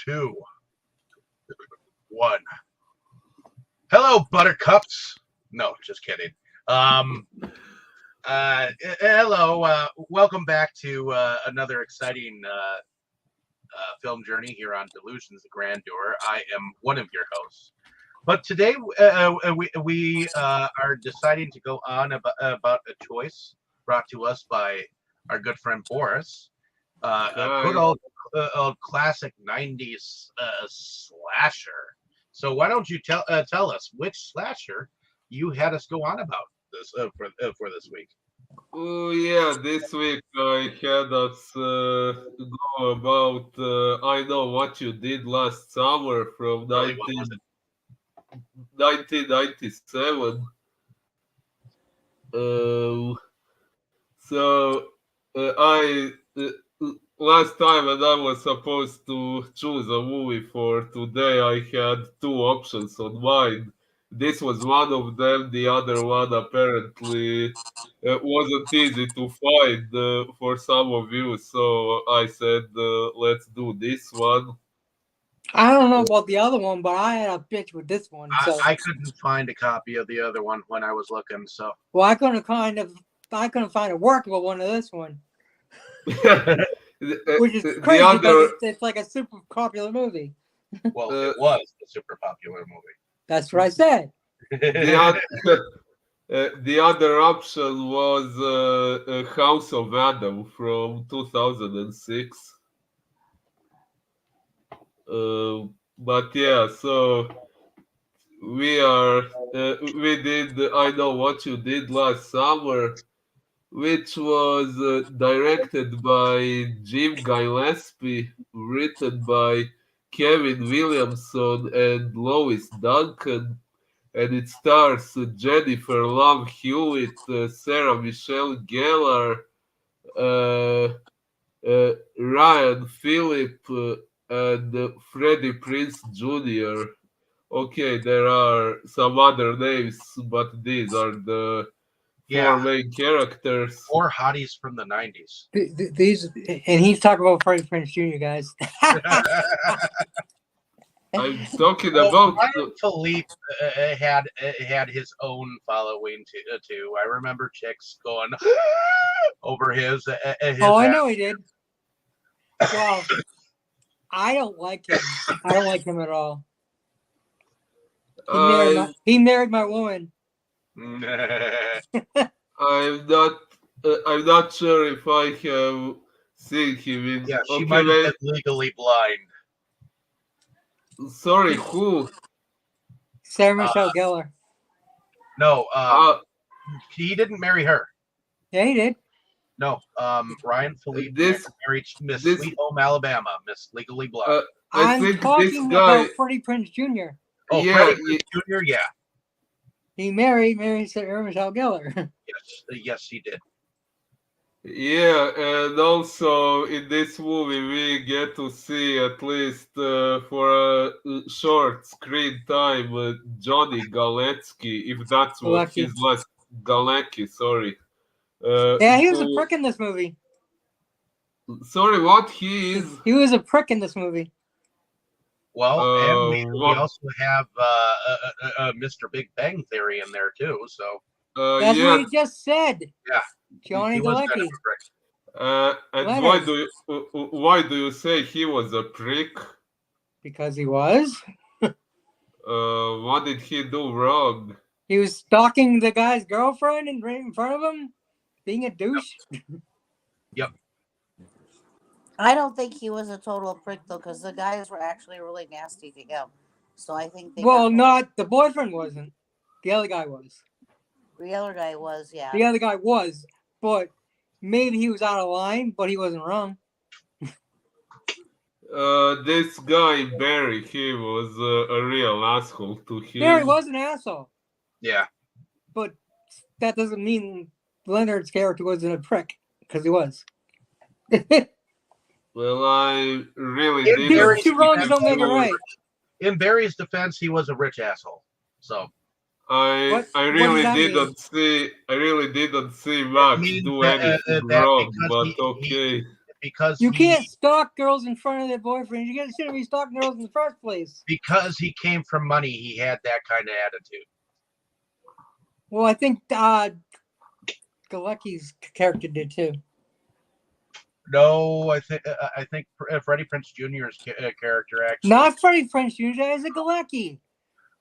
two, one. Hello, Buttercups. No, just kidding. Hello. Welcome back to another exciting film journey here on Delusions of Grandeur. I am one of your hosts. But today we are deciding to go on about a choice brought to us by our good friend Boris, a good Hi. old classic '90s slasher. So why don't you tell us which slasher you had us go on about this for this week? Oh yeah, this week I had us go about I Know What You Did Last Summer from Really, what was it? 1997. Uh, so I last time when I was supposed to choose a movie for today, I had two options on mine. This was one of them. The other one apparently wasn't easy to find for some of you. So I said, let's do this one. I don't know about the other one, but I had a bitch with this one. So, I couldn't find a copy of the other one when I was looking. So well, I couldn't find a workable one of this one, which is The crazy other, because it's like a super popular movie. well, it was a super popular movie. That's what I said. the other, the other option was House of Adam from 2006. But yeah, so we did I Know What You Did Last Summer, which was directed by Jim Gillespie, written by Kevin Williamson and Lois Duncan, and it stars Jennifer Love Hewitt, Sarah Michelle Gellar, uh, Ryan Phillip, and Freddie Prince Jr. Okay, there are some other names, but these are the Yeah, four main characters. or hotties from the '90s. These, and he's talking about Freddie Prinze Jr. guys. I'm talking Well, about Ryan Philippe had his own following too. I remember chicks going over his Oh, I ass. know he did. Well, I don't like him. I don't like him at all. I He married my woman. I'm not sure if I have seen him in. Yeah, she Okay, might have wait, been legally blind. sorry, who? Sarah Uh, Michelle Gellar. no, Uh, he didn't marry her. Yeah, he did. No, Ryan Philippe this married Miss this Sweet Home Alabama, Miss Legally Blonde. I I'm think this talking guy. about Freddie Prinze Jr. Oh, Yeah, Freddie Prinze Jr. Yeah, He married Sarah Michelle Gellar. yes, he did. yeah, and also in this movie we get to see at least for a short screen time Johnny Galecki, if that's what Lucky. his last Galecki, sorry. Yeah, he was a Who? prick in this movie. Sorry, what he is? He was a prick in this movie. Well, and we What? also have Mr. Big Bang Theory in there too. So That's Yeah. what he just said. yeah, Johnny he was kind of Galecki. a prick. And Leonard. why do you say he was a prick? Because he was. What did he do wrong? He was stalking the guy's girlfriend and right in front of him, being a douche. Yep. I don't think he was a total prick though, because the guys were actually really nasty to him. So I think they. Well, not the boyfriend wasn't. The other guy was. The other guy was, yeah. The other guy was, but maybe he was out of line, but he wasn't wrong. This guy Barry, he was a real asshole to him. Barry was an asshole, Yeah. but that doesn't mean Leonard's character wasn't a prick, because he was. Well, I really In didn't. Barry's Two wrongs defense, don't make it he was- right. In Barry's defense, he was a rich asshole. So I What really does that mean? didn't see Max means do that- anything that wrong, because but he- okay. because You can't stalk girls in front of their boyfriends. You shouldn't be stalking girls in the first place. Because he came from money, he had that kind of attitude. Well, I think Galecki's character did too. No, I think Freddie Prinze Jr.'s character actually. Not Freddie Prinze Jr. As a Galecki.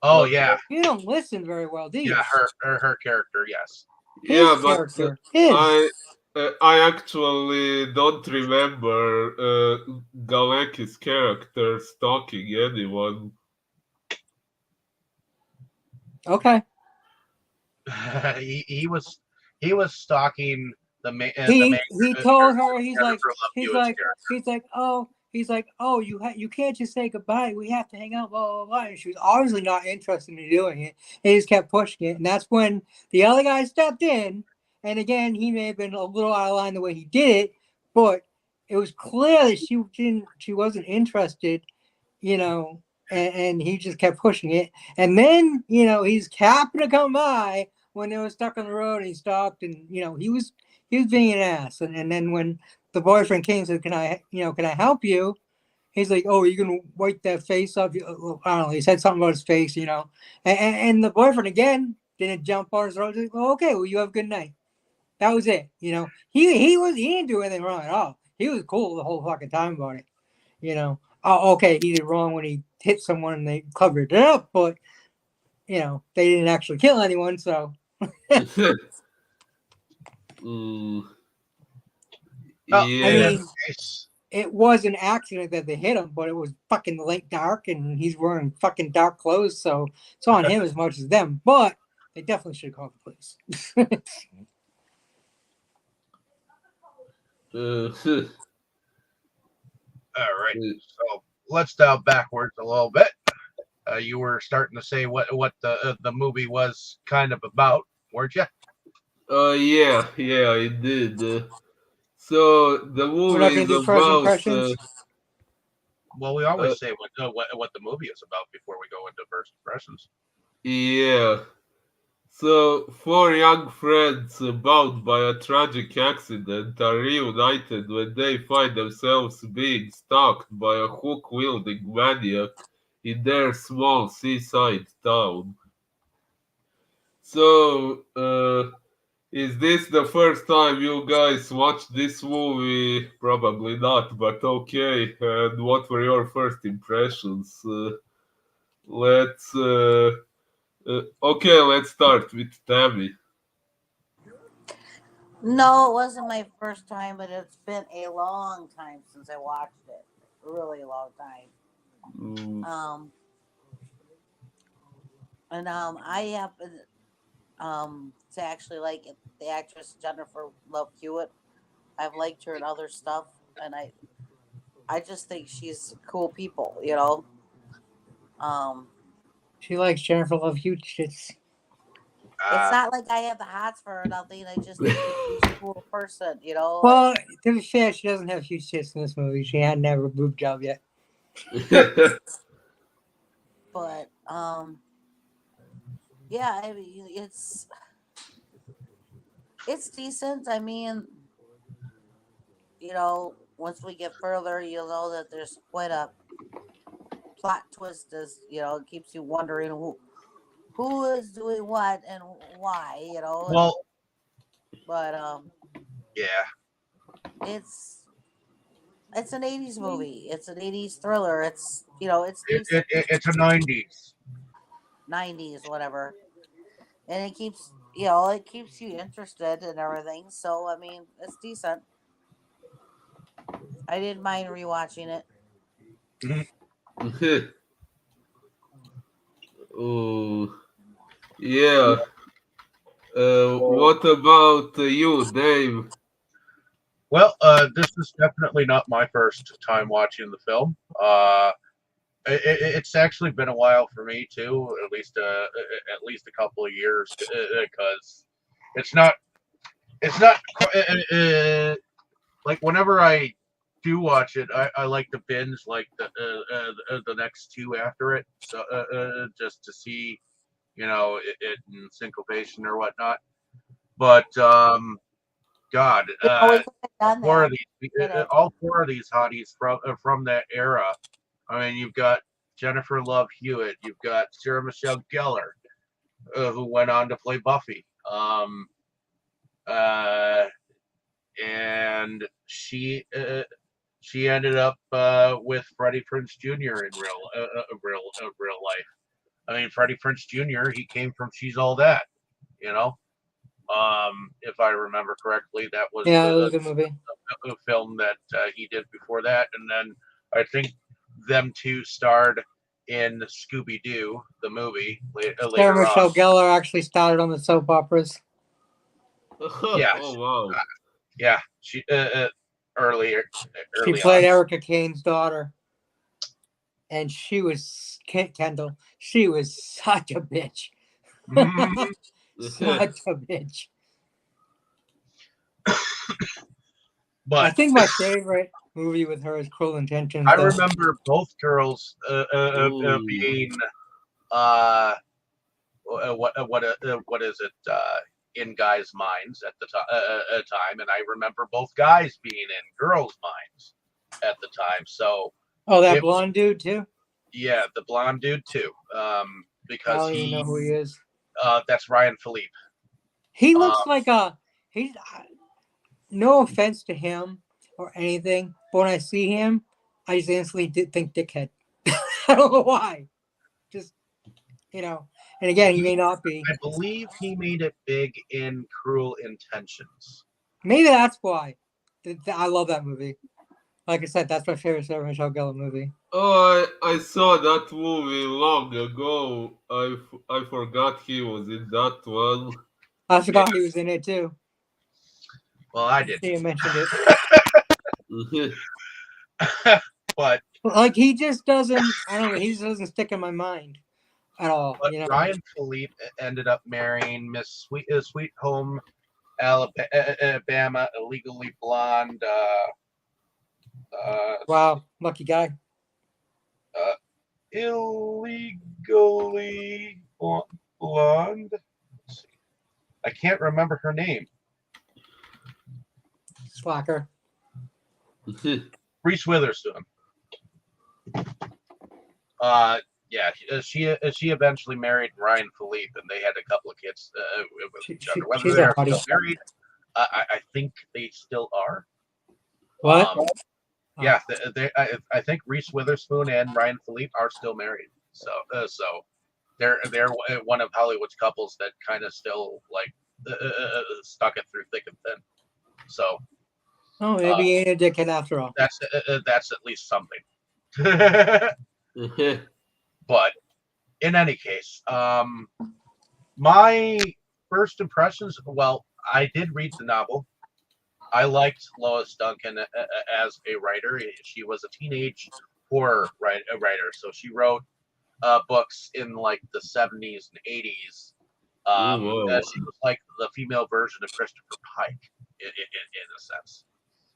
Oh yeah. You don't listen very well, do you? Yeah, her character, yes. His character. I actually don't remember Galecki's character stalking anyone. Okay. he was stalking the main. He told her he's like oh you can't just say goodbye, we have to hang out, blah blah blah. And she was obviously not interested in doing it. He just kept pushing it, and that's when the other guy stepped in. And again, he may have been a little out of line the way he did it, but it was clear that she wasn't interested, and he just kept pushing it. And then he's happened to come by when they were stuck on the road, and he stopped, and he was being an ass. And then when the boyfriend came and said, can I help you? He's like, oh, are you going to wipe that face off? I don't know. He said something about his face, and the boyfriend again didn't jump on his road. He's like, oh, okay, well, you have a good night. That was it. He didn't do anything wrong at all. He was cool the whole fucking time about it. Oh, okay, he did wrong when he hit someone and they covered it up, but they didn't actually kill anyone, so. Yeah. I mean, it was an accident that they hit him, but it was fucking late dark, and he's wearing fucking dark clothes, so it's on him as much as them. But they definitely should call the police. All right, so let's dial backwards a little bit. You were starting to say what the movie was kind of about, weren't you? Yeah, I did. So the movie is about. Well, we always say what the movie is about before we go into first impressions. Yeah. So, four young friends bound by a tragic accident are reunited when they find themselves being stalked by a hook-wielding maniac in their small seaside town. So, is this the first time you guys watched this movie? Probably not, but okay. And what were your first impressions? Let's start with Tammy. No, it wasn't my first time, but it's been a long time since I watched it. A really long time. I happen to actually like the actress Jennifer Love Hewitt. I've liked her in other stuff, and I just think she's cool people, She likes Jennifer Love Hewitt. It's not like I have the hots for her or nothing. I just think she's a cool person, Well, to be fair, she doesn't have huge tits in this movie. She hadn't had a boob job yet. But yeah, I mean it's decent. I mean, once we get further, you'll know that there's quite a plot twist. As it keeps you wondering who is doing what and why. Well, but yeah, it's an 80s movie. It's an 80s thriller. It's it's decent. It's a 90s, whatever, and it keeps you interested and everything. So I mean, it's decent. I didn't mind rewatching it. Oh, yeah. What about you, Dave? Well, this is definitely not my first time watching the film. It's actually been a while for me too, at least a couple of years, because it's not like whenever I do watch it, I like to binge like the next two after it, so just to see it in syncopation or whatnot. But God, we could have done four of that. these, Could've. all four of these hotties from that era. I mean, you've got Jennifer Love Hewitt, you've got Sarah Michelle Gellar, who went on to play Buffy. And she ended up with Freddie Prinze Jr. in real life. I mean, Freddie Prinze Jr. He came from She's All That, you know. If I remember correctly, that was Yeah, it was a good movie. a film that he did before that, and then I think them two starred in Scooby Doo, the movie, Sarah later Michelle on. Gellar actually started on the soap operas. Yeah, Oh wow. yeah, she earlier, She early played on. Erica Kane's daughter, and she was Kendall. She was such a bitch. Such a bitch. I But think my favorite movie with her is Cruel Intentions. I though. remember both girls being what is it in guys' minds at the time, and I remember both guys being in girls' minds at the time. So Oh, that it, blonde dude too. yeah, the blonde dude too, I because don't even know who he is. that's Ryan Philippe. He looks like a he's. No offense to him or anything, but when I see him, I just instantly think dickhead. I don't know why. Just and again, he may not be. I believe he made it big in Cruel Intentions. Maybe that's why. I love that movie. Like I said, that's my favorite Sarah Michelle Gellar movie. Oh, I saw that movie long ago. I forgot he was in that one. I forgot he was in it too. Well, I did. You mentioned it. But Like he just doesn't. I don't know. He just doesn't stick in my mind at all. But Ryan Philippe ended up marrying Miss Sweet Home Alabama, Illegally Blonde. Wow, lucky guy. Illegally Blonde. Let's see. I can't remember her name. Slacker. Reese Witherspoon. Yeah, she eventually married Ryan Philippe, and they had a couple of kids with each other. Whether they're still married, I think they still are. What? Yeah, I think Reese Witherspoon and Ryan Philippe are still married. So they're one of Hollywood's couples that kind of still like stuck it through thick and thin. So. Oh, maybe he ain't a dickhead after all. That's at least something. But in any case, my first impressions. Well, I did read the novel. I liked Lois Duncan as a writer. She was a teenage horror writer, so she wrote books in like the 70s and 80s. She was like the female version of Christopher Pike in a sense.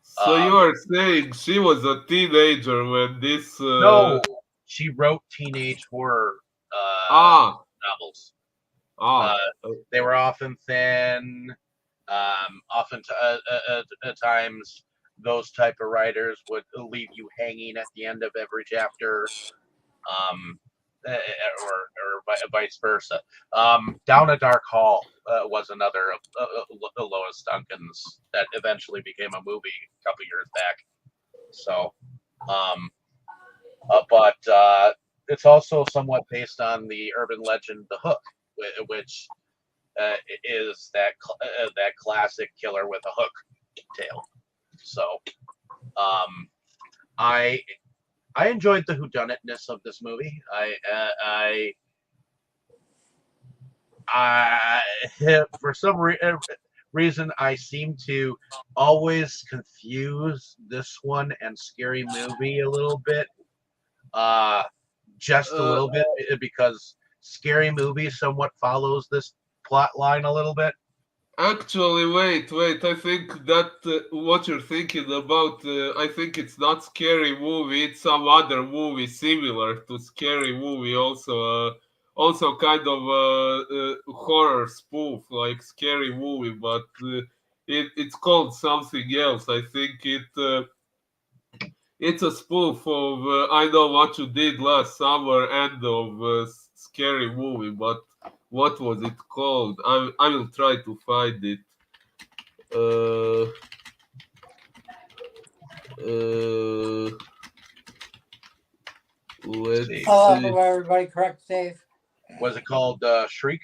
So you are saying she was a teenager when this? No, she wrote teenage horror novels. They were often thin. Often times, those type of writers would leave you hanging at the end of every chapter, or vice versa. Down a Dark Hall was another of Lois Duncan's that eventually became a movie a couple years back. So, but it's also somewhat based on the urban legend The Hook, which is that classic killer with a hook tail. So, I enjoyed the whodunitness of this movie. I for some reason I seem to always confuse this one and Scary Movie a little bit, just a little bit, because Scary Movie somewhat follows this plot line a little bit. Actually, wait. I think that what you're thinking about, I think it's not Scary Movie. It's some other movie similar to Scary Movie. Also kind of a horror spoof like Scary Movie. But it's called something else. I think it's a spoof of I Know What You Did Last Summer and of scary movie, but what was it called? I will try to find it. Let's see. Hello, everybody. Correct, Dave. Was it called Shriek?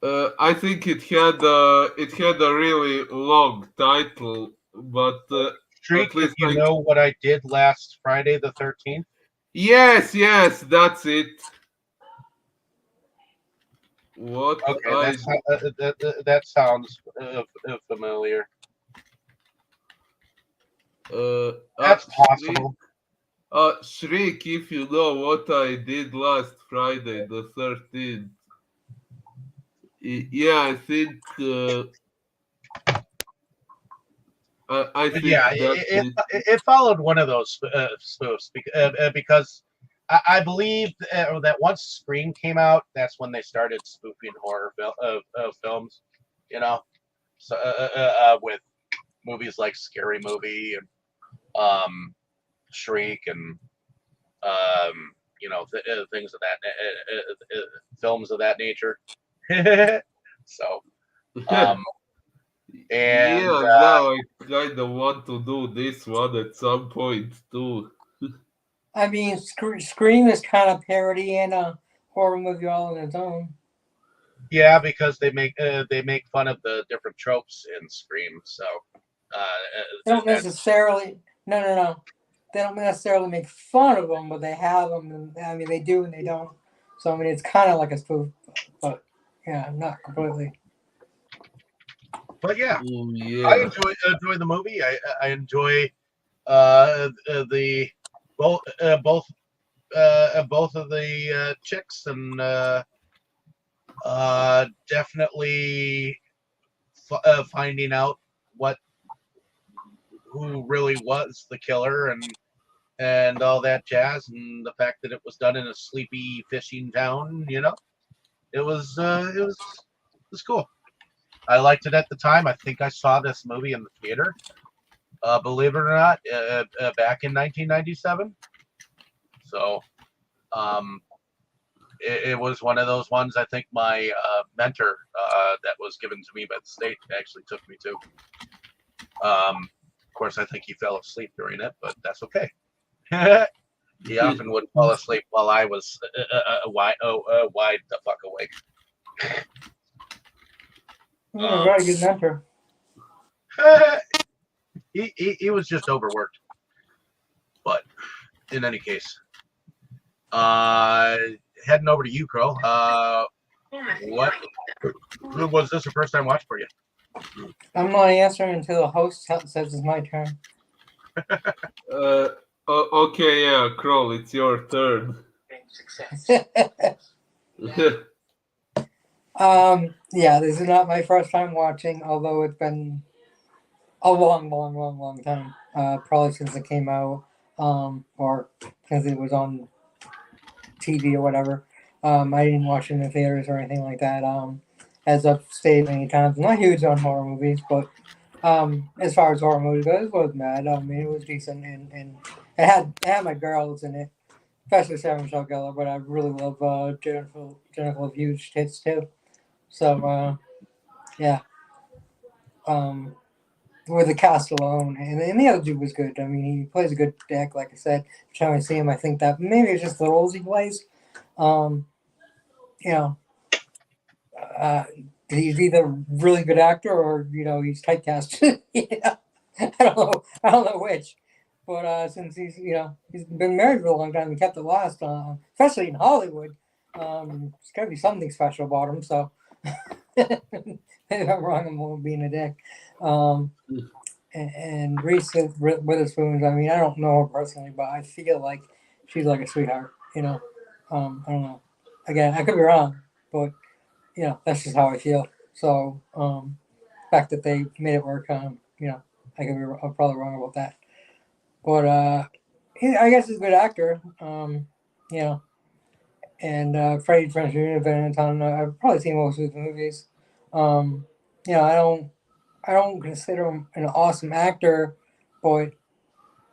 I think it had a really long title, but Shriek, at if least you know what I did last Friday the 13th. Yes, that's it. What Okay, that sounds familiar. That's possible. Shriek, if you know what I did last Friday the 13th. Yeah, I think I think Yeah, that's it. it followed one of those spoofs because I believe that once Scream came out, that's when they started spoofing horror films. You know, so with movies like Scary Movie and Shriek and things of that films of that nature. So and yeah, now I kind of want to do this one at some point too. I mean, Scream is kind of parody and a horror movie all on its own. yeah, because they make fun of the different tropes in Scream. So they don't necessarily. No. They don't necessarily make fun of them, but they have them. And, I mean, they do and they don't. So I mean, it's kind of like a spoof, but yeah, not completely. But yeah, Yeah. I enjoy the movie. I enjoy the both of the chicks and definitely finding out who really was the killer and all that jazz, and the fact that it was done in a sleepy fishing town. It was cool. I liked it at the time. I think I saw this movie in the theater. Believe it or not, back in 1997. So it was one of those ones. I think my mentor that was given to me by the state actually took me to. Of course, I think he fell asleep during it, but that's okay. He often would fall asleep while I was wide the fuck awake. Very good mentor. He was just overworked. But in any case, heading over to you, Crow. What was this a first time watch for you? I'm not answering until the host says it's my turn. Okay, yeah, Kroll, it's your turn. Yeah, this is not my first time watching, although it's been a long time. Probably since it came out, or since it was on TV or whatever. I didn't watch it in the theaters or anything like that. As I've stated many times, I'm not huge on horror movies, but as far as horror movies goes, it wasn't bad. I mean, it was decent, and it had my girls in it, especially Sarah Michelle Gellar. But I really love Jennifer Love Huge tits too. So yeah, with the cast alone, and the other dude was good. I mean, he plays a good dick. Like I said, each time I see him, I think that maybe it's just the roles he plays. You know, he's either a really good actor or he's typecast. I don't know which. But since he's been married for a long time and kept it last, especially in Hollywood, it's got to be something special about him. So maybe I'm wrong. I'm being a dick. And Reese Witherspoon. I mean, I don't know her personally, but I feel like she's like a sweetheart. I don't know. Again, I could be wrong, but that's just how I feel. So, the fact that they made it work, I'm probably wrong about that. But I guess he's a good actor. And Freddie Prinze Jr. been in a ton. I've probably seen most of his movies. I don't I don't consider him an awesome actor, but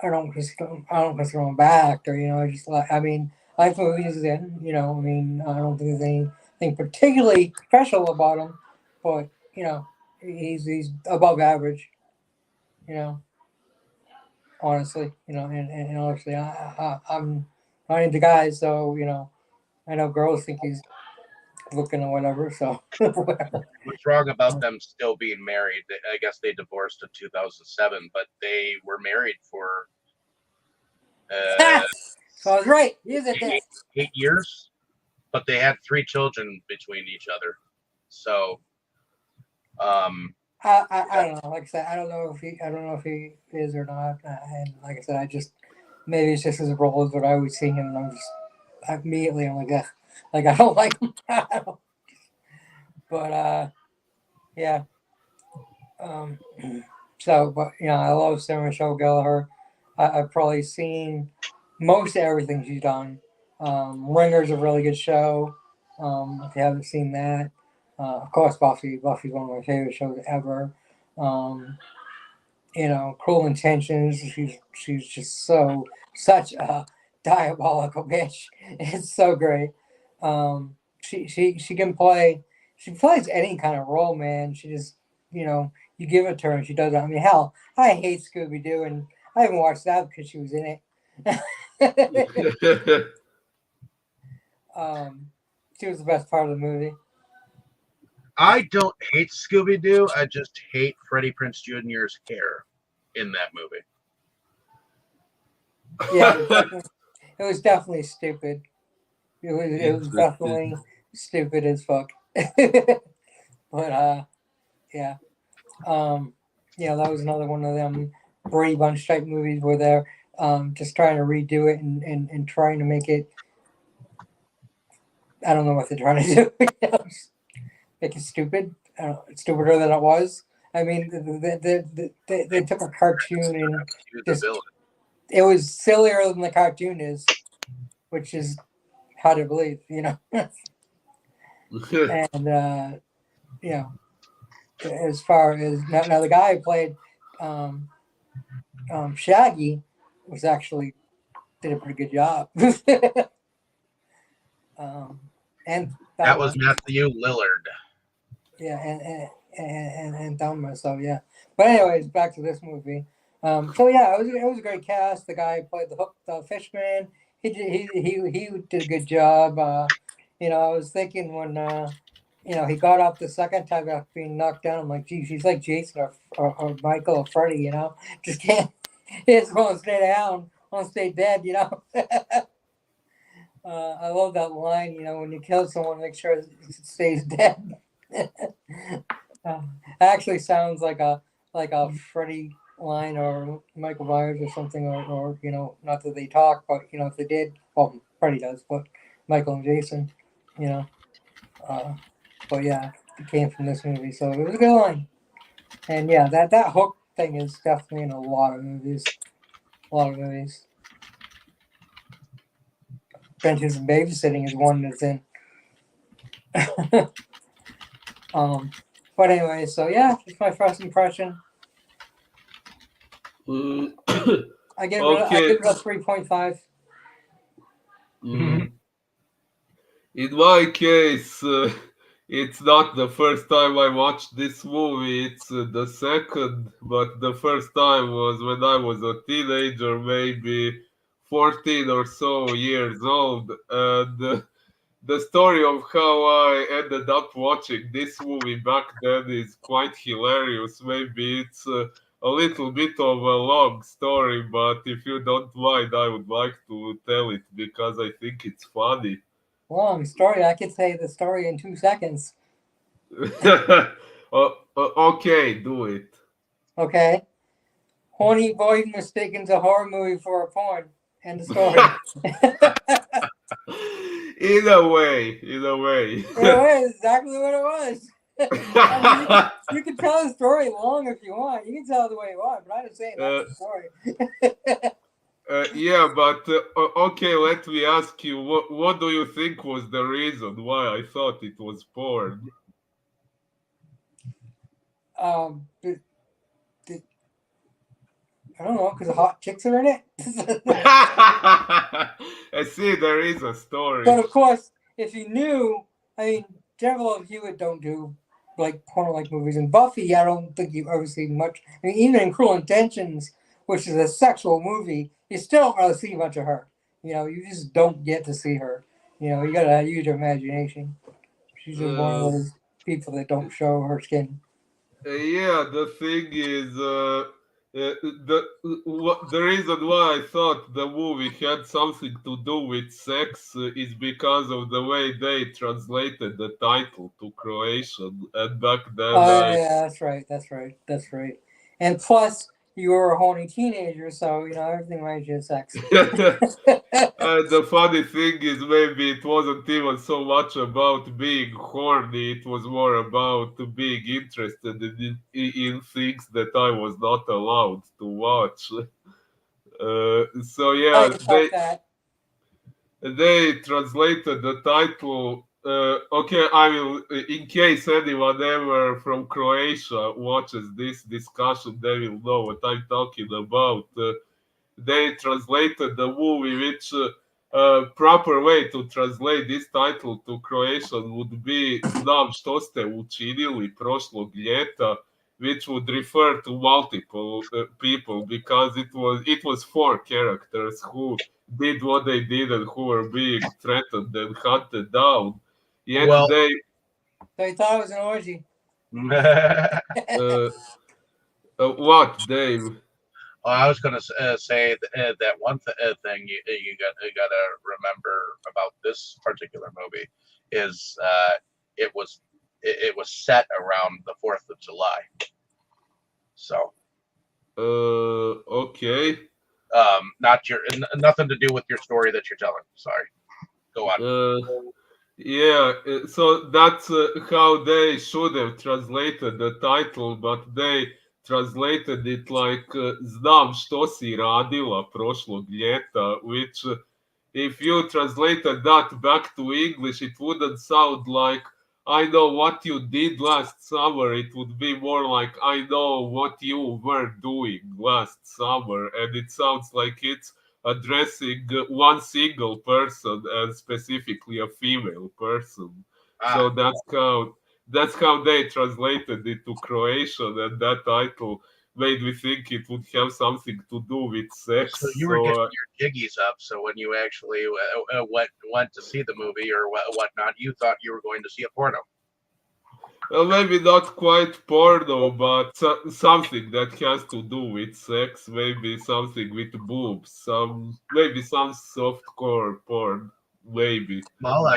I don't consider him a bad actor. You know, I just like. I mean, I like the movies he's in. You know, I mean, I don't think there's anything particularly special about him, but you know, he's above average. You know, honestly, you know, and honestly, I'm not into guys, so you know, I know girls think he's looking or whatever. So whatever. What's wrong about them still being married? I guess they divorced in 2007, but they were married for So I was right. He's a dick. 8 years, but they had 3 children between each other. So, I don't know. Like I said, I don't know if he is or not. And like I said, maybe it's just his role is what I always see him, and I'm just immediately I'm like, ugh. Like I don't like him. But yeah. Um, so, but you know, I love Sarah Michelle Gellar. I've probably seen most of everything she's done. Ringer's a really good show. If you haven't seen that, of course, Buffy. Buffy's one of my favorite shows ever. Um, you know, Cruel Intentions. She's just such a diabolical bitch. It's so great. She can play. She plays any kind of role, man. She just you know you give it to her and she does it. I mean, hell, I hate Scooby Doo and I haven't watched that because she was in it. She was the best part of the movie. I don't hate Scooby Doo. I just hate Freddie Prinze Jr.'s hair in that movie. Yeah, it was definitely stupid. It was definitely stupid as fuck. But yeah. Yeah, that was another one of them Brady Bunch type movies where they're just trying to redo it and trying to make it. I don't know what they're trying to do. Make it stupid. Stupider than it was. I mean, they took a cartoon and just it was sillier than the cartoon is, which is hard to believe, you know. And you know, as far as now the guy who played Shaggy was actually did a pretty good job. And that was Matthew Lillard. Yeah, and Thelma. So yeah, but anyways, back to this movie. So yeah, it was a great cast. The guy who played the fishman. He did a good job. You know, I was thinking when you know he got up the second time after being knocked down. I'm like, geez, he's like Jason or Michael or Freddy. You know, just can't. He just won't stay down, won't stay dead. You know. I love that line. You know, when you kill someone, make sure it stays dead. Actually sounds like a Freddy line or Michael Myers or something, or you know, not that they talk, but you know, if they did, well, Freddy does, but Michael and Jason, you know. But yeah, it came from this movie, so it was a good line. And yeah, that hook thing is definitely in a lot of movies. A lot of movies. Benches and Babysitting is one that's in. But anyway, so yeah, it's my first impression. I give it a 3.5. In my case, it's not the first time I watched this movie. It's the second, but the first time was when I was a teenager, maybe 14 or so years old, and the story of how I ended up watching this movie back then is quite hilarious. Maybe it's a little bit of a long story, but if you don't mind, I would like to tell it because I think it's funny. Long story. I could say the story in 2 seconds. Okay, do it. Okay. Horny boy mistaken a horror movie for a porn. End of story. Either way. It was exactly what it was. I mean, you can tell the story long if you want. You can tell it the way you want, but I just say that's the story. Yeah, but okay, let me ask you, what do you think was the reason why I thought it was porn? the, I don't know, because the hot chicks are in it. I see there is a story. But of course, if you knew, I mean, Jennifer Love Hewitt don't do like porno-like movies, and Buffy, I don't think you've ever seen much. I mean, even in Cruel Intentions, which is a sexual movie, you still don't really see much of her. You know, you just don't get to see her. You know, you gotta use your imagination. She's just one of Uh, those people that don't show her skin. Yeah, the thing is, the reason why I thought the movie had something to do with sex is because of the way they translated the title to Croatian, and back then Oh yeah, that's right, that's right, that's right. And plus, you were a horny teenager, so you know everything reminds you of sex. And the funny thing is, maybe it wasn't even so much about being horny, it was more about being interested in things that I was not allowed to watch. So I yeah, felt that. they translated the title. Okay, I will. In case anyone ever from Croatia watches this discussion, they will know what I'm talking about. They translated the movie, which proper way to translate this title to Croatian would be Znam što ste učinili prošlog ljeta, which would refer to multiple people because it was four characters who did what they did and who were being threatened and hunted down. Yet Well, they So he thought it was an orgy. uh, what, Dave? I was going to say that one thing you got to remember about this particular movie is it was it was set around the 4th of July. So Okay. not nothing to do with your story that you're telling. Sorry. Go on. Yeah, so that's how they should have translated the title, but they translated it like Znam što si radila prošlog ljeta, which if you translated that back to English, it wouldn't sound like I know what you did last summer. It would be more like I know what you were doing last summer. And it sounds like it's addressing one single person and specifically a female person. So that's how they translated it to Croatian, and that title made me think it would have something to do with So sex. you were getting your jiggies up. So when you actually went to see the movie or whatnot, you thought you were going to see a porno. Maybe not quite porno, but something that has to do with sex. Maybe something with boobs. Maybe some softcore porn. Maybe. Well,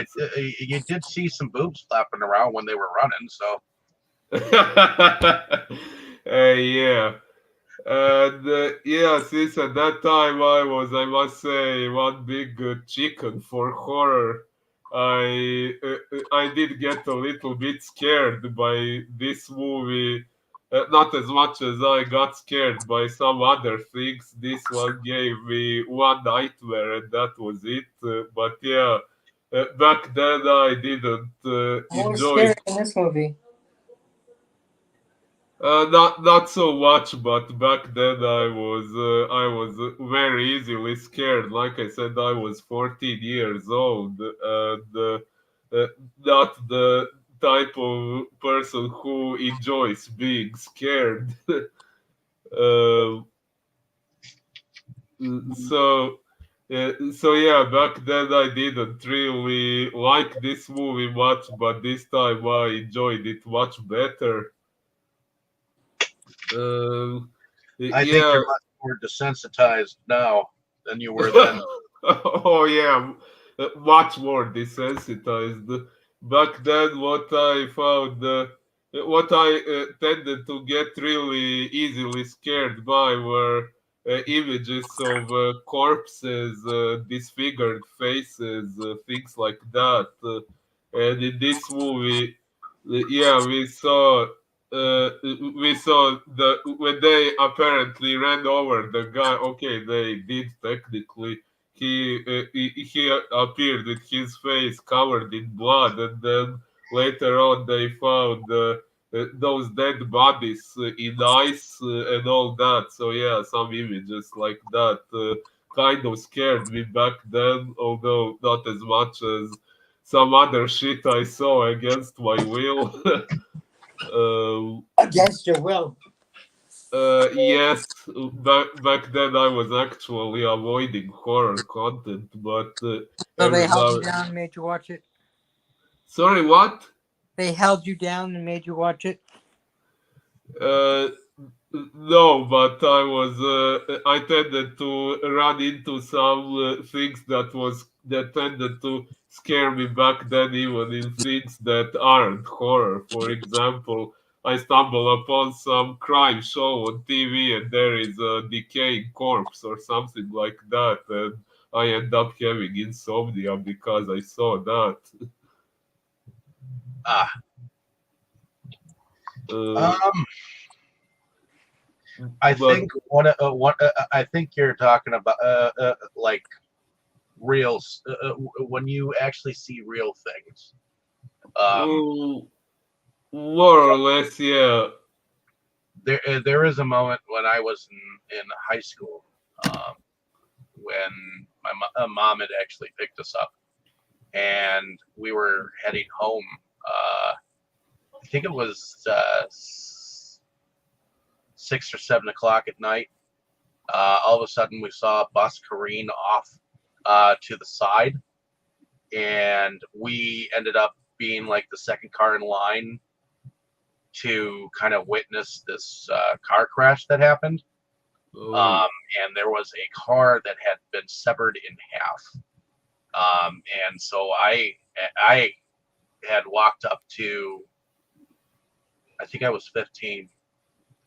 you did see some boobs flapping around when they were running. So Yeah. And yeah, since at that time I must say, one big chicken for horror. I did get a little bit scared by this movie, not as much as I got scared by some other things. This one gave me one nightmare, and that was it. But yeah, back then I didn't What was enjoy. scary in this movie? Not so much, but back then I was very easily scared. Like I said, I was 14 years old, and not the type of person who enjoys being scared. uh, so. So yeah, back then I didn't really like this movie much, but this time I enjoyed it much better. Um, I think yeah. you're much more desensitized now than you were then. Oh yeah, much more desensitized. Back then, what I tended to get really easily scared by were images of corpses, disfigured faces, things like that. And in this movie, yeah, we saw the when they apparently ran over the guy. Okay, they did technically. He appeared with his face covered in blood, and then later on they found those dead bodies in ice and all that. So yeah, some images like that kind of scared me back then, although not as much as some other shit I saw against my will. Against your will. Yes, back then I was actually avoiding horror content, but So every they held now you down and made you watch it? Sorry, what? They held you down and made you watch it? Uh, no, but I tended to run into some things that tended to scare me back then, even in things that aren't horror. For example, I stumble upon some crime show on TV and there is a decaying corpse or something like that, and I end up having insomnia because I saw that. I But think I think you're talking about like real when you actually see real things. more or less, yeah. There is a moment when I was in high school when my mom had actually picked us up and we were heading home. I think it was 6 or 7 o'clock at night. All of a sudden, we saw a bus careen off to the side, and we ended up being like the second car in line to kind of witness this car crash that happened. And there was a car that had been severed in half. And so I had walked up to, I think I was 15.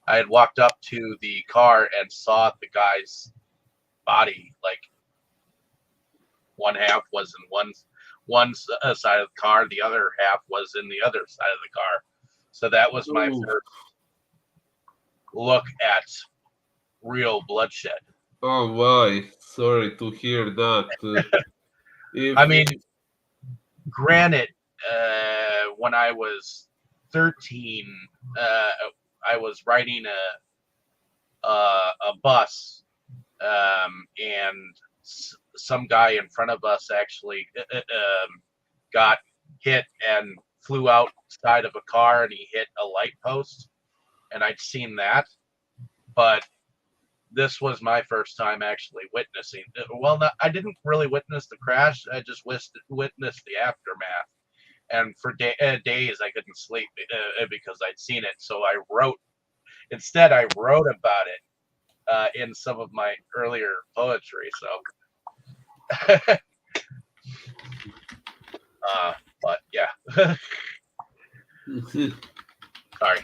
I had walked up to the car and saw the guy's body. Like one half was in one side of the car, the other half was in the other side of the car. So that was my first look at real bloodshed. Oh my, sorry to hear that. I mean, granted, when I was 13, I was riding a bus, and some guy in front of us actually got hit and flew outside of a car, and he hit a light post, and I'd seen that, but this was my first time actually witnessing. Well, I didn't really witness the crash. I just witnessed the aftermath. And for days I couldn't sleep because I'd seen it. So I wrote about it in some of my earlier poetry. So, but yeah, sorry.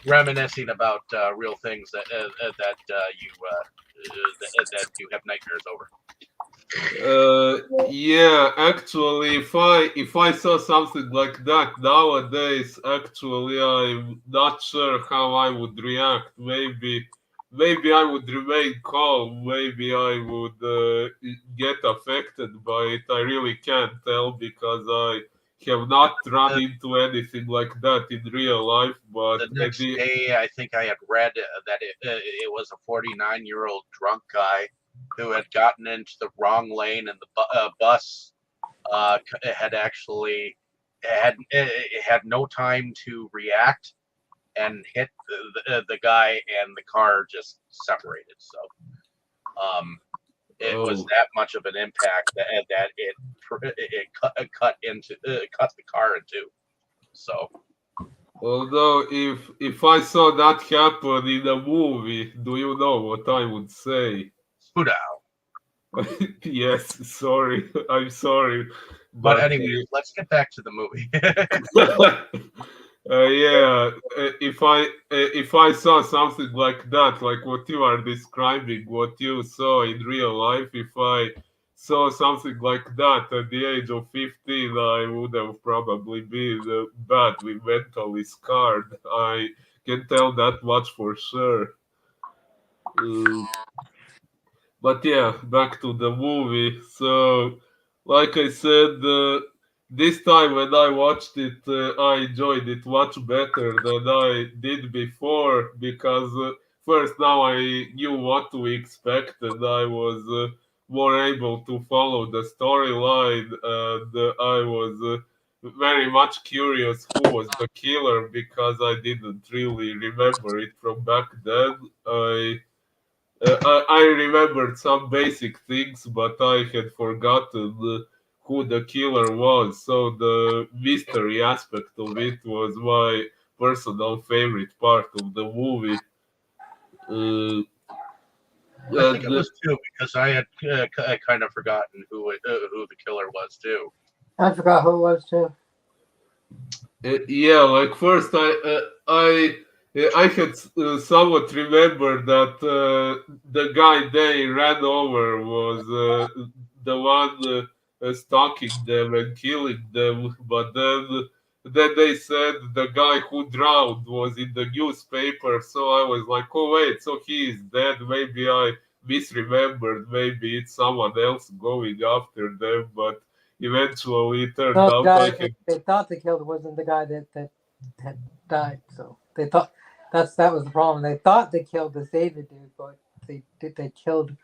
Reminiscing about real things that you have nightmares over. Yeah, actually, if I saw something like that nowadays, actually, I'm not sure how I would react. Maybe I would remain calm. Maybe I would get affected by it. I really can't tell because I have not run into anything like that in real life. But the next day, I think I had read that it was a 49-year-old drunk guy who had gotten into the wrong lane, and the bus had actually had no time to react and hit the guy, and the car just separated. So it was that much of an impact that it cut the car in two. So. Although if I saw that happen in a movie, do you know what I would say? Spoodow. Yes, sorry. I'm sorry. But anyway, let's get back to the movie. Yeah, if I saw something like that, like what you are describing, what you saw in real life, if I saw something like that at the age of 15, I would have probably been badly mentally scarred. I can tell that much for sure. But yeah, back to the movie. So, like I said, this time when I watched it, I enjoyed it much better than I did before because first now I knew what to expect and I was more able to follow the storyline and I was very much curious who was the killer because I didn't really remember it from back then. I remembered some basic things, but I had forgotten who the killer was. So the mystery aspect of it was my personal favorite part of the movie. Uh, I think it and was two because I had kind of forgotten who the killer was too. I forgot who it was too. Yeah, like first I had somewhat remembered that the guy they ran over was the one stalking them and killing them, but then they said the guy who drowned was in the newspaper, so I was like, oh wait, so he is dead. Maybe I misremembered. Maybe it's someone else going after them, but eventually it turned No, the out I guy had. they thought they killed wasn't the guy that had died. So they thought that was the problem. They thought they killed the David dude, but they killed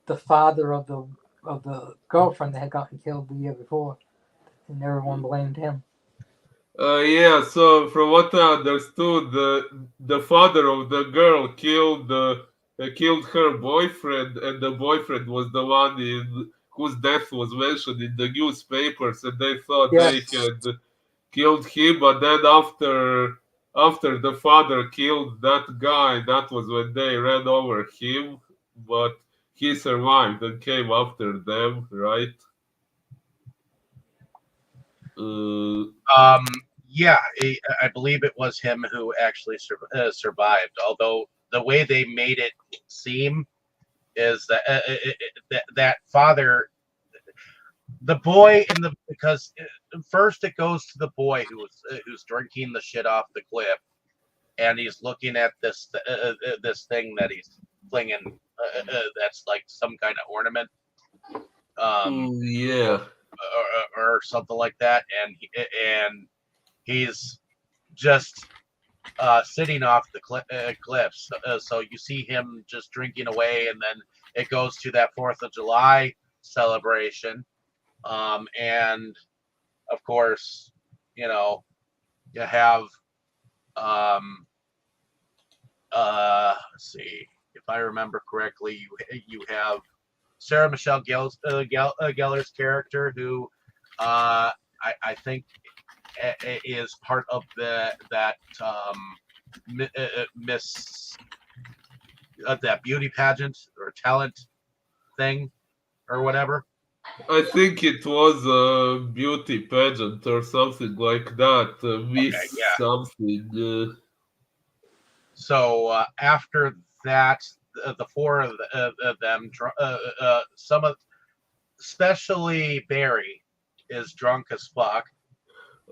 the father of the girlfriend that had gotten killed the year before, and everyone blamed him. Yeah, so from what I understood, the father of the girl killed her boyfriend, and the boyfriend was the one whose death was mentioned in the newspapers, and they thought they Yes. had killed him. But then after the father killed that guy, that was when they ran over him. But he survived and came after them, right? Uh, Yeah, I believe it was him who actually survived. Although the way they made it seem is that that father, the boy in the because first it goes to the boy who's drinking the shit off the cliff, and he's looking at this thing that he's flinging. That's like some kind of ornament. yeah. Or something like that, and he's just sitting off the cliffs. So you see him just drinking away, and then it goes to that 4th of July celebration, and of course, you know, you have let's see if I remember correctly, you have Sarah Michelle Gellar's character, who I think is part of that Miss that beauty pageant or talent thing or whatever. I think it was a beauty pageant or something like that. Okay, Miss yeah. something. So after that, the four of them, some of, especially Barry, is drunk as fuck.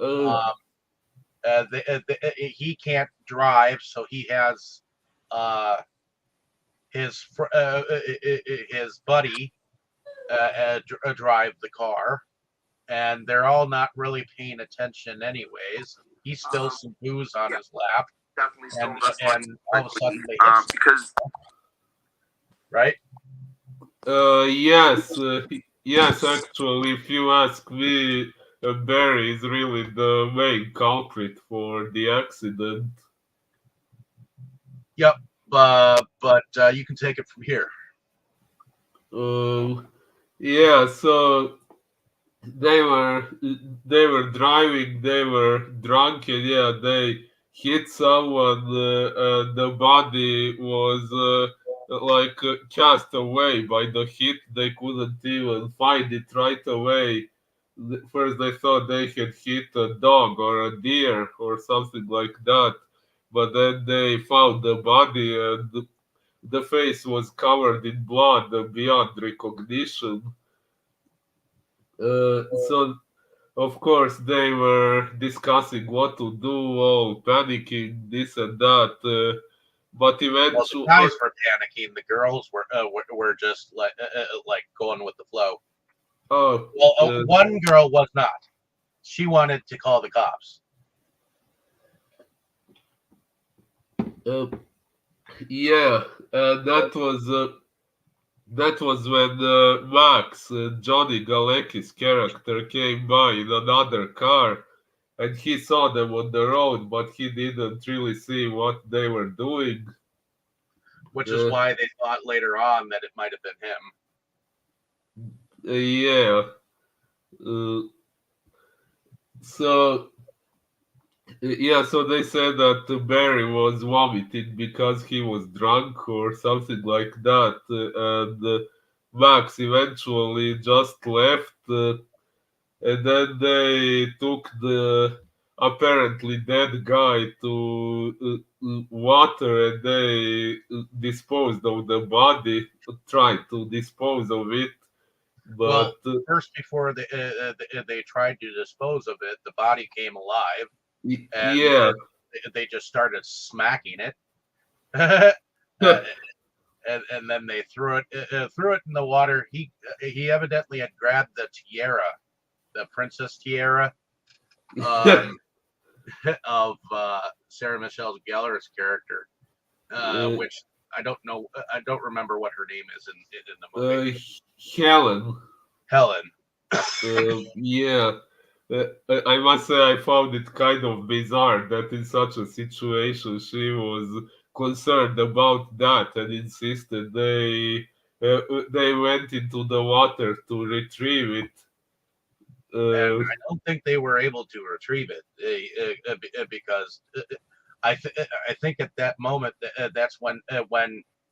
Uh, He can't drive, so he has uh, his his buddy drive the car, and they're all not really paying attention anyways. He spills some booze on his lap, and all of a sudden they hit because right. yes, yes. Actually, if you ask me, Barry is really the main culprit for the accident. Yep, but you can take it from here. Yeah. So they were they were driving. They were drunk, and yeah, they hit someone. The body was cast away by the hit. They couldn't even find it right away. First, they thought they had hit a dog or a deer or something like that, but then they found the body and the face was covered in blood beyond recognition. So of course, they were discussing what to do, all panicking, this and that. But Well, the eventually, guys were panicking. The girls were just like going with the flow. oh, Well, one girl was not. she wanted to call the cops. Yeah, that was when Max, Johnny Galecki's character, came by in another car, and he saw them on the road, but he didn't really see what they were doing. Which is why they thought later on that it might have been him. Yeah. So they said that Barry was vomiting because he was drunk or something like that, and Max eventually just left, and then they took the apparently dead guy to water, and they disposed of the body, tried to dispose of it, but first before they tried to dispose of it, the body came alive. And they just started smacking it, and then they threw it in the water. He evidently had grabbed the tiara, the princess tiara, of Sarah Michelle Gellar's character, which I don't know. I don't remember what her name is in the movie. Helen. Yeah. I must say I found it kind of bizarre that in such a situation she was concerned about that and insisted they went into the water to retrieve it. And I don't think they were able to retrieve it because I think at that moment that's when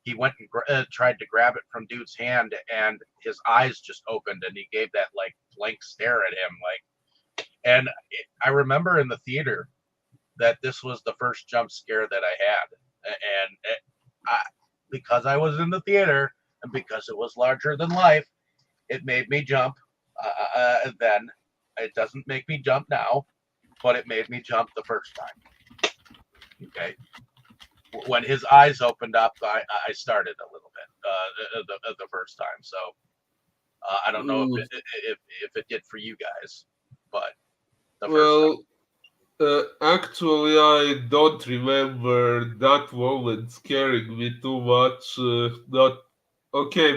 he went and tried to grab it from dude's hand, and his eyes just opened and he gave that like blank stare at him, like. And I remember in the theater that this was the first jump scare that I had, and because I was in the theater and because it was larger than life, it made me jump. Then it doesn't make me jump now, but it made me jump the first time. Okay, when his eyes opened up, I started a little bit the first time. So I don't know if it did for you guys, but. Actually, I don't remember that moment scaring me too much.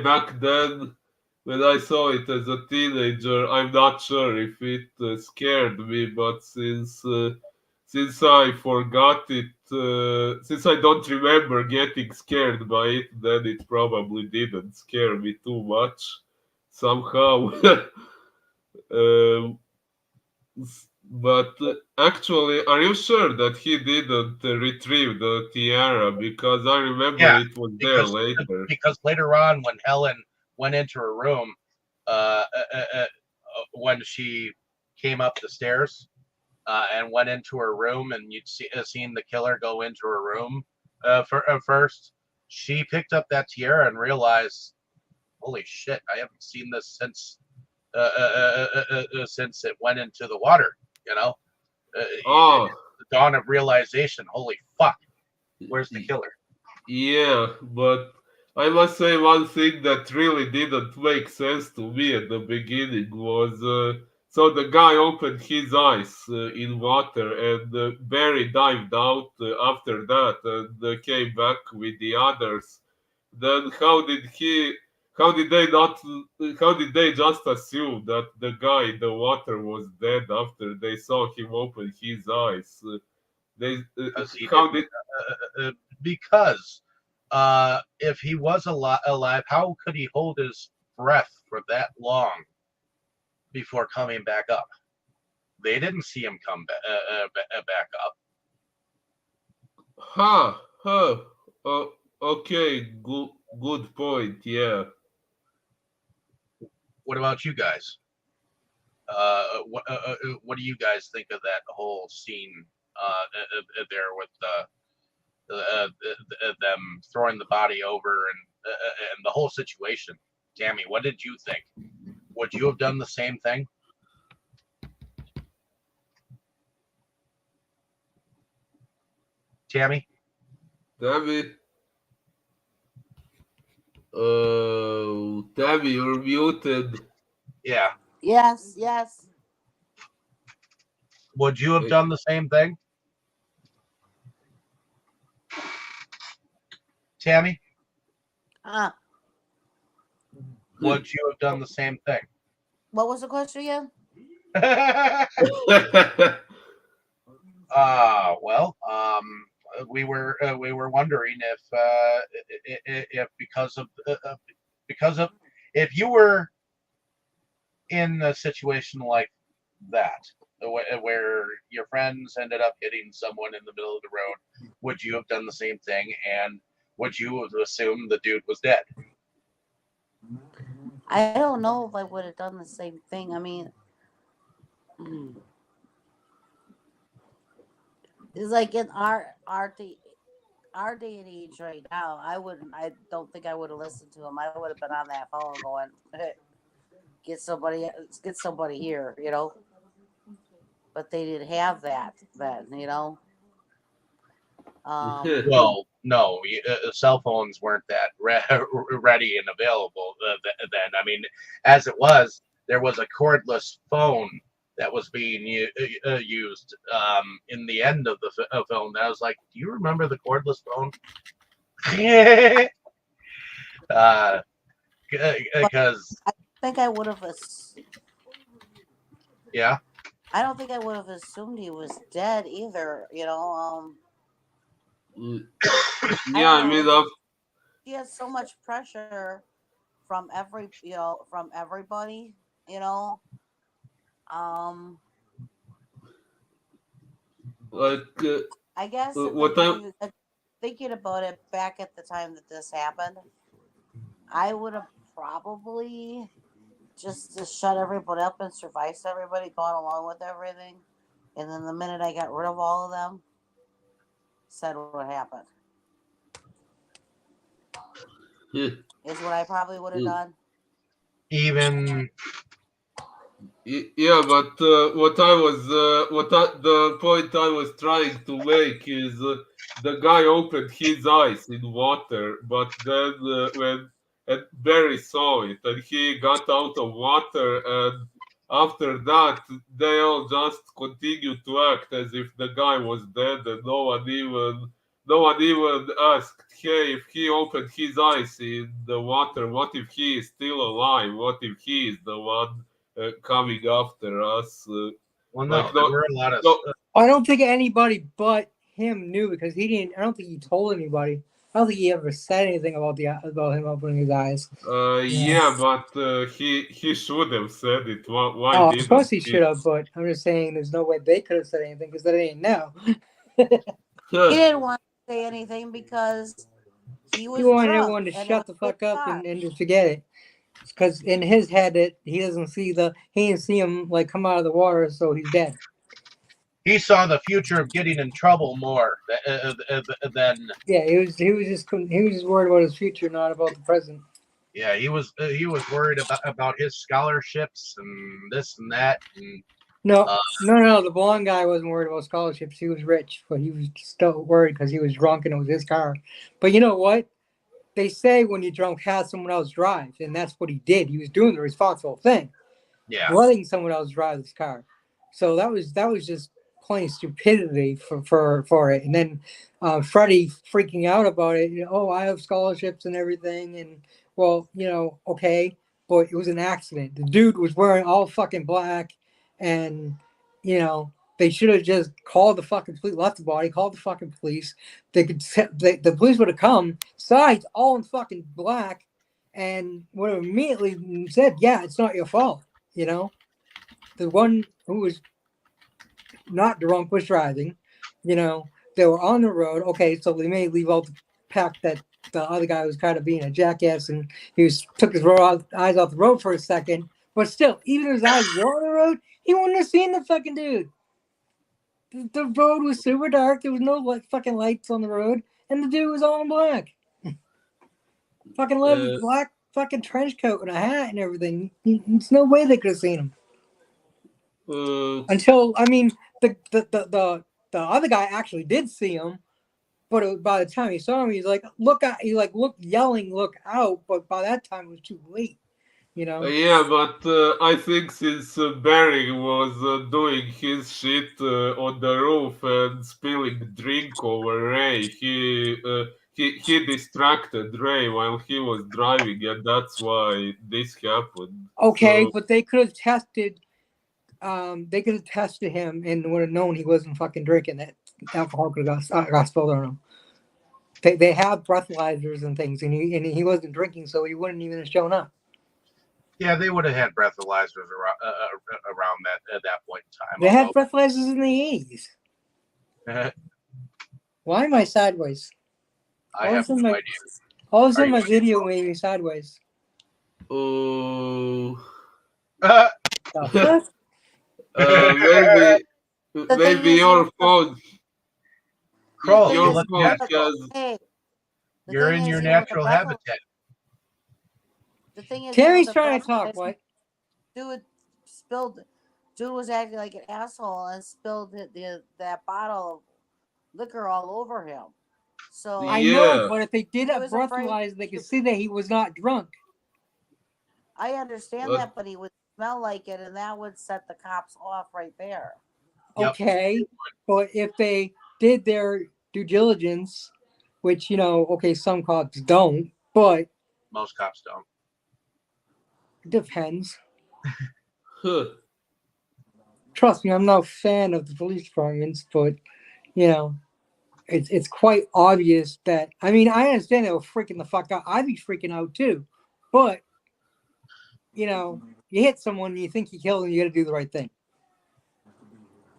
Back then, when I saw it as a teenager, I'm not sure if it scared me, but since I forgot it, since I don't remember getting scared by it, then it probably didn't scare me too much somehow. But actually, are you sure that he didn't retrieve the tiara? Because I remember it was there later. Because later on, when Helen went into her room, when she came up the stairs and went into her room, and you'd seen the killer go into her room first, she picked up that tiara and realized, holy shit, I haven't seen this since it went into the water. The dawn of realization. Holy fuck, where's the killer? Yeah, but I must say one thing that really didn't make sense to me at the beginning was so the guy opened his eyes in water, and Barry dived out after that and came back with the others. Then how did they just assume that the guy in the water was dead after they saw him open his eyes? Because if he was alive, how could he hold his breath for that long before coming back up? They didn't see him come back up. Okay, good point. Yeah. What about you guys? What do you guys think of that whole scene there with them throwing the body over and the whole situation? Tammy, what did you think? Would you have done the same thing? Tammy, you're muted. Yeah. Yes. Would you have done the same thing, Tammy? Would you have done the same thing? What was the question again? Well, we were wondering if because of if you were in a situation like that where your friends ended up hitting someone in the middle of the road, would you have done the same thing, and would you have assumed the dude was dead? I don't know if I would have done the same thing. I mean, it's like in our day and age right now. I don't think I would have listened to him. I would have been on that phone going, get somebody here, you know. But they didn't have that then, you know. Well, no, cell phones weren't that ready and available then. I mean, as it was, there was a cordless phone that was being used in the end of the film. I was like, do you remember the cordless phone? Because I think I would have. yeah. I don't think I would have assumed he was dead either. You know. Yeah, I mean, he has so much pressure from everybody. You know. like I guess thinking about it back at the time that this happened, I would have probably just to shut everybody up and suffice everybody, gone along with everything, and then the minute I got rid of all of them, said what happened. Is what I probably would have done. Even yeah, but the point I was trying to make is the guy opened his eyes in water, but then and Barry saw it, and he got out of water, and after that they all just continued to act as if the guy was dead, and no one even asked, hey, if he opened his eyes in the water, what if he is still alive? What if he is the one coming after us? well, no, Like there not, were a lot of. no, I don't think anybody but him knew because he didn't. I don't think he told anybody. I don't think he ever said anything about him opening his eyes. yeah, but he should have said it. Why Oh, of didn't course he he? should have, but I'm just saying there's no way they could have said anything because they didn't know. He didn't want to say anything because he was He wanted drunk everyone to and shut it the was fuck up time. and just forget it. Because in his head, he didn't see him like come out of the water, so he's dead. He saw the future of getting in trouble more than. Yeah, he was just worried about his future, not about the present. Yeah, he was worried about his scholarships and this and that. And No. The blonde guy wasn't worried about scholarships. He was rich, but he was still worried because he was drunk and it was his car. But you know what? They say when you're drunk, have someone else drive, and that's what he did. He was doing the responsible thing, letting someone else drive this car. So that was just plain stupidity for it. And then Freddie freaking out about it. Oh, I have scholarships and everything, and well, okay, but it was an accident. The dude was wearing all fucking black, and they should have just called the fucking police, left the body, called the fucking police. The police would have come, sides all in fucking black, and would have immediately said, "Yeah, it's not your fault." The one who was not drunk was driving. They were on the road. Okay, so they may leave out the fact that the other guy was kind of being a jackass and took his eyes off the road for a second. But still, even if his eyes were on the road, he wouldn't have seen the fucking dude. The road was super dark. There was no fucking lights on the road, and the dude was all in black. Fucking black fucking trench coat and a hat and everything. There's no way they could have seen him. Until the other guy actually did see him, but by the time he saw him, he's like, "Look out!" He looked yelling, "Look out!" But by that time, it was too late. You know. Yeah, but I think since Barry was doing his shit on the roof and spilling drink over Ray, he distracted Ray while he was driving, and that's why this happened. Okay, So but they could have tested. They could have tested him and would have known he wasn't fucking drinking. That alcohol could have got spilled on him. They have breathalyzers and things, and he wasn't drinking, so he wouldn't even have shown up. Yeah, they would have had breathalyzers around that at that point in time. They had breathalyzers in the 80s. Why am I sideways? I have no idea. All of a sudden, my video made me sideways. oh, maybe your phone. Kroll, Your you look phone natural. has. Hey, You're in your natural habitat. The thing is, Terry's trying to talk. What? Dude was acting like an asshole and spilled that bottle of liquor all over him. So I know, but if they did have breathalyzers, they could see that he was not drunk. I understand that, but he would smell like it, and that would set the cops off right there. Okay, but if they did their due diligence, which some cops don't, but most cops don't. Depends. Trust me, I'm not a fan of the police departments, but it's quite obvious that. I mean, I understand they were freaking the fuck out. I'd be freaking out too, but you hit someone, you think you killed them, you got to do the right thing.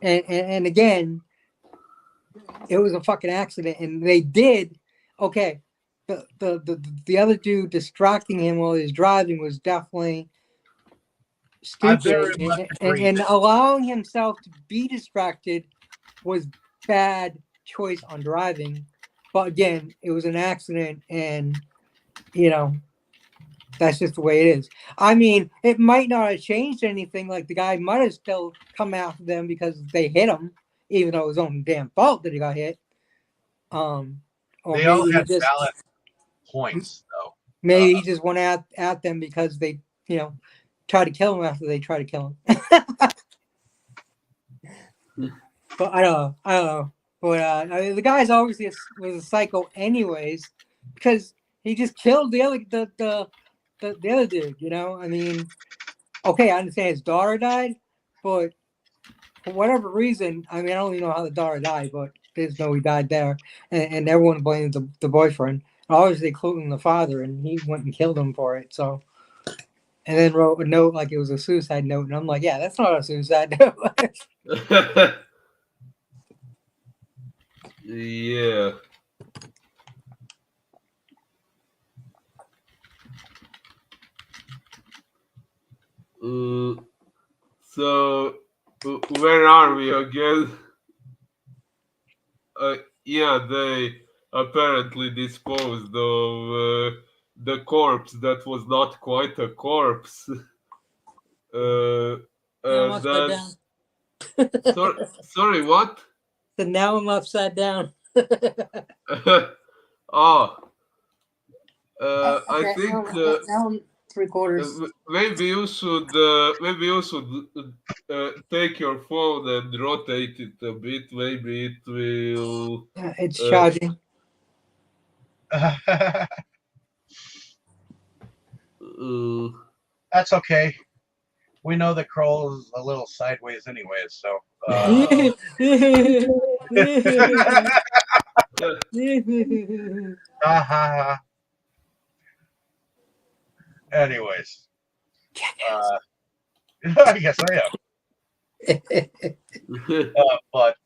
And again, it was a fucking accident, and they did. Okay, the other dude distracting him while he was driving was definitely stupid, and allowing himself to be distracted was bad choice on driving. But again, it was an accident, and that's just the way it is. I mean, it might not have changed anything. Like the guy might have still come after them because they hit him, even though it was own damn fault that he got hit. Or they all had valid points, though. Maybe he just went at them because they, tried to kill him after they tried to kill him. But I don't know. But I mean, the guy's obviously was a psycho, anyways, because he just killed the other dude. I mean, okay, I understand his daughter died, but for whatever reason, I mean, I don't even know how the daughter died, but they just know he died there, and everyone blamed the boyfriend, obviously including the father, and he went and killed him for it. So, and then wrote a note like it was a suicide note, and I'm like, yeah, that's not a suicide note. Yeah. So, where are we again? Yeah, they apparently disposed of the corpse that was not quite a corpse. I'm upside down. Sorry, what? So now I'm upside down. Oh. Okay, I think now I'm 3/4. maybe you should take your phone and rotate it a bit. Maybe it will. It's charging. That's okay. We know that Kroll is a little sideways anyway, so. Anyways, yes, I am. But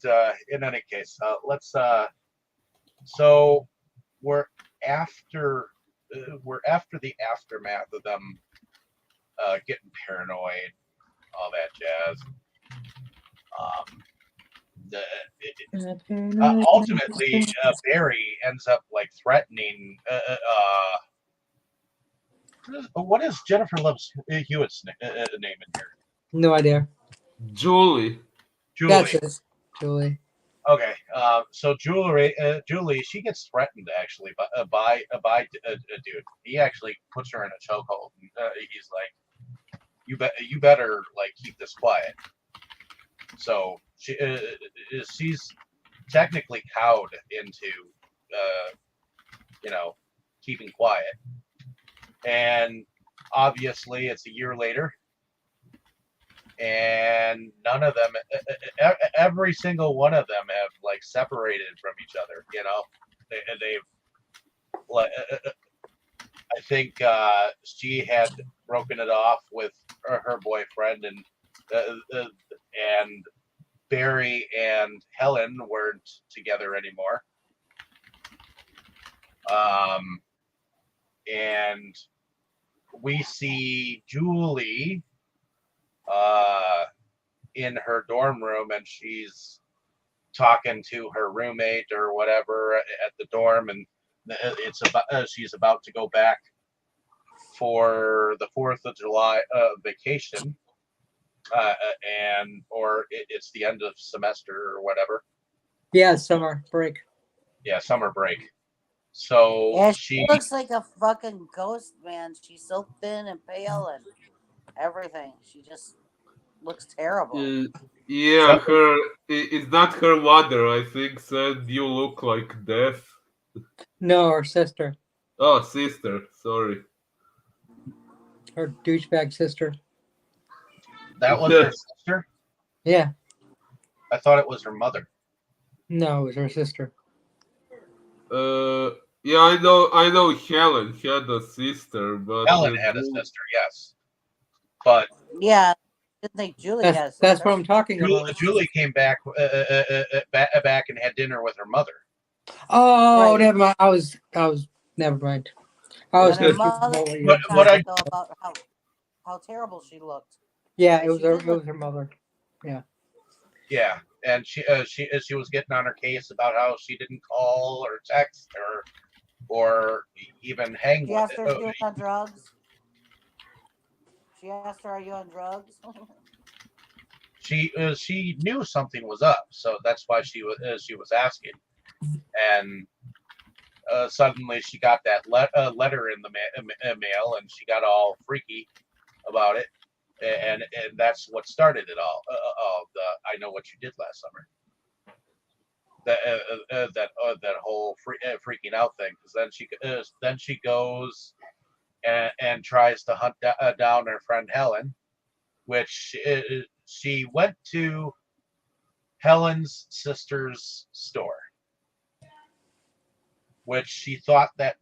in any case, let's. So we're after the aftermath of them getting paranoid, all that jazz. Ultimately, Barry ends up like threatening. What is Jennifer Love Hewitt's name in here? No idea. Julie. That's it. Julie. Okay. So Julie, she gets threatened actually by a dude. He actually puts her in a chokehold. He's like, you better like keep this quiet. So she's technically cowed into keeping quiet, and obviously it's a year later, and none of them, every single one of them, have like separated from each other. They've like I think she had broken it off with her boyfriend, and Barry and Helen weren't together anymore. And we see Julie in her dorm room, and she's talking to her roommate or whatever at the dorm, and it's about she's about to go back for the 4th of July vacation, or it's the end of semester or whatever. Yeah, summer break. Yeah, summer break. So yeah, she looks like a fucking ghost, man. She's so thin and pale and everything. She just looks terrible. Yeah, her is that her mother? I think said you look like death. No, her sister. Oh, sister. Sorry. Her douchebag sister. That was her sister? Yeah. I thought it was her mother. No, it was her sister. Yeah, I know. Helen had a sister, but Helen had a sister, yes, but yeah, I didn't think Julie had a sister. That's what I'm talking about. Julie came back and had dinner with her mother. Oh, Right. never mind. I was never mind. I was And her confused mother about what you were comment saying. though about how terrible she looked. Yeah, And it was she her. did It look- was her mother. Yeah. Yeah, and she was getting on her case about how she didn't call or text or even hang She with asked her if she was on drugs. She asked her, "Are you on drugs?" She knew something was up, so that's why she was asking, and suddenly she got that letter in the mail, and she got all freaky about it, and that's what started it all. I know what you did last summer. That whole freaking out thing, because then she goes and tries to hunt down her friend Helen, which she went to Helen's sister's store, which she thought that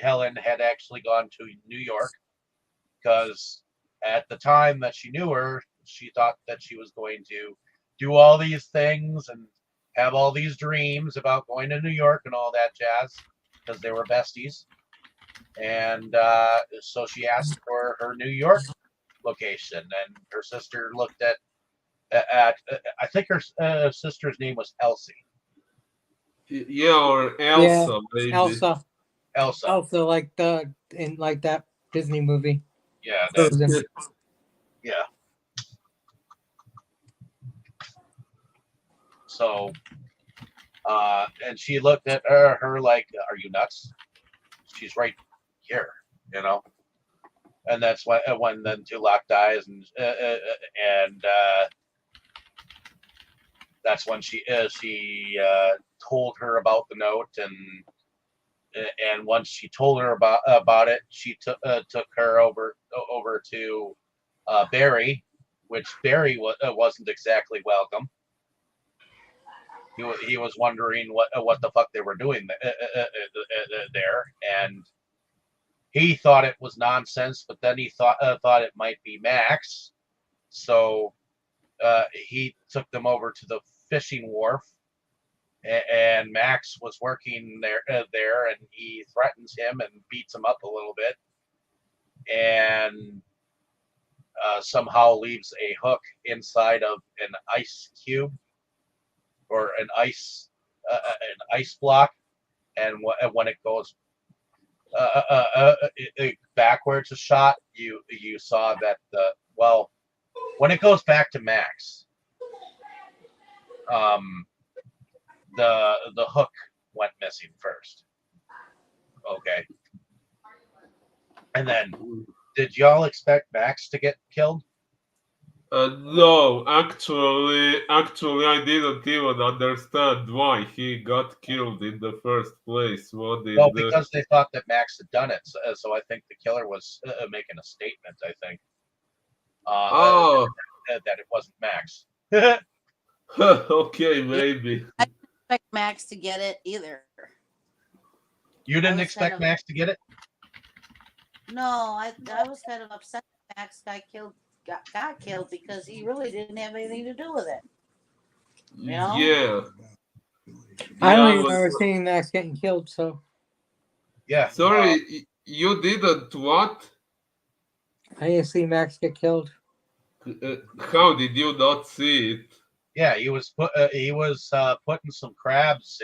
Helen had actually gone to New York, because at the time that she knew her, she thought that she was going to do all these things and have all these dreams about going to New York and all that jazz, because they were besties. And so she asked for her New York location, and her sister looked at I think her sister's name was Elsie. Yeah, or Elsa, maybe. Elsa, like in that Disney movie. Yeah, Frozen. Yeah. So, and she looked at her like, "Are you nuts? She's right here, you know." And that's when then Tulak dies, and that's when she told her about the note, and once she told her about it, she took her over to Barry, which Barry wasn't exactly welcome. He was wondering what the fuck they were doing there, and he thought it was nonsense, but then he thought it might be Max, so he took them over to the fishing wharf, and Max was working there, and he threatens him and beats him up a little bit, and somehow leaves a hook inside of an ice cube or an ice block, and when it goes backwards a shot, you saw that when it goes back to Max, the hook went missing first. Okay, and then Did y'all expect Max to get killed? No, actually, I didn't even understand why he got killed in the first place. What did Well, because they thought that Max had done it, so I think the killer was making a statement. I think Oh, that it wasn't Max. okay, maybe. I didn't expect Max to get it either. You I didn't was expect kind of Max to get it? no, I was kind of upset that Max got killed because he really didn't have anything to do with it. You know? Yeah. I don't Yeah, I even was. remember seeing Max getting killed. So Yeah. Sorry, you didn't what? I didn't see Max get killed. How did you not see it? Yeah, he was putting some crabs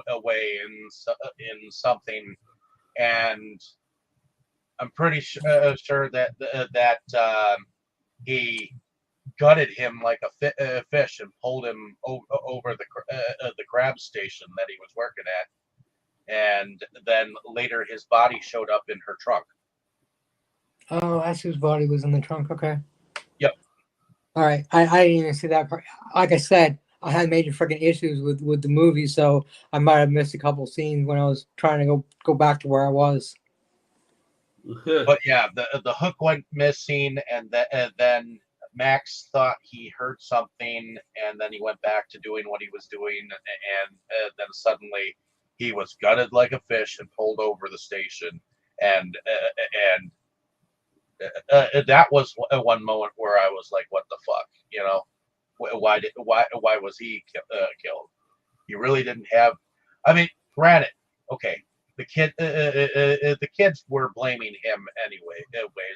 away in something, and I'm pretty sure that he gutted him like a fish and pulled him over the crab station that he was working at, and then later his body showed up in her trunk. Oh, that's whose body was in the trunk. Okay. Yep. All right. I didn't even see that part. Like I said, I had major freaking issues with the movie, so I might have missed a couple scenes when I was trying to go back to where I was. But yeah, the hook went missing, and then Max thought he heard something, and then he went back to doing what he was doing, and then suddenly he was gutted like a fish and pulled over the station, and that was one moment where I was like, "What the fuck?" You know, why was he killed? He really didn't have. I mean, granted, okay, the kids were blaming him anyway,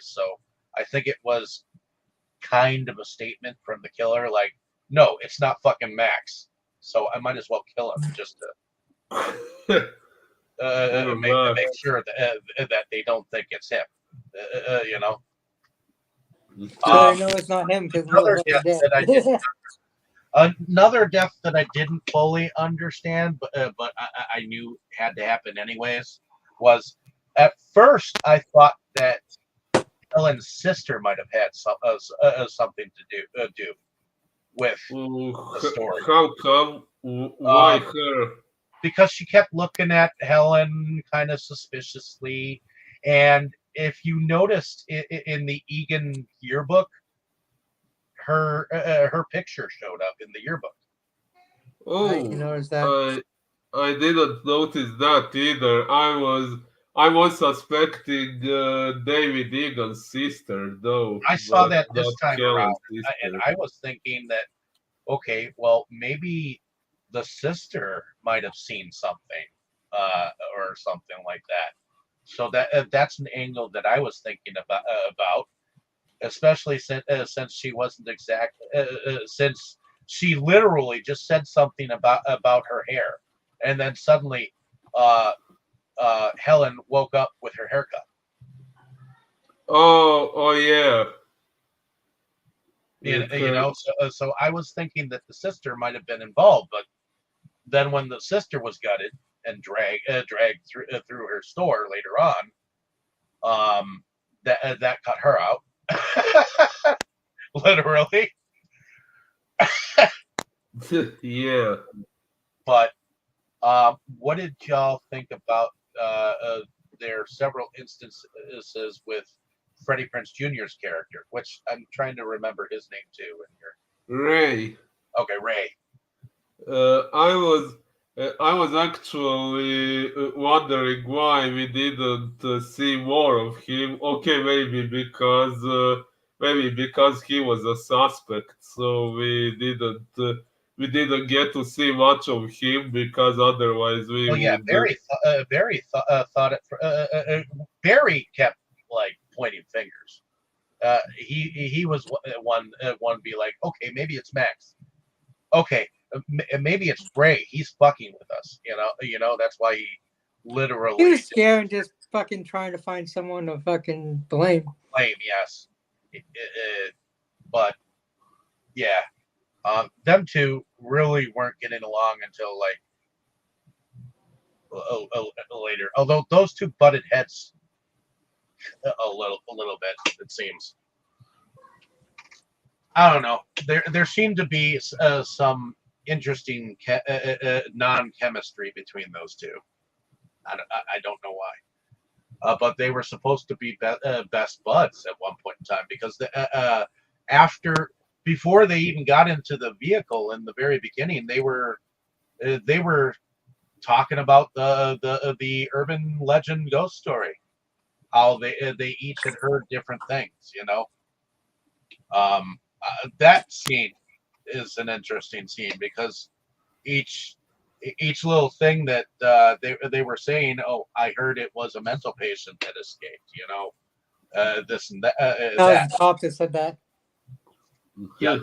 so I think it was kind of a statement from the killer, like, no, it's not fucking Max, so I might as well kill him just to make sure that they don't think it's him, you know. So I know it's not him because Another motherfucker's death dead. that I didn't Another death that I didn't fully understand, but I knew had to happen anyways, was at first I thought that Helen's sister might have had something to do with the story. How come? Why her? Because she kept looking at Helen kind of suspiciously, and if you noticed in the Egan yearbook, her picture showed up in the yearbook. I didn't Oh, notice that. I didn't notice that either. I was suspecting David Egan's sister though, I saw but that not this time Kellen's around, and sister. I was thinking that, okay, well, maybe the sister might have seen something, or something like that. So that's an angle that I was thinking about, especially since she wasn't since she literally just said something about her hair, and then suddenly, uh, Helen woke up with her haircut. Oh yeah. You know, so I was thinking that the sister might have been involved, but then when the sister was gutted and dragged through her store later on, that cut her out, literally. Yeah. But what did y'all think about their several instances with Freddie Prinze Jr.'s character, which I'm trying to remember his name too in here. Ray. Okay, Ray. I was actually wondering why we didn't see more of him. Okay, maybe because he was a suspect, so we didn't get to see much of him because otherwise we Well, yeah, would. Barry kept like pointing fingers. He was one be like, okay, maybe it's Max. Okay, maybe it's Ray. He's fucking with us. That's why he literally He was scared and just fucking trying to find someone to fucking blame. Yes, but yeah, them two really weren't getting along until like later. Although those two butted heads a little bit. It seems. I don't know. There seemed to be some interesting non-chemistry between those two. I don't know why. But they were supposed to be best buds at one point in time because before they even got into the vehicle in the very beginning, they were talking about the urban legend ghost story, how they each had heard different things. That scene is an interesting scene because each little thing that they were saying, oh, I heard it was a mental patient that escaped, this and that. That was the cop that said that. Yeah.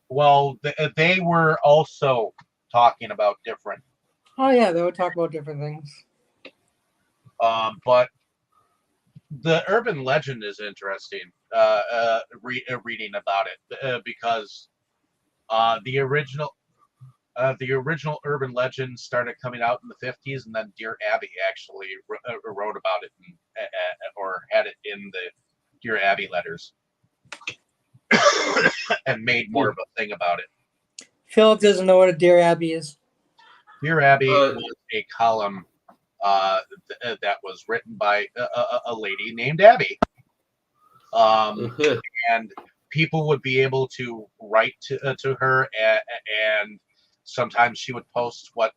Well, they were also talking about different. Oh yeah, they would talk about different things. But the urban legend is interesting. Reading about it because the original urban legend started coming out in the 50s, and then Dear Abby actually wrote about it or had it in the Dear Abby letters and made more of a thing about it. Philip doesn't know what a Dear Abby is. Dear Abby was a column that was written by a lady named Abby. And people would be able to write to her, and sometimes she would post what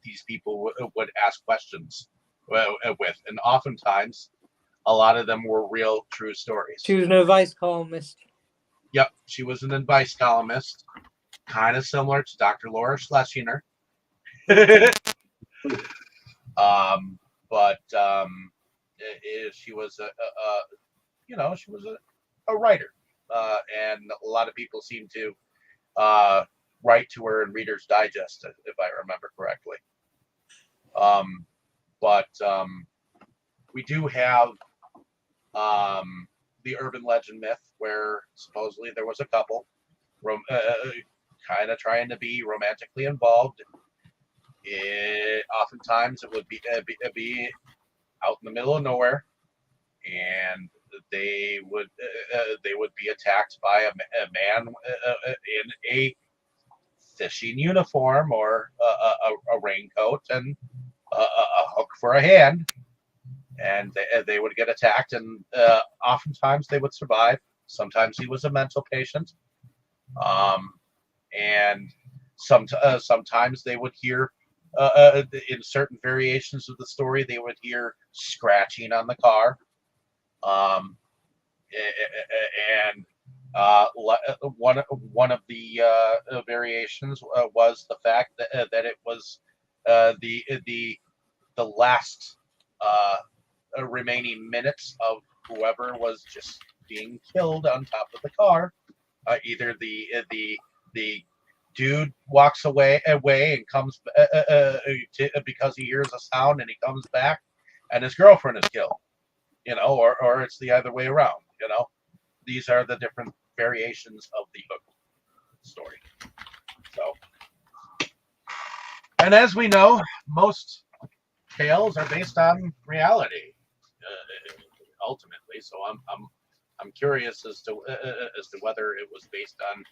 these people would ask questions with, and oftentimes a lot of them were real, true stories. She was an advice columnist. Yep, she was an advice columnist, kind of similar to Dr. Laura Schlesinger. But she was she was a writer, and a lot of people seem to write to her in Reader's Digest, if I remember correctly. But we do have the urban legend myth where supposedly there was a couple kind of trying to be romantically involved. Oftentimes it would be out in the middle of nowhere, and they would be attacked by a man in a fishing uniform or a raincoat and a hook for a hand, and they would get attacked, and oftentimes they would survive. Sometimes he was a mental patient, and sometimes they would hear in certain variations of the story, they would hear scratching on the car, and one of the variations was the fact that it was the last remaining minutes of whoever was just being killed on top of the car. Either the dude walks away and comes because he hears a sound, and he comes back and his girlfriend is killed, or it's the other way around. These are the different variations of the hook story. So, and as we know, most tales are based on reality, ultimately. So I'm curious as to whether it was based on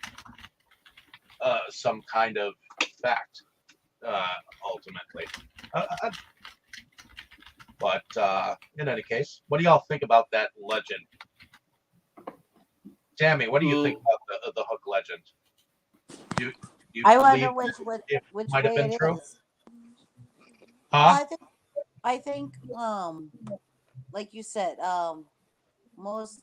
some kind of fact, ultimately. But in any case, what do y'all think about that legend? Tammy, what do you think about the hook legend? Do you I wonder believe which might have way been it true? is. Huh? I think like you said, most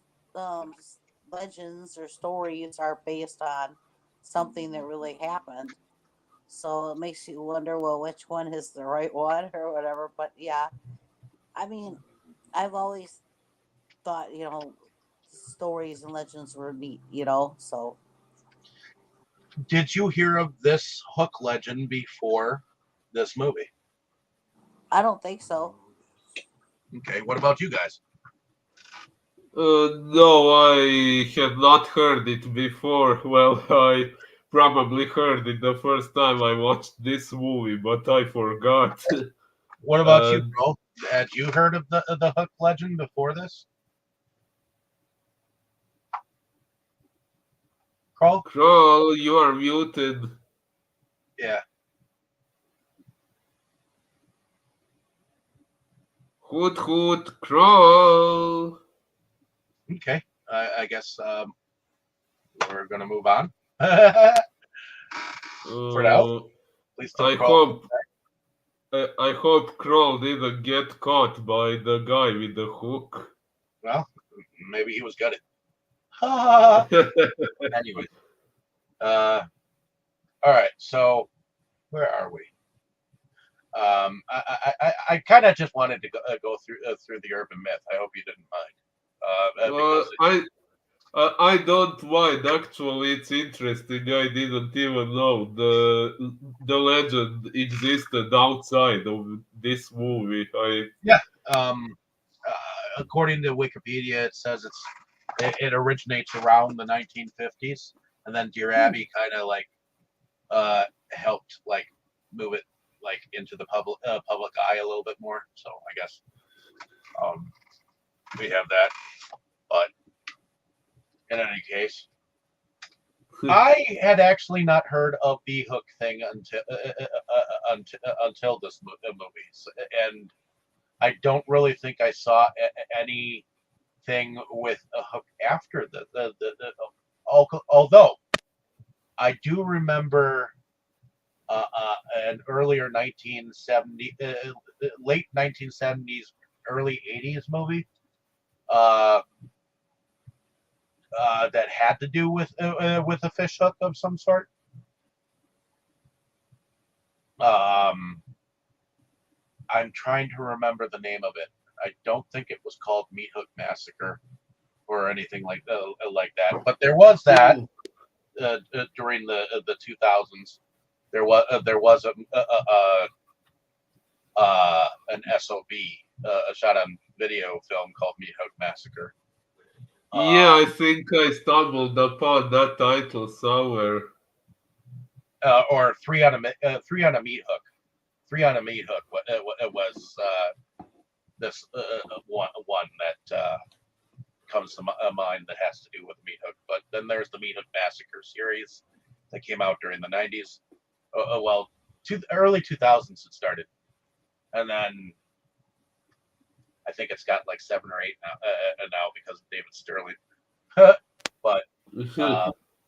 legends or stories are based on something that really happened. So it makes you wonder, well, which one is the right one or whatever. But yeah, I mean, I've always thought, stories and legends were neat, so. Did you hear of this hook legend before this movie? I don't think so. Okay, what about you guys? No, I had not heard it before. Well, I probably heard it the first time I watched this movie, but I forgot. What about you, bro? Had you heard of the hook legend before this? Kroll? Kroll, you are muted. Yeah. Hoot hoot, Kroll. Okay. I guess we're gonna move on. For now, please tell I Kroll. hope Kroll didn't get caught by the guy with the hook. Well, maybe he was gutted. Anyway. All right. So where are we? I kind of just wanted to go through the urban myth. I hope you didn't mind. Because I don't mind. Actually, it's interesting. I didn't even know the legend existed outside of this movie. yeah. According to Wikipedia, it says it originates around the 1950s, and then Dear Abby kind of like helped like move it like into the public eye a little bit more. So I guess we have that. But in any case, I had actually not heard of the hook thing until this movie, and I don't really think I saw anything with a hook after although I do remember an earlier 1970, late 1970s, early 80s movie that had to do with a fish hook of some sort. I'm trying to remember the name of it. I don't think it was called Meat Hook Massacre or anything like that. But there was that during the 2000s. There was an SOV, a shot on video film called Meat Hook Massacre. Yeah, I think I stumbled upon that title somewhere. Or three on a meat hook. 3 on a Meat Hook. It was this one that comes to mind that has to do with Meat Hook. But then there's the Meat Hook Massacre series that came out during the 90s. Early 2000s it started, and then I think it's got like 7 or 8 now because of David Sterling. But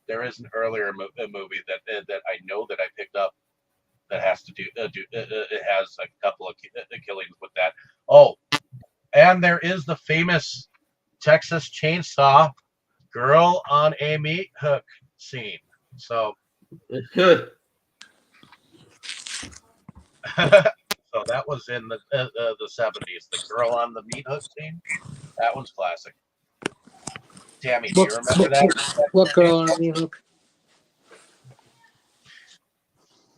there is an earlier movie that I know that I picked up that has to do it has a couple of killings with that. Oh, and there is the famous Texas Chainsaw Girl on a Meat Hook scene. So so that was in the 70s. The Girl on the Meat Hook scene. That one's classic. Tammy, do you remember that? What Girl on a Meat Hook?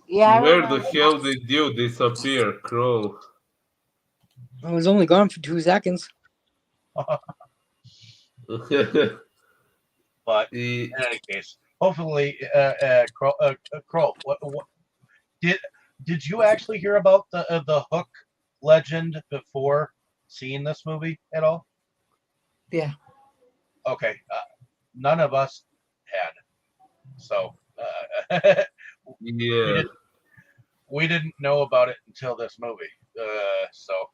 Yeah, Where the hell did you disappear, Kroll? I was only gone for 2 seconds. But in any case, hopefully, Kroll, what did you actually hear about the Hook legend before seeing this movie at all? Yeah. Okay, none of us had, so Yeah. we didn't know about it until this movie. So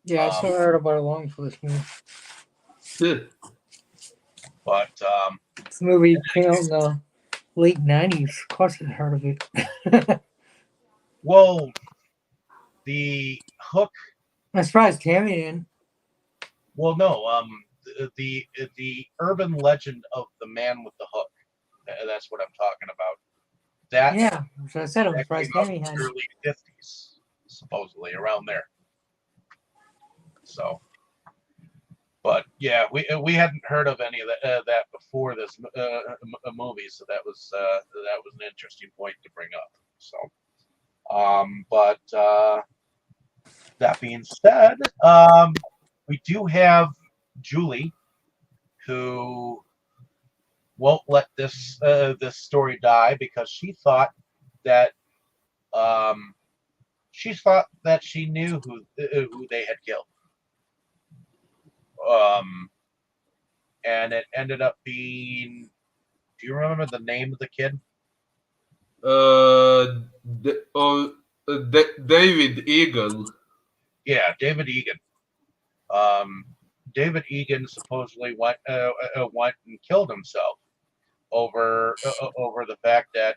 yeah, I heard about it long before this movie. But this movie came out in the late 90s. Of course I heard of it. Well, the Hook. I'm surprised Tammy didn't. Well, no. The urban legend of the man with the hook. That's what I'm talking about. That yeah, that's what I said. I'm surprised Tammy had. Early 50s, supposedly around there. So, but yeah, we hadn't heard of any of that before this movie, so that was an interesting point to bring up. So, but that being said, we do have Julie, who won't let this story die because she thought that she knew who they had killed, and it ended up being Do you remember the name of the kid? David Egan. Yeah, David Egan. David Egan supposedly went and killed himself over the fact that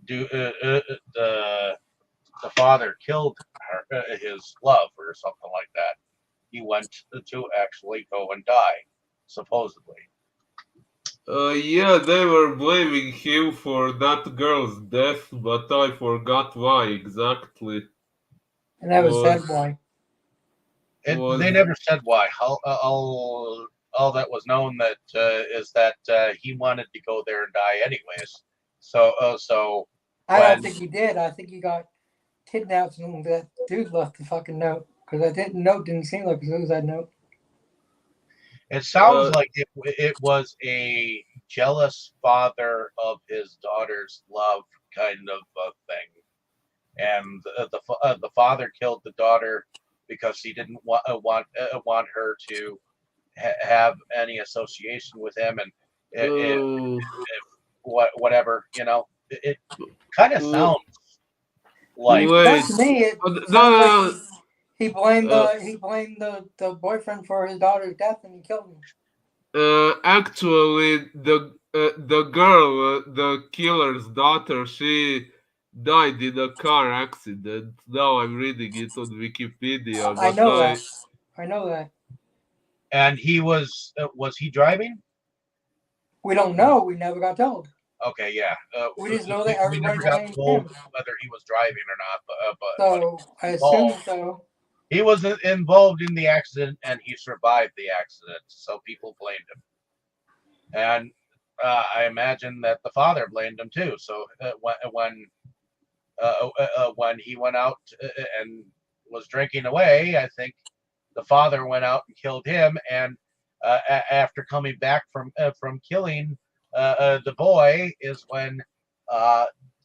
the father killed his love or something like that. He went to actually go and die, supposedly. Yeah, they were blaming him for that girl's death, but I forgot why exactly. And that was Was sad boy. They never said why. All that was known that is that he wanted to go there and die anyways. So I don't think he did. I think he got kidnapped and that dude left the fucking note. Because that note didn't seem like a suicide note. It sounds like it was a jealous father of his daughter's love kind of thing, and the father killed the daughter because he didn't want her to have any association with him, and whatever, it kind of sounds like. Wait. To me, it sounds like he blamed the boyfriend for his daughter's death and he killed him. Actually, the girl, the killer's daughter, she died in a car accident. Now I'm reading it on Wikipedia. I know that. I know that. And he was he driving? We don't know. We never got told. Okay, yeah. We just know that we everybody never got blamed told him. whether he was driving or not, but So I assume so. He was involved in the accident and he survived the accident, so people blamed him. And I imagine that the father blamed him too. So when he went out and was drinking away, I think the father went out and killed him. And after coming back from killing the boy, is when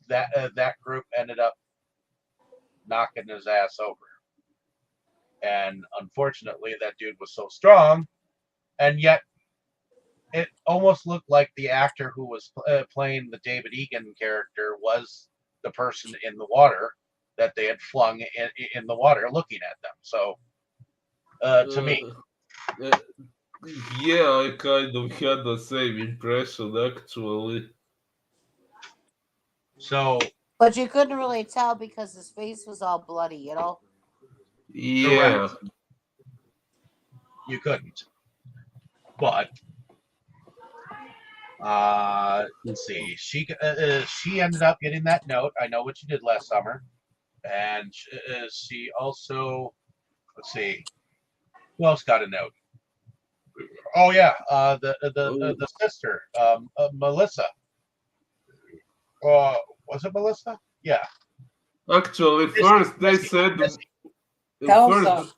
that group ended up knocking his ass over. And unfortunately, that dude was so strong, and yet it almost looked like the actor who was playing the David Egan character was the person in the water that they had flung in the water looking at them. So, to me. Yeah, I kind of had the same impression, actually. So. But you couldn't really tell because his face was all bloody, you know? Yeah. Correct. You couldn't. But let's see. She ended up getting that note. I know what you did last summer, and she also, let's see, who else got a note? Oh yeah, the sister, Melissa. Was it Melissa? Yeah. Actually, first they said. Elsa.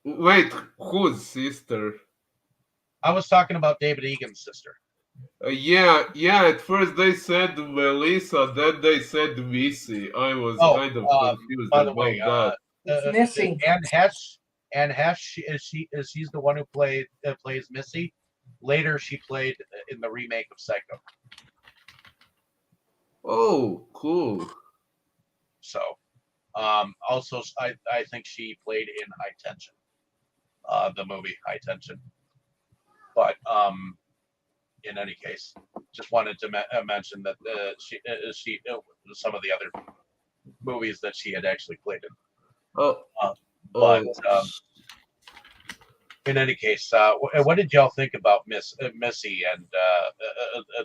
Wait, whose sister? I was talking about David Egan's sister. Yeah. At first they said Melissa, then they said Missy. I was kind of confused by the about way, that. It's Missy. Anne Hesh, she's the one who plays Missy. Later, she played in the remake of Psycho. Oh, cool. So, also, I think she played in High Tension, the movie High Tension. But in any case, just wanted to mention that she some of the other movies that she had actually played in. But in any case, what did y'all think about Missy and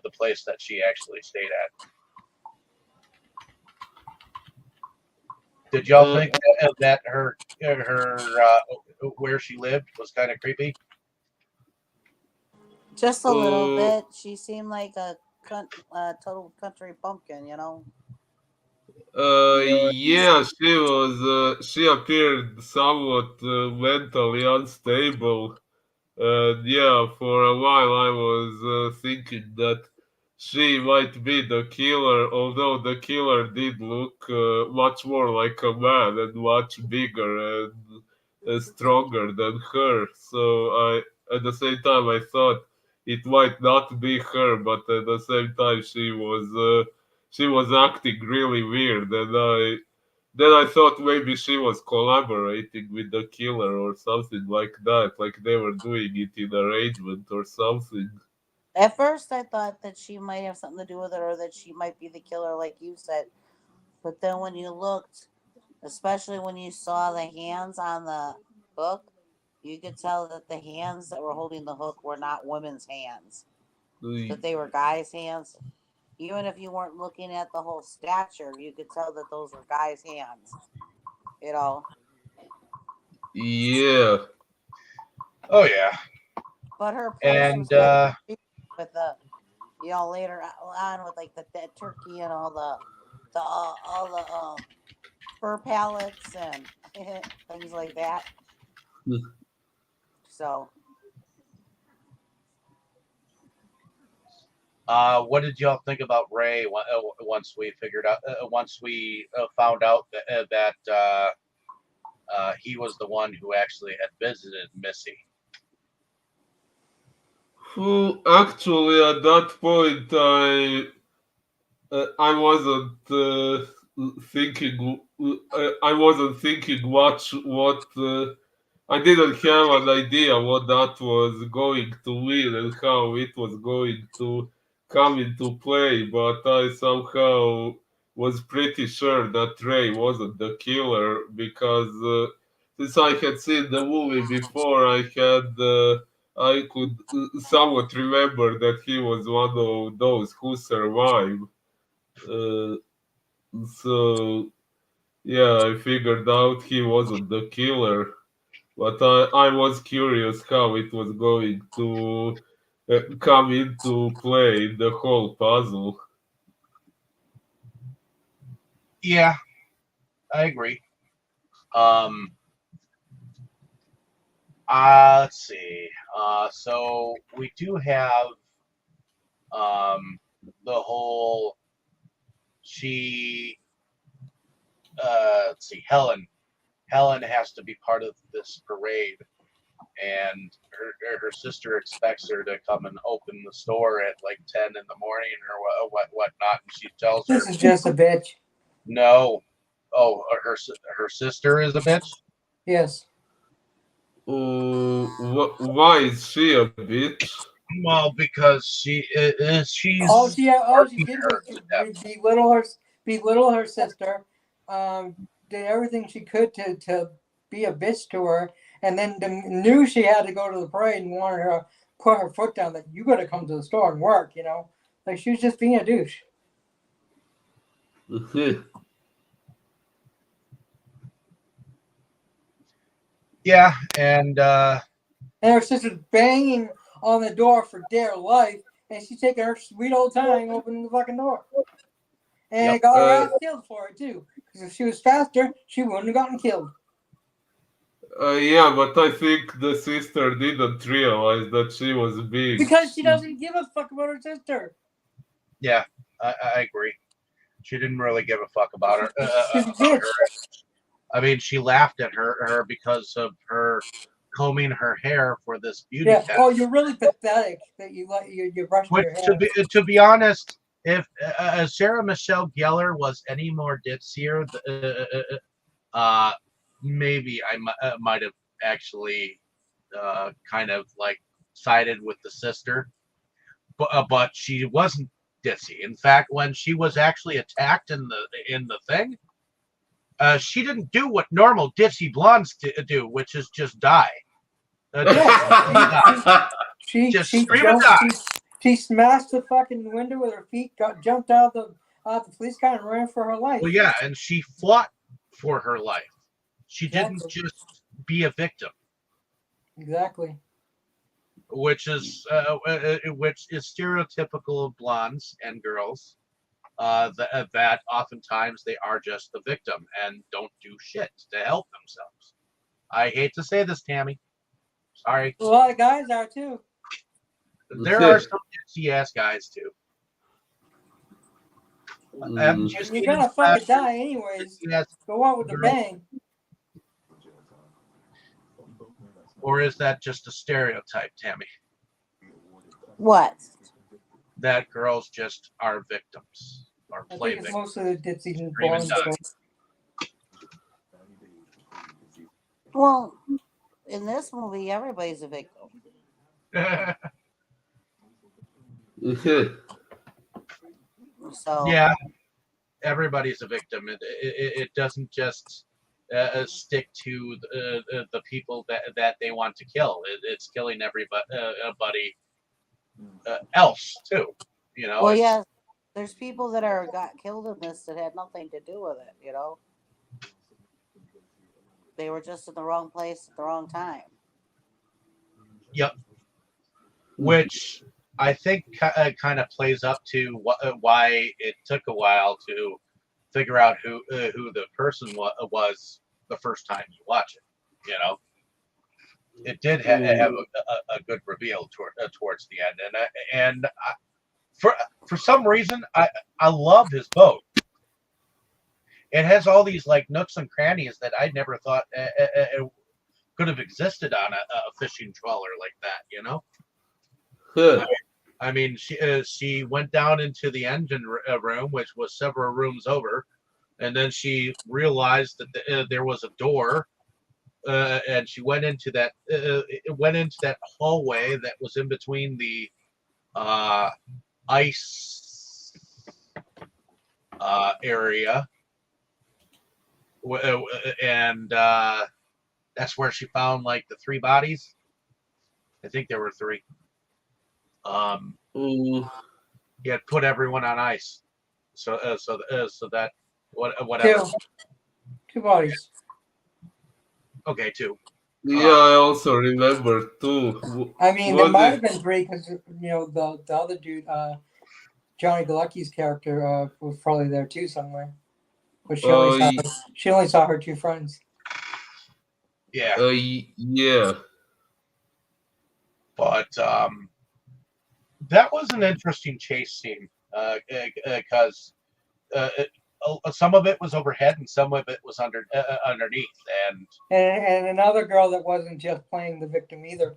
the place that she actually stayed at? Did y'all think that her where she lived was kind of creepy? Just a little bit. She seemed like a total country bumpkin, you know? Yeah, she was. She appeared somewhat mentally unstable. Yeah, for a while I was thinking that she might be the killer, although the killer did look much more like a man and much bigger and stronger than her. So at the same time, I thought it might not be her, but at the same time she was acting really weird, and then I thought maybe she was collaborating with the killer or something like that, like they were doing it in arrangement or something. At first, I thought that she might have something to do with it, or that she might be the killer, like you said. But then when you looked, especially when you saw the hands on the hook, you could tell that the hands that were holding the hook were not women's hands, that they were guys' hands. Even if you weren't looking at the whole stature, you could tell that those were guys' hands. You know. Yeah. Oh yeah. But her place And was kind of creepy with the, later on with like the dead turkey and all the fur pallets and things like that. So what did y'all think about Ray once we found out that he was the one who actually had visited Missy? Well, actually, at that point, I wasn't thinking. I wasn't thinking what. I didn't have an idea what that was going to mean and how it was going to come into play, but I somehow was pretty sure that Ray wasn't the killer because since I had seen the movie before, I could somewhat remember that he was one of those who survived. Uh, so yeah, I figured out he wasn't the killer, but I was curious how it was going to come into play the whole puzzle. Yeah, I agree. Um, let's see. So we do have the whole she. Let's see. Helen has to be part of this parade, and her sister expects her to come and open the store at like 10 in the morning or whatnot, and she tells her This is just a bitch. no. Oh, her sister is a bitch. Yes. Why is she a bitch? Well, because she's All she arguing did her was to death. belittle her sister. Did everything she could to be a bitch to her, and then knew she had to go to the parade and wanted her to put her foot down. That you got to come to the store and work. Like she was just being a douche. Yeah, and her sister's banging on the door for dear life, and she's taking her sweet old time opening the fucking door. And Yep. it got her ass killed for it too. Because if she was faster, she wouldn't have gotten killed. Yeah, but I think the sister didn't realize that she was being. Because she doesn't give a fuck about her sister. Yeah, I agree. She didn't really give a fuck about her. She's a bitch. I mean, she laughed at her because of her combing her hair for this beauty Yeah. test. Oh, you're really pathetic that you're brushing your hair. To be honest, if Sarah Michelle Gellar was any more ditzier, maybe I might have actually kind of like sided with the sister, but she wasn't ditzy. In fact, when she was actually attacked in the thing, she didn't do what normal ditzy blondes do, which is just die. She scream and die. She smashed the fucking window with her feet, jumped out the police car and ran for her life. Well, yeah, and she fought for her life. She didn't just be a victim. Exactly. Which is stereotypical of blondes and girls. That oftentimes they are just the victim and don't do shit to help themselves. I hate to say this, Tammy. Sorry. A lot of guys are too. There are some ditzy ass guys too. You're gonna fucking die anyways. Go out with a bang. Or is that just a stereotype, Tammy? What? That girls just are victims or I play think it's victims. mostly the season Or even born. die. Well, in this movie, everybody's a victim. So Yeah, everybody's a victim. It doesn't just stick to the people that they want to kill. It's killing everybody else too. You know, well, it's yeah, there's people that got killed in this that had nothing to do with it. You know, they were just in the wrong place at the wrong time. yep. Which I think kind of plays up to why it took a while to figure out who the person was the first time you watch it. You know, it did have a good reveal towards the end, and for some reason I love his boat. It has all these like nooks and crannies that I never thought could have existed on a fishing trawler like that. You know. I mean, she went down into the engine room, which was several rooms over, and then she realized that there was a door, and she went into that hallway that was in between the ice area, and that's where she found like the three bodies. I think there were three. He had put everyone on ice, so that whatever. Two bodies. Okay, two. Yeah, I also remember too. I mean, there might have been three because the other dude, Johnny Galecki's character, was probably there too somewhere, but she only saw her two friends. Yeah. Yeah. But that was an interesting chase scene because some of it was overhead and some of it was underneath, and another girl that wasn't just playing the victim either.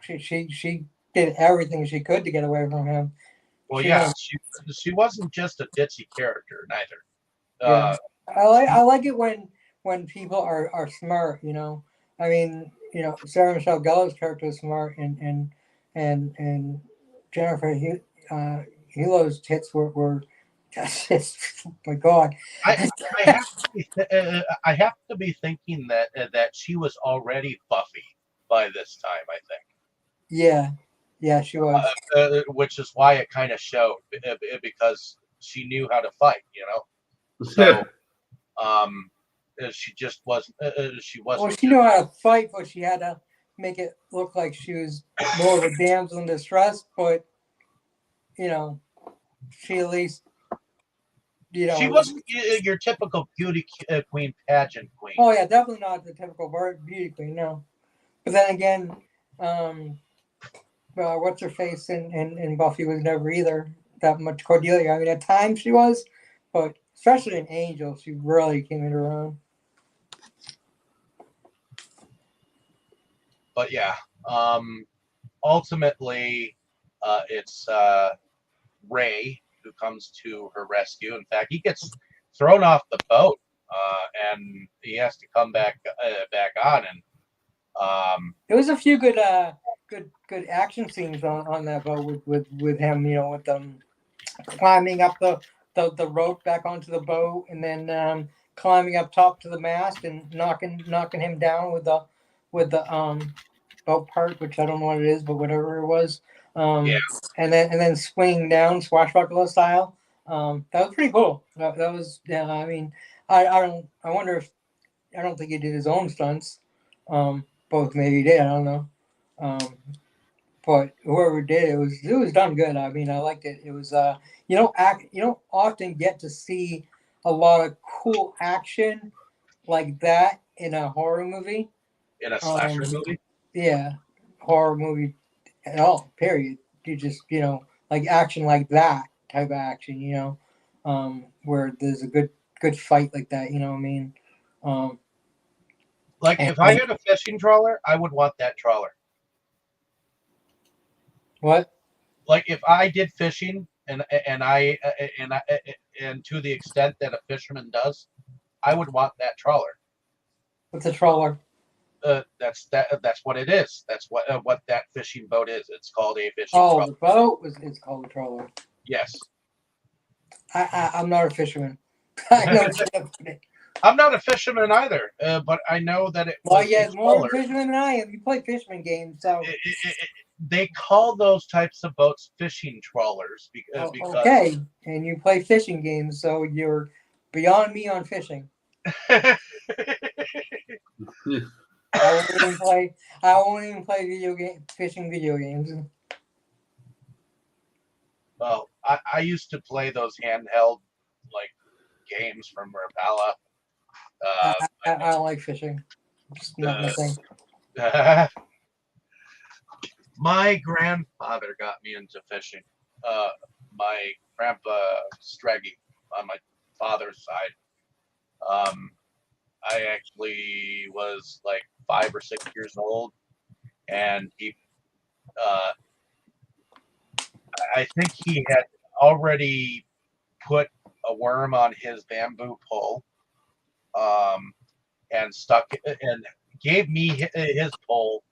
She did everything she could to get away from him. Well, she wasn't just a ditzy character neither. Yeah. I like it when people are smart. You know, I mean, Sarah Michelle Gellar's character is smart, and Jennifer Helo's tits were just oh my God. I have to be thinking that she was already Buffy by this time. I think. Yeah, she was. Which is why it kind of showed because she knew how to fight. You know, so she just wasn't. She wasn't. Well, she knew how to fight, but she had to make it look like she was more of a damsel in distress. But she at least. She wasn't your typical beauty queen pageant queen. Oh yeah, definitely not the typical beauty queen. No, but then again, what's her face in Buffy was never either that much Cordelia. I mean, at times she was, but especially in Angel, she really came into her own. But yeah, ultimately, it's Ray who comes to her rescue. In fact, he gets thrown off the boat, and he has to come back on. And there was a few good action scenes on that boat with him. With them climbing up the rope back onto the boat, and then climbing up top to the mast and knocking him down with the boat part, which I don't know what it is, but whatever it was. Yeah. And then swinging down swashbuckler style. That was pretty cool. That was I mean, I wonder if I don't think he did his own stunts. Both maybe he did. I don't know. But whoever did it was done good. I mean, I liked it. It was you don't often get to see a lot of cool action like that in a horror movie. In a slasher movie? Yeah, horror movie at all. Period. You just like action like that type of action. Where there's a good fight like that. You know what I mean? Like if I had a fishing trawler, I would want that trawler. What? like if I did fishing and to the extent that a fisherman does, I would want that trawler. What's a trawler? That's what it is. That's what that fishing boat is. It's called a fishing Oh, trawler. the boat it's called a trawler. Yes. I'm not a fisherman. I know it. I'm not a fisherman either, but I know that it Well, was yeah, a more trawler. fisherman than I am. You play fisherman games, so They call those types of boats fishing trawlers because okay. And you play fishing games, so you're beyond me on fishing. I won't even play fishing video games. Well, I used to play those handheld like games from Rapala. I don't like fishing. Just not my thing. My grandfather got me into fishing. My grandpa Streggy on my father's side. I actually was like 5 or 6 years old, and I think he had already put a worm on his bamboo pole, and stuck and gave me his pole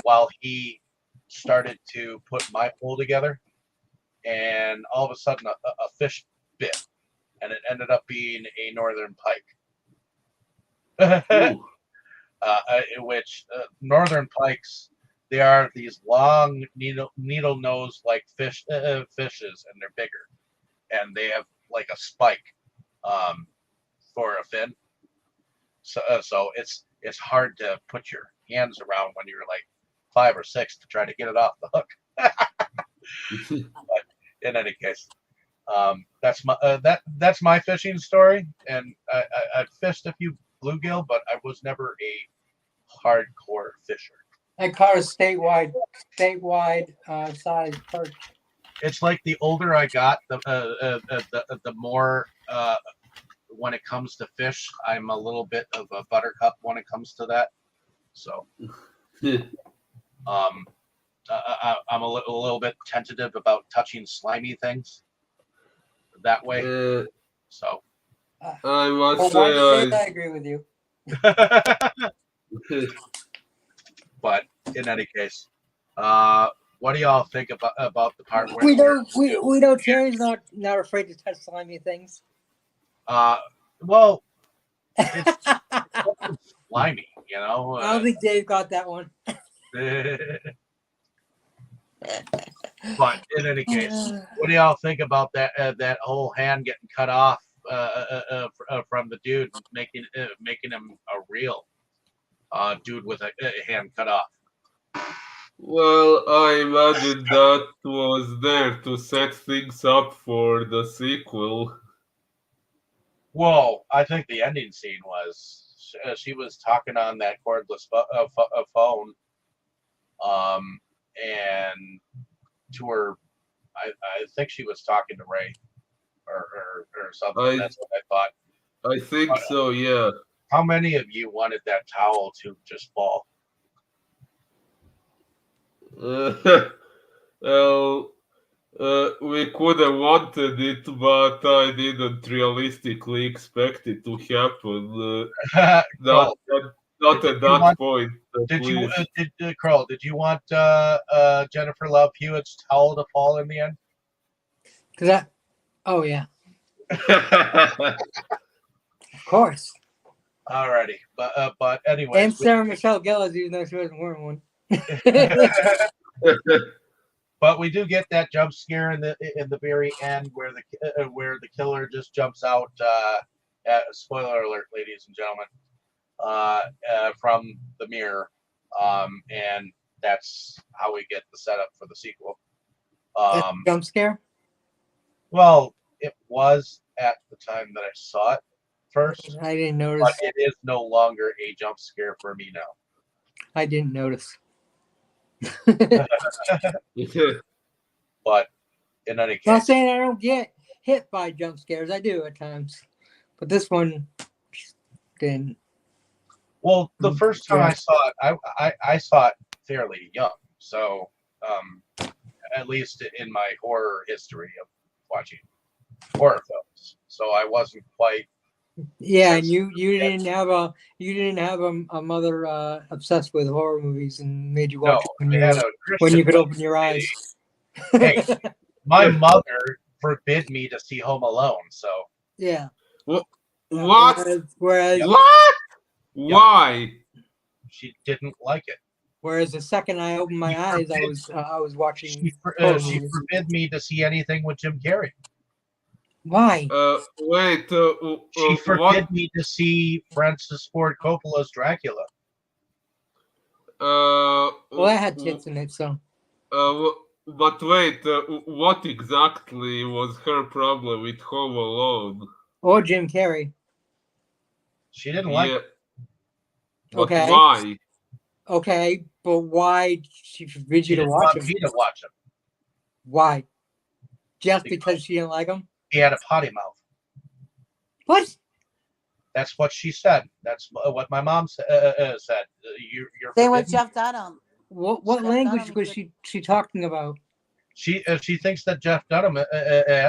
while he started to put my pole together, and all of a sudden a fish bit, and it ended up being a northern pike. Which northern pikes, they are these long needle nose like fishes, and they're bigger, and they have like a spike for a fin. So it's hard to put your hands around when you're like 5 or 6 to try to get it off the hook. But in any case, that's my fishing story, and I fished a few bluegill, but I was never a hardcore fisher. I caught a statewide size perch. It's like the older I got, the more when it comes to fish, I'm a little bit of a buttercup when it comes to that. So, I'm a little bit tentative about touching slimy things that way. So, I must say I agree with you. But in any case, what do y'all think about the part where we know Terry's not afraid to touch slimy things. Well, it's slimy, you know. I don't think Dave got that one. But in any case, what do y'all think about that whole hand getting cut off from the dude, making him a real dude with a hand cut off? Well, I imagine that was there to set things up for the sequel. Whoa, I think the ending scene was she was talking on that cordless phone, and to her, I think she was talking to Ray or something. That's what I thought. I think so, yeah. How many of you wanted that towel to just fall? Well, we could have wanted it, but I didn't realistically expect it to happen. Not at that point. Kroll, did you want Jennifer Love Hewitt's towel to fall in the end? Oh yeah. Of course. Alrighty, but anyway. And Sarah Michelle Gellar, even though she wasn't wearing one. But we do get that jump scare in the very end where the killer just jumps out. Spoiler alert, ladies and gentlemen, from the mirror, and that's how we get the setup for the sequel. Jump scare? Well, it was at the time that I saw it first. I didn't notice. But it is no longer a jump scare for me now. I didn't notice. But in any case, I'm not saying I don't get hit by jump scares. I do at times, but this one didn't. Well, the first time I saw it, I saw it fairly young. So at least in my horror history of watching horror films. So I wasn't quite. Yeah, and you didn't have a mother obsessed with horror movies and made you watch it I had a when you Christian could open your eyes. Hey, my mother forbid me to see Home Alone. So Yeah. What? Whereas Yep. What? Why? she didn't like it. Whereas the second I opened my eyes, I was watching. She horror movies. forbid me to see anything with Jim Carrey. Why? Wait. She What? forbid me to see Francis Ford Coppola's Dracula. Well, that had tits in it, so. But wait, what exactly was her problem with Home Alone? Or Jim Carrey. She didn't like it. But Okay. why? Okay, but why did she forbid She you to didn't watch want him? me to watch him. Why? Just because she didn't like him? He had a potty mouth. What? That's what she said. That's what my mom said. You're Same with forbidden. Jeff Dunham. What Jeff language Dunham, was she talking about? She thinks that Jeff Dunham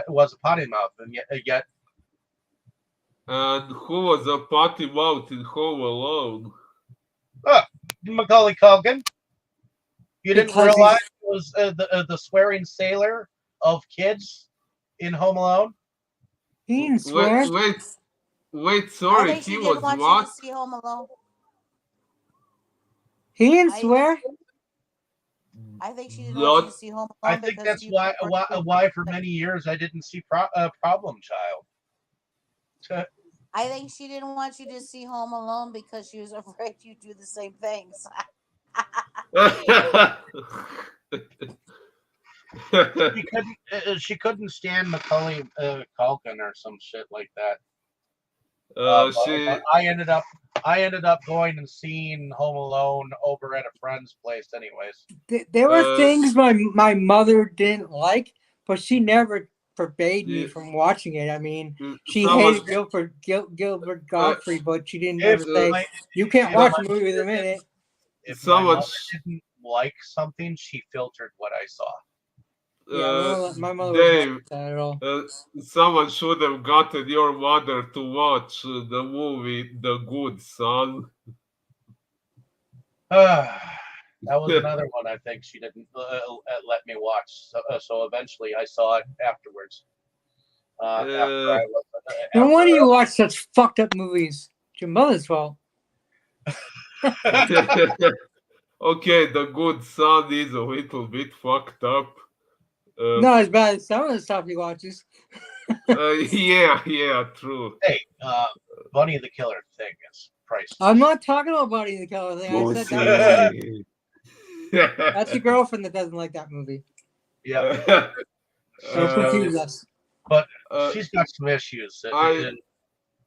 was a potty mouth, and yet And who was a potty mouth in Home Alone? Macaulay Culkin. You didn't Because realize it was the swearing sailor of kids in Home Alone? he didn't swear. Wait, I sorry, think she he didn't was want you what? to see Home Alone. He didn't swear. I think she didn't want you to see Home Alone. I think because that's you why for many years I didn't see Problem Child. I think she didn't want you to see Home Alone because she was afraid you'd do the same things. She couldn't stand Macaulay Culkin or some shit like that. But I ended up going and seeing Home Alone over at a friend's place, anyways. There were things my mother didn't like, but she never forbade me from watching it. I mean, she hated Gilbert Godfrey, but she didn't ever say you can't watch a movie with him in it. If my mother didn't like something, she filtered what I saw. Yeah, my mother Dave, wasn't like that at all. Someone should have gotten your mother to watch the movie The Good Son. That was another one I think she didn't let me watch. So eventually I saw it afterwards. No wonder you watch such fucked up movies. It's your mother's fault. Okay, The Good Son is a little bit fucked up. Not as bad as some of the stuff he watches. Yeah, true. Hey, Bunny the Killer thing is priceless. I'm not talking about Bunny the Killer thing. I said that that's your girlfriend that doesn't like that movie. Yeah. Don't confuse us. But she's got some issues.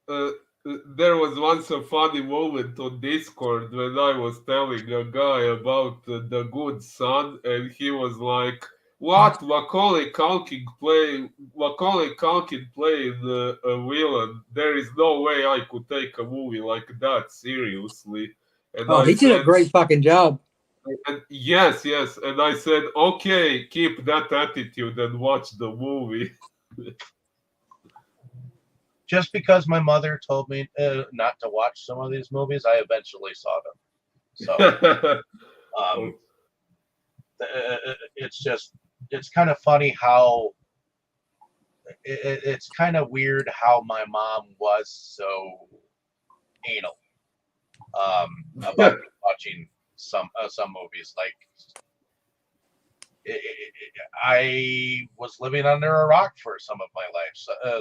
There was once a funny moment on Discord when I was telling a guy about The Good Son, and he was like, "What? Macaulay Culkin playing a villain? There is no way I could take a movie like that seriously." And he did a great fucking job. And yes, and I said, "Okay, keep that attitude and watch the movie." Just because my mother told me not to watch some of these movies, I eventually saw them. So it's kind of funny how it's kind of weird how my mom was so anal about watching some movies. Like I was living under a rock for some of my life,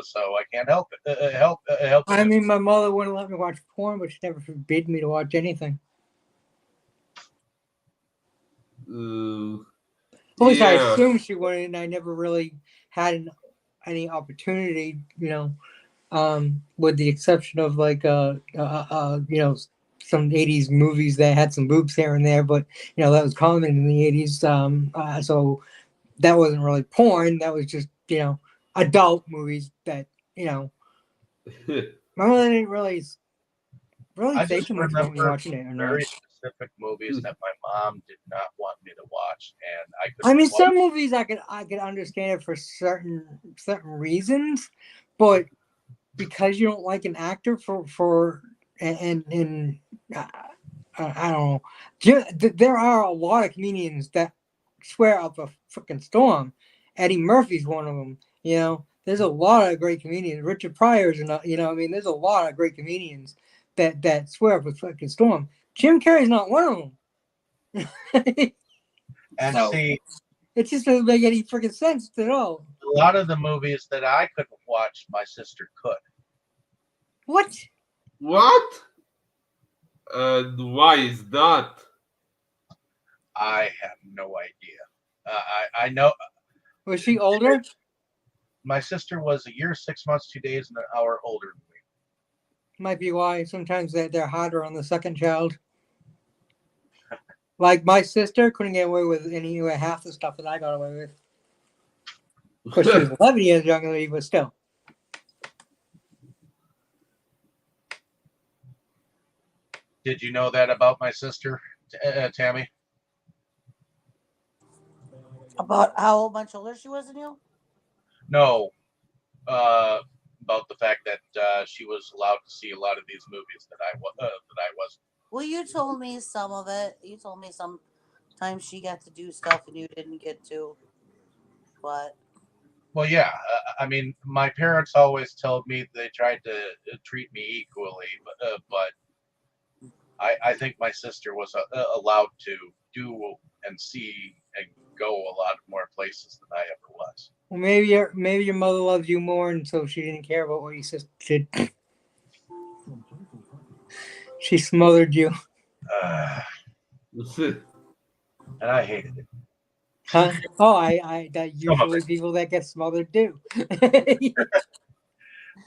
so I can't help it. I mean, my mother wouldn't let me watch porn, but she never forbid me to watch anything. At least I assume she wouldn't, and I never really had any opportunity, with the exception of like some 80s movies that had some boobs here and there, but that was common in the 80s. So that wasn't really porn. That was just adult movies that my mother didn't really say too much about me watching it or not. Very specific movies that my mom did not want me to watch, and I could. I mean, some movies I could understand it for certain reasons, but because you don't like an actor and I don't know, there are a lot of comedians that swear up a freaking storm. Eddie Murphy's one of them. You know, there's a lot of great comedians. Richard Pryor's another. You know, I mean, there's a lot of great comedians that swear up a fucking storm. Jim Carrey's not one of them. And So, see, it just doesn't make any freaking sense at all. a lot of the movies that I couldn't watch, my sister could. What? What? And why is that? I have no idea. I know Was she older? my sister was a year, 6 months, 2 days, and an hour older than me. Might be why sometimes they're harder on the second child. Like my sister couldn't get away with half the stuff that I got away with. Because she was 11 years younger than me, but still. Did you know that about my sister, Tammy? About how much older she was than you? No, about the fact that she was allowed to see a lot of these movies that I wasn't. Well, you told me some of it. You told me sometimes she got to do stuff and you didn't get to. But Well, yeah. I mean, my parents always told me they tried to treat me equally, but I think my sister was allowed to do and see and go a lot more places than I ever was. Well, maybe your mother loves you more, and so she didn't care about what your sister did. She smothered you. And I hated it. Huh? Oh, I that usually people that get smothered do.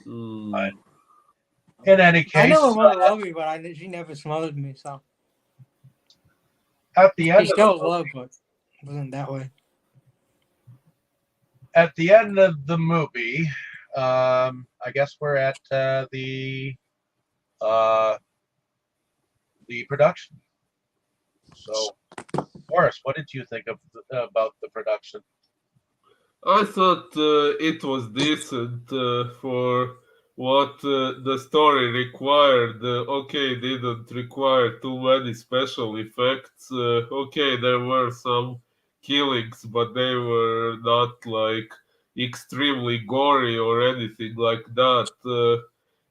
But in any case, I know my mother loved me, but she never smothered me. So at the end she of the still movie, loved, but it wasn't that way. at the end of the movie, I guess we're at the production. So, Boris, what did you think of about the production? I thought it was decent for what the story required. Okay, didn't require too many special effects. Okay, there were some killings, but they were not like extremely gory or anything like that.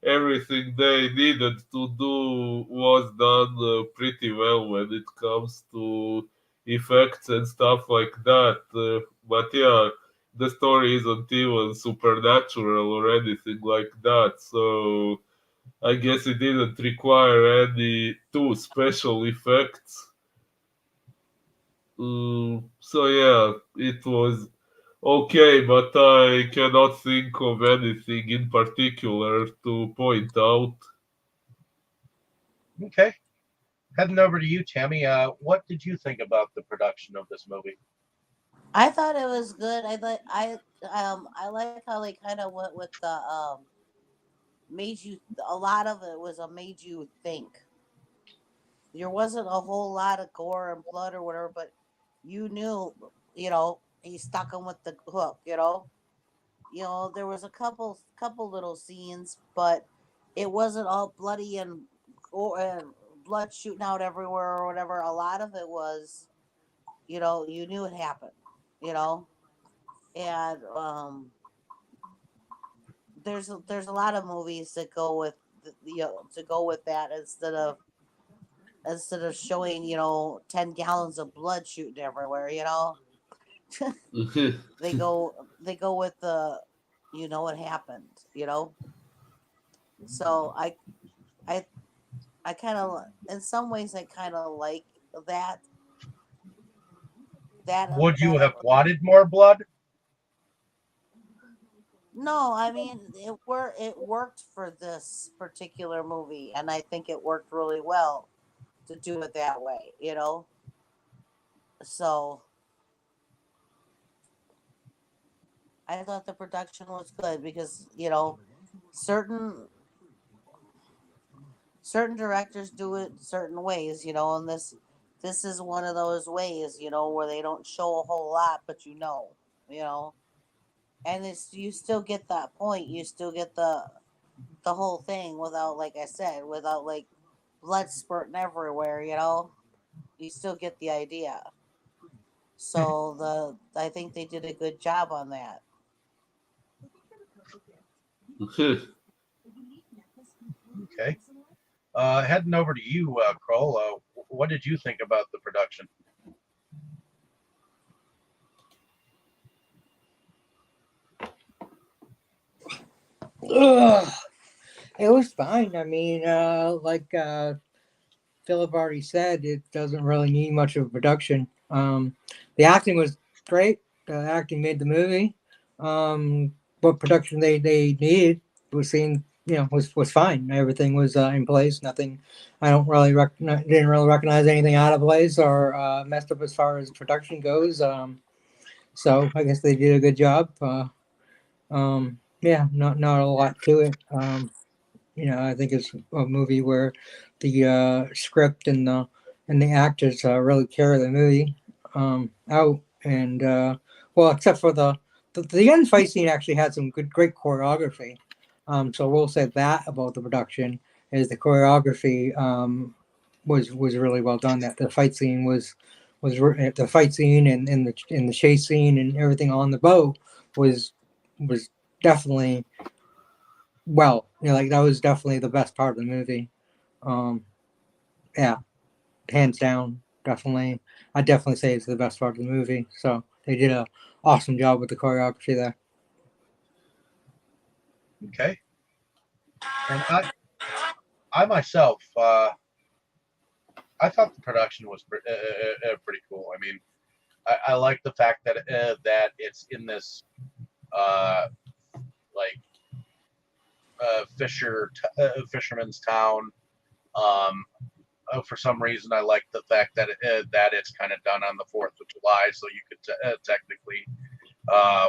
Everything they needed to do was done pretty well when it comes to effects and stuff like that. But yeah, the story isn't even supernatural or anything like that. So I guess it didn't require any too special effects. So yeah, it was okay, but I cannot think of anything in particular to point out. Okay, heading over to you, Tammy. What did you think about the production of this movie? I thought it was good. I like how they kind of went with the made you a lot of it was a made you think. There wasn't a whole lot of gore and blood or whatever, but you knew, he stuck him with the hook. There was a couple little scenes, but it wasn't all bloody and gore and blood shooting out everywhere or whatever. A lot of it was, you knew it happened. You know, and there's a lot of movies that go with to go with that instead of showing 10 gallons of blood shooting everywhere. They go with the what happened. So I I kind of in some ways I kind of like that Would you that have wanted more blood? No, I mean it worked for this particular movie, and I think it worked really well to do it that way. So I thought the production was good because certain certain directors do it certain ways, and this is one of those ways, where they don't show a whole lot, but you know, and it's you still get that point, you still get the whole thing without, like I said, without like blood spurting everywhere, you still get the idea. So I think they did a good job on that. Okay. Heading over to you, Kroll. What did you think about the production? Ugh. It was fine. I mean, like Philip already said, it doesn't really need much of a production. The acting was great. The acting made the movie. What production they needed was seen, was fine. Everything was in place. Nothing. I don't really didn't really recognize anything out of place or messed up as far as production goes. So I guess they did a good job. Yeah, not a lot to it. I think it's a movie where the script and the actors really carry the movie out. And well, except for the end fight scene actually had some great choreography. So we'll say that about the production is the choreography was really well done. That the fight scene the fight scene and the chase scene and everything on the boat was definitely well, like that was definitely the best part of the movie. Um, yeah, hands down, definitely. I definitely say it's the best part of the movie. So they did a awesome job with the choreography there. Okay. And I myself, I thought the production was pretty cool. I mean, I like the fact that that it's in this like fisherman's town. Um, for some reason, I like the fact that that it's kind of done on the 4th of July, so you could technically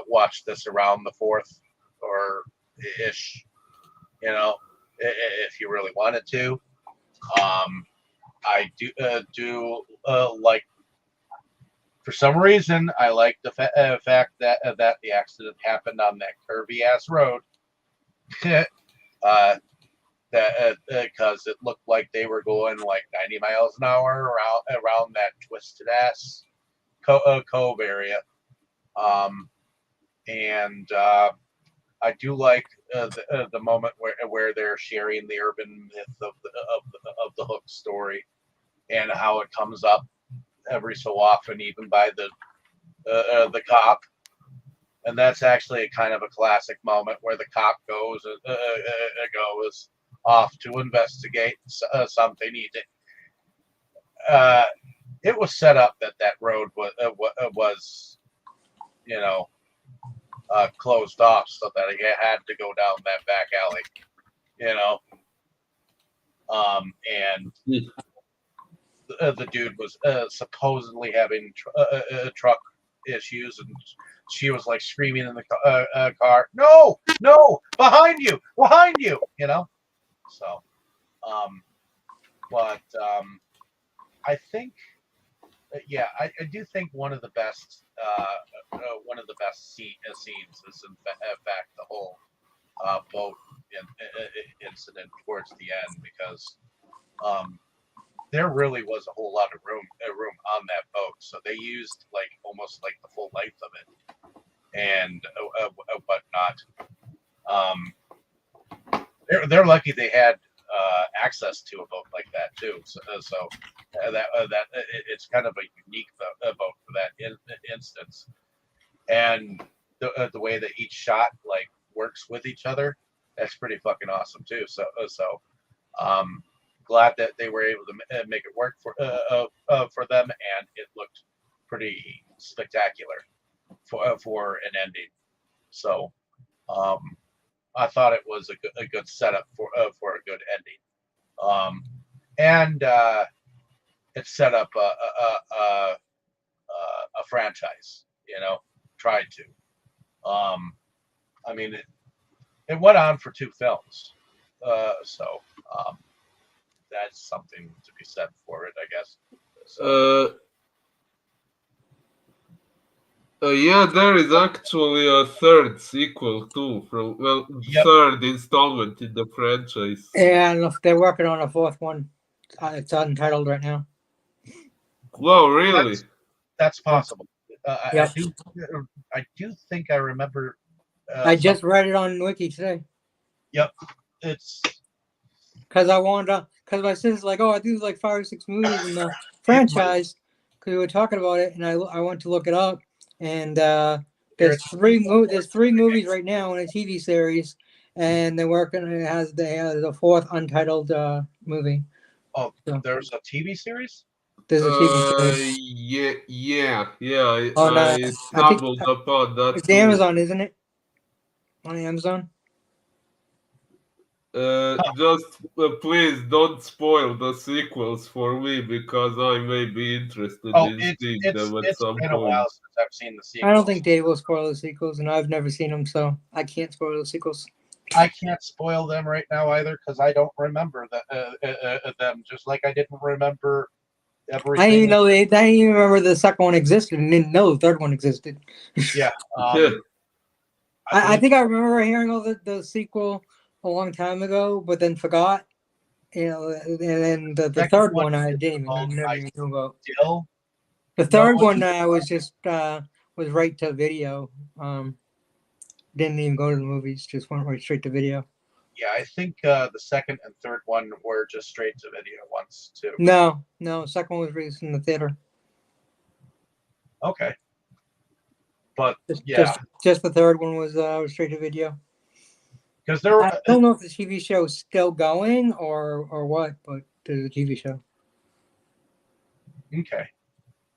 watch this around the 4th or ish, if you really wanted to. I do like, for some reason, I like the fact that that the accident happened on that curvy ass road. uh, that because it looked like they were going like 90 miles an hour around that twisted ass cove area. And I do like the moment where they're sharing the urban myth of the Hook story and how it comes up every so often, even by the cop. And that's actually a kind of a classic moment where the cop goes off to investigate something. It was set up that that road was you know closed off so that he had to go down that back alley, you know. And the dude was supposedly having truck issues, and she was like screaming in the car, "No, no, behind you, you know." So, but I think, yeah, I do think one of the best scenes is in fact the whole boat incident towards the end, because there really was a whole lot of room on that boat, so they used like almost like the full length of it and whatnot. They're lucky they had access to a boat like that too. So it's kind of a unique boat for that instance, and the way that each shot like works with each other, that's pretty fucking awesome too. Um, glad that they were able to make it work for them, and it looked pretty spectacular for an ending. So I thought it was a good setup for a good ending, and it set up a franchise. Tried to. I mean, it went on for 2 films, so that's something to be said for it, I guess. So. Yeah, there is actually a third sequel too, third installment in the franchise. Yeah, and they're working on a fourth one. It's untitled right now. Wow, really? That's possible. Yep. I do think I remember. I just read it on Wiki today. Yep, it's because I wanted to. Because my sister's like, "Oh, I think there's like 5 or 6 movies in the franchise." Because we were talking about it, and I went to look it up, and there's three movies right now in a TV series, and they're working. They have a fourth untitled movie. Oh, so there's a TV series. There's a TV series. Yeah. I stumbled upon that. It's Amazon, isn't it? On Amazon. Just please don't spoil the sequels for me because I may be interested in seeing them at some point. It's been a while since I've seen the sequels. I don't think Dave will spoil the sequels, and I've never seen them, so I can't spoil the sequels. I can't spoil them right now either because I don't remember them. Just like I didn't remember everything. I didn't even remember the second one existed, and didn't know the third one existed. Yeah. I think I remember hearing all the sequel a long time ago, but then forgot. And then the third one I didn't even know about. The third one was just was right to video. Didn't even go to the movies; just went right straight to video. Yeah, I think the second and third one were just straight to video ones too. No, second one was released in the theater. Okay. But just the third one was straight to video. Because I don't know if the TV show is still going or what, but there's a TV show. Okay,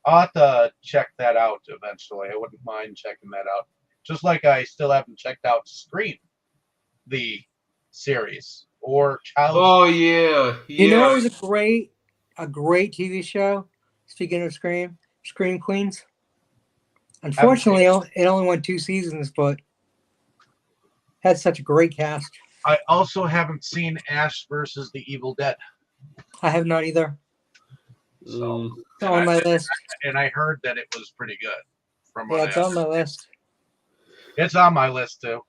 I'll have to check that out eventually. I wouldn't mind checking that out. Just like I still haven't checked out Scream, the series, or Child. Oh yeah. You know, it was a great TV show. Speaking of Scream Queens. Unfortunately, it only went 2 seasons, but had such a great cast. I also haven't seen Ash versus the Evil Dead. I have not either. So it's on my list. And I heard that it was pretty good. It's on my list. It's on my list too.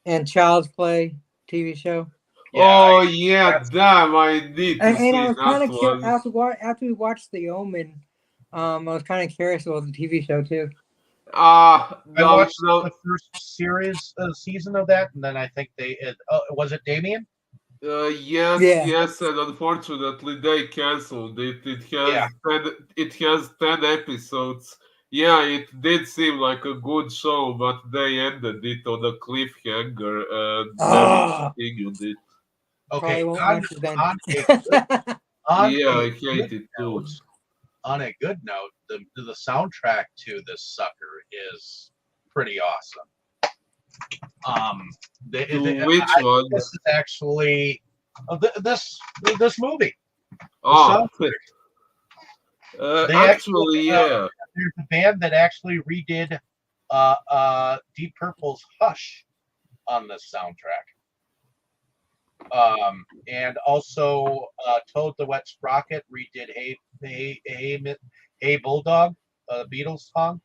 And Child's Play TV show. Yeah, damn! I need to see I was kind of one. after we watched The Omen. I was kind of curious about the TV show too. I watched the first season of that, and then I think was it Damien? Yes, and unfortunately they canceled it. It has 10 episodes. Yeah, it did seem like a good show, but they ended it on a cliffhanger and never continued it. Okay, I hate it too. On a good note, the soundtrack to this sucker is pretty awesome. Which one? This is actually this movie. Actually, yeah. There's a band that actually redid Deep Purple's "Hush" on this soundtrack. And also Toad the Wet Sprocket redid Hey Bulldog, Beatles song.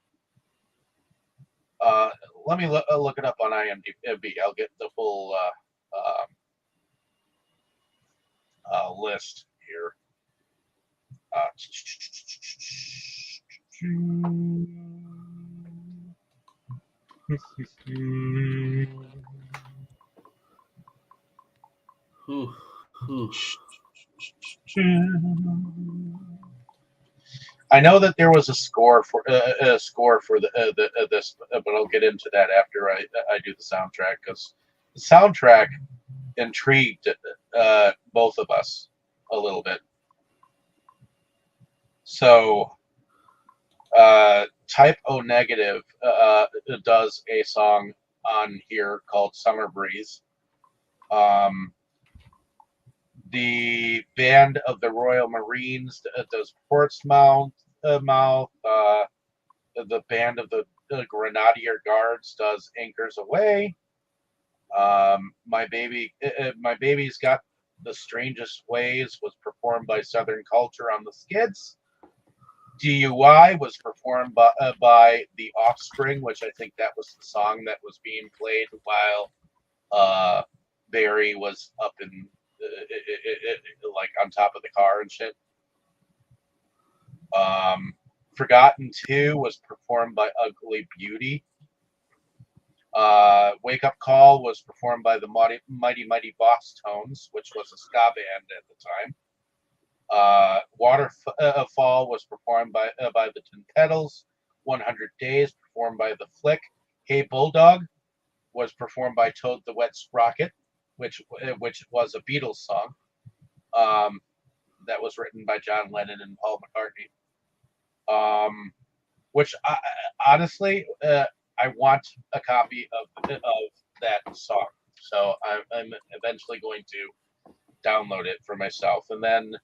Let me look it up on IMDb. I'll get the full list here. I know that there was a score for this, but I'll get into that after I do the soundtrack, because the soundtrack intrigued both of us a little bit. So, Type O Negative does a song on here called "Summer Breeze." The band of the Royal Marines does Portsmouth. The band of the Grenadier Guards does "Anchors Aweigh." My baby's got The Strangest Ways was performed by Southern Culture on the Skids. DUI was performed by The Offspring, which I think that was the song that was being played while Barry was up in like on top of the car and shit. Forgotten 2 was performed by Ugly Beauty. Wake Up Call was performed by the Mighty Boss Tones, which was a ska band at the time. Waterfall was performed by the Tin Pedals. 100 Days performed by the Flick. Hey Bulldog was performed by Toad the Wet Sprocket, which was a Beatles song that was written by John Lennon and Paul McCartney. Which honestly, I want a copy of that song, so I'm eventually going to download it for myself. And then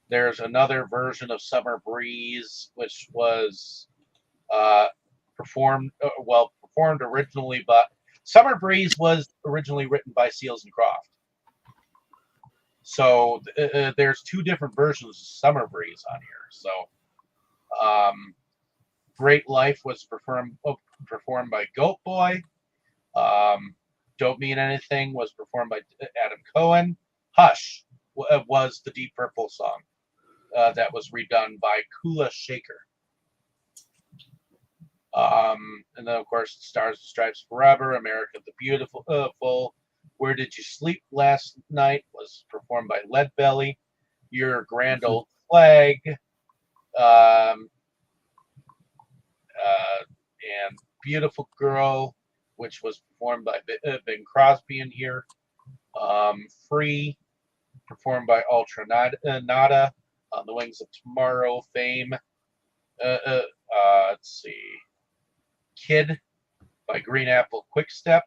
there's another version of Summer Breeze, which was performed originally, but Summer Breeze was originally written by Seals and Croft. So there's 2 different versions of Summer Breeze on here. So Great Life was performed by Goat Boy. Don't Mean Anything was performed by Adam Cohen. Hush was the Deep Purple song that was redone by Kula Shaker. And then, of course, Stars and Stripes Forever, America the Beautiful, Where Did You Sleep Last Night was performed by Leadbelly. Your Grand Old Flag, and Beautiful Girl, which was performed by Bing Crosby in here. Free, performed by Ultra Nada, On the Wings of Tomorrow, Fame. Let's see. Kid by Green Apple Quickstep.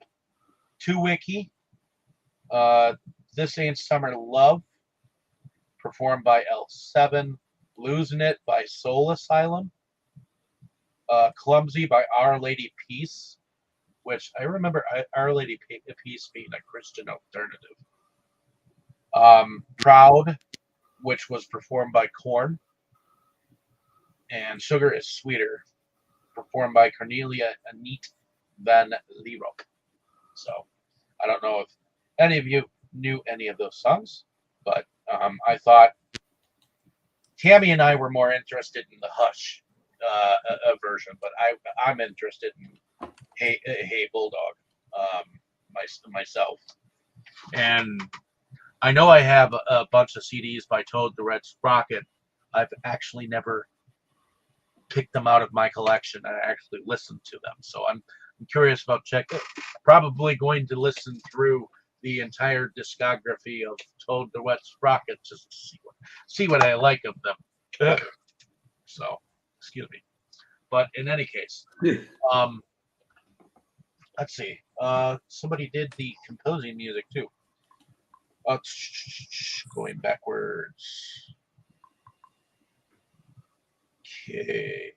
2 Wiki. This Ain't Summer Love, performed by L7. Losing It by Soul Asylum. Clumsy by Our Lady Peace, which I remember Our Lady Peace being a Christian alternative. Proud, which was performed by Korn. And Sugar is Sweeter, performed by Cornelia Anit van Leeuwen. So I don't know if any of you knew any of those songs, but I thought Tammy and I were more interested in the Hush version, but I'm interested in Hey Bulldog myself. And I know I have a bunch of CDs by Toad the Red Sprocket. I've actually never picked them out of my collection and actually listened to them. So I'm curious about probably going to listen through the entire discography of Toad the Wet Sprocket just to see what I like of them. So, excuse me. But in any case, let's see. Somebody did the composing music too. Going backwards. Okay.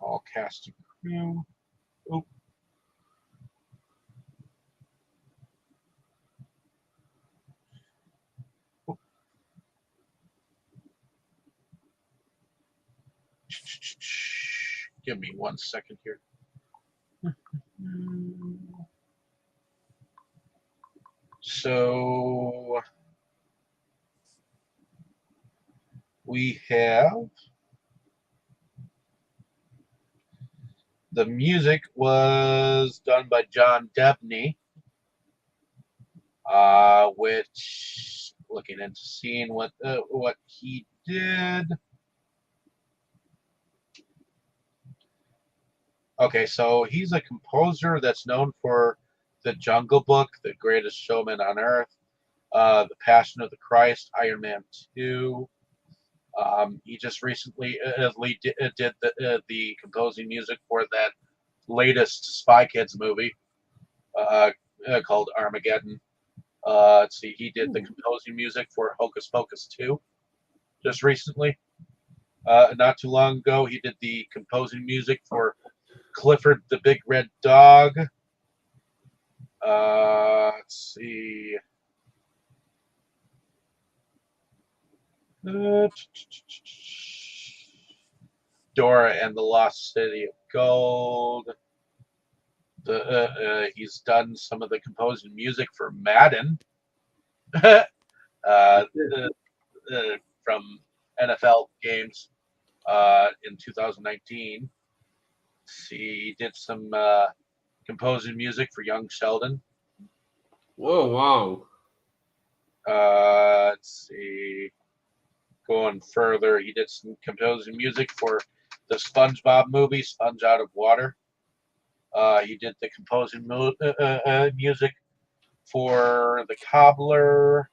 All cast and crew. Oh. Give me 1 second here. So we have the music was done by John Debney, which looking into seeing what he did. Okay, so he's a composer that's known for The Jungle Book, The Greatest Showman on Earth, The Passion of the Christ, Iron Man 2. He just recently did the composing music for that latest Spy Kids movie called Armageddon. Let's see, he did the composing music for Hocus Pocus 2 just recently. Not too long ago, he did the composing music for Clifford the Big Red Dog. Let's see. Dora and the Lost City of Gold. He's done some of the composing music for Madden from NFL games in 2019. He did some composing music for Young Sheldon. Whoa, wow. Let's see. Going further, he did some composing music for the SpongeBob movie, Sponge Out of Water. He did the composing music for The Cobbler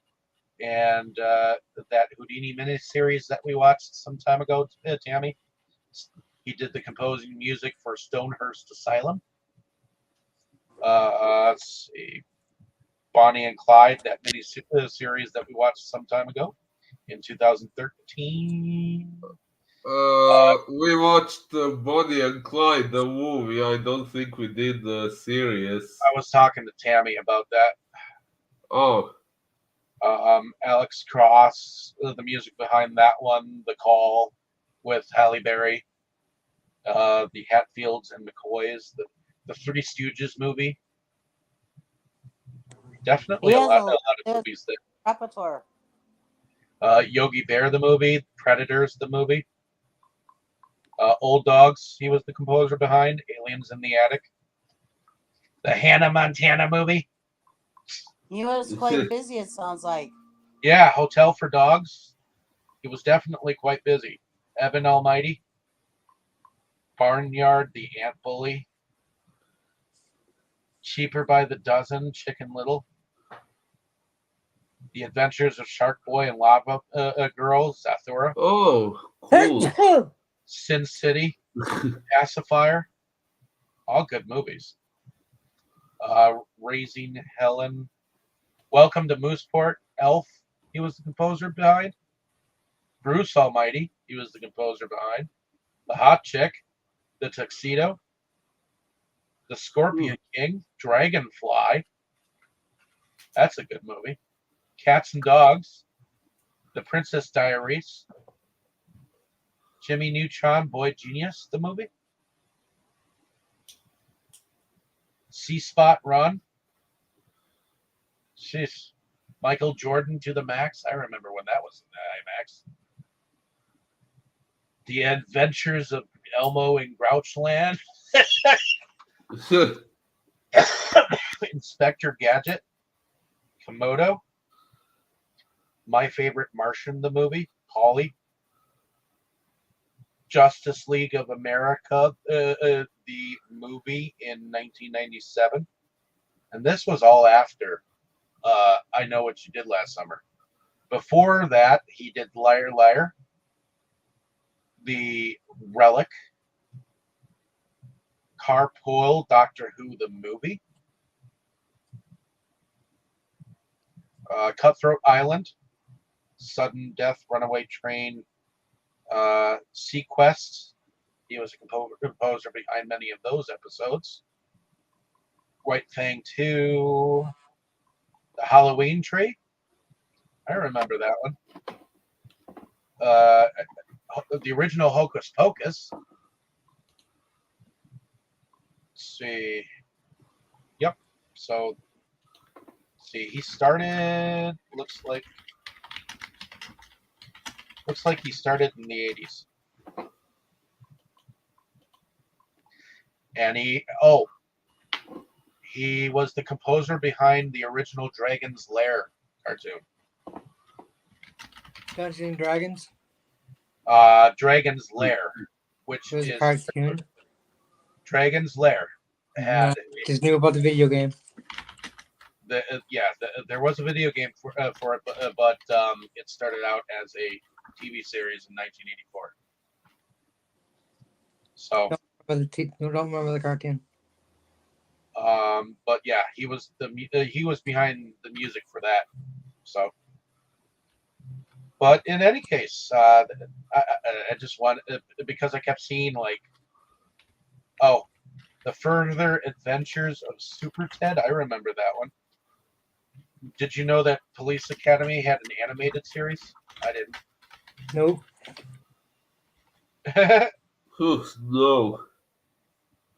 and that Houdini miniseries that we watched some time ago, Tammy. He did the composing music for Stonehurst Asylum. Let's see. Bonnie and Clyde, that mini-series that we watched some time ago in 2013. We watched Bonnie and Clyde, the movie. I don't think we did the series. I was talking to Tammy about that. Oh. Alex Cross, the music behind that one, The Call with Halle Berry, the Hatfields and McCoys, the Three Stooges movie. Definitely a lot of movies there. Repertoire. Yogi Bear, the movie. Predators, the movie. Old Dogs, he was the composer behind. Aliens in the Attic. The Hannah Montana movie. He was quite busy, it sounds like. Yeah, Hotel for Dogs. He was definitely quite busy. Evan Almighty. Barnyard, The Ant Bully. Cheaper by the Dozen, Chicken Little. The Adventures of Shark Boy and Lava Girl, Zathura. Oh, cool. Sin City, Pacifier. All good movies. Raising Helen. Welcome to Mooseport, Elf. He was the composer behind. Bruce Almighty. He was the composer behind. The Hot Chick. The Tuxedo. The Scorpion King. Dragonfly. That's a good movie. Cats and Dogs. The Princess Diaries. Jimmy Neutron, Boy Genius, the movie. C-Spot Run. Jeez. Michael Jordan to the Max. I remember when that was in the IMAX. The Adventures of Elmo in Grouchland. Inspector Gadget. Komodo. My Favorite Martian, the movie. Polly. Justice League of America, the movie in 1997. And this was all after I Know What You Did Last Summer. Before that, he did Liar Liar, The Relic, Carpool, Doctor Who, the movie, Cutthroat Island, Sudden Death, Runaway Train, Sequest. He was a composer behind many of those episodes. White Fang 2, The Halloween Tree. I remember that one. The original Hocus Pocus. Let's see. Yep. So, see, he started. Looks like he started in the 80s. And he was the composer behind the original Dragon's Lair cartoon. Dungeons and Dragons? Dragon's Lair, which It was is a cartoon. Dragon's Lair. Had Just knew about the video game. There was a video game for it, but it started out as a TV series in 1984. So Don't remember the cartoon. But yeah, he was behind the music for that. So, but in any case, I just want, because I kept seeing like, oh, The Further Adventures of Super Ted. I remember that one. Did you know that Police Academy had an animated series? I Nope. didn't. No.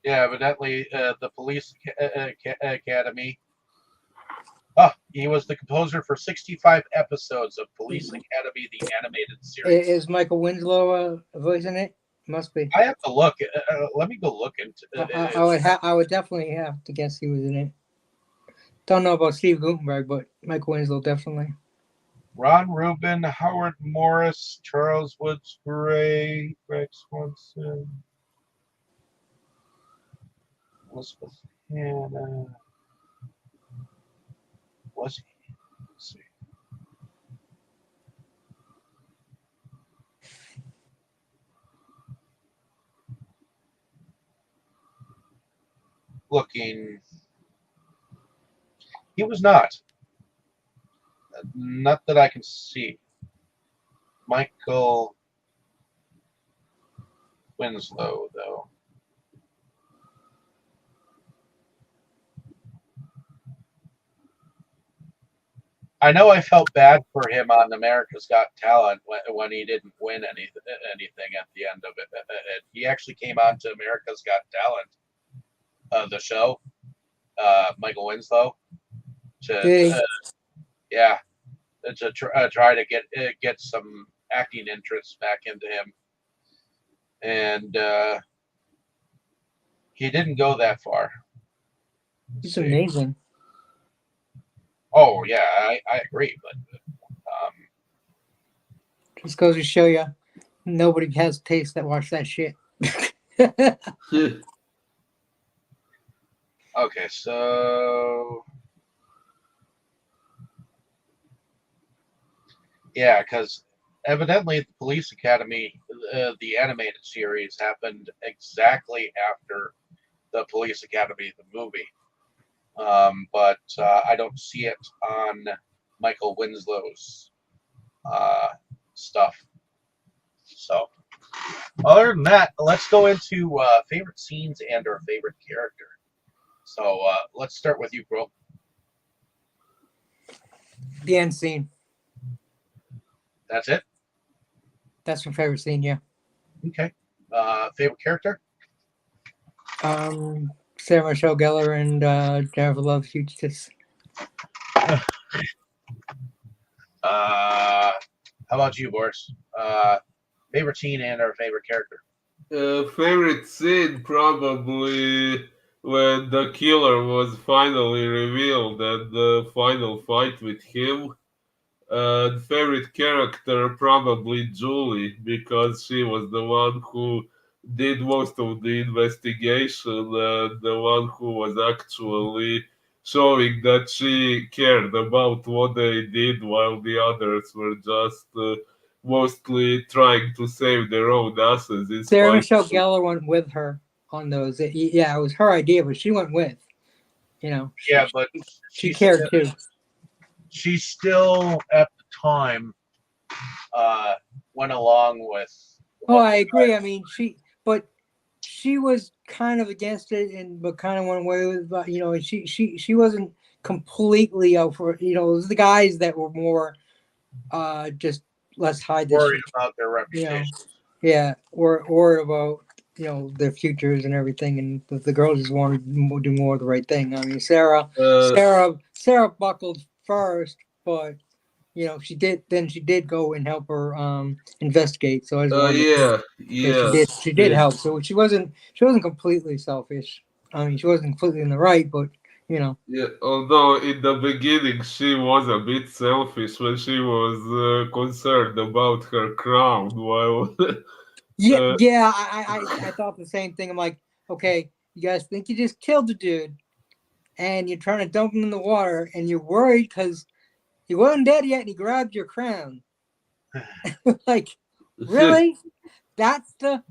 Yeah, evidently the Police Academy. Oh, he was the composer for 65 episodes of Police Academy, the animated series. Is Michael Winslow voicing it? Must be. I have to look. Let me go look into I would definitely have to guess he was in it. Don't know about Steve Gutenberg, but Michael Winslow definitely. Ron Rubin, Howard Morris, Charles Woods Gray, Greg Swanson, Elizabeth Hannah. Was he? Let's see. Looking. He was not. Not that I can see. Michael Winslow, though. I know I felt bad for him on America's Got Talent when he didn't win anything at the end of it. He actually came on to America's Got Talent, the show, Michael Winslow, to try to get some acting interest back into him, and he didn't go that far. He's amazing. Oh yeah, I agree, but just goes to show you, nobody has taste that watch that shit. Okay, so yeah, because evidently the Police Academy, the animated series, happened exactly after the Police Academy, the movie. But I don't see it on Michael Winslow's stuff. So, other than that, let's go into favorite scenes and or favorite character. So, let's start with you, bro. The end scene. That's it? That's my favorite scene, yeah. Okay. Favorite character? Sarah Michelle Gellar and Jennifer Love Hewitt. How about you, Boris? Favorite scene and or favorite character? Favorite scene probably when the killer was finally revealed and the final fight with him. Favorite character probably Julie, because she was the one who did most of the investigation and the one who was actually showing that she cared about what they did while the others were just mostly trying to save their own asses. Sarah Michelle Gellar went with her on those. Yeah, it was her idea, but she went with. But she cared too. She still, at the time, went along with. Oh, I agree. I mean, she was kind of against it, but kind of went away with. But she wasn't completely out for it. It was the guys that were more, just let's hide this. Worried about their reputation. Yeah, or worried about their futures and everything, and the girls just wanted to do more of the right thing. I mean, Sarah buckled first, but she did go and help her investigate. So she did help. So she wasn't completely selfish. I mean, she wasn't completely in the right, but Yeah, although in the beginning she was a bit selfish when she was concerned about her crown, while I thought the same thing. I'm like, okay, you guys think you just killed the dude, and you're trying to dump him in the water, and you're worried because he wasn't dead yet, and he grabbed your crown. Like, really? That's the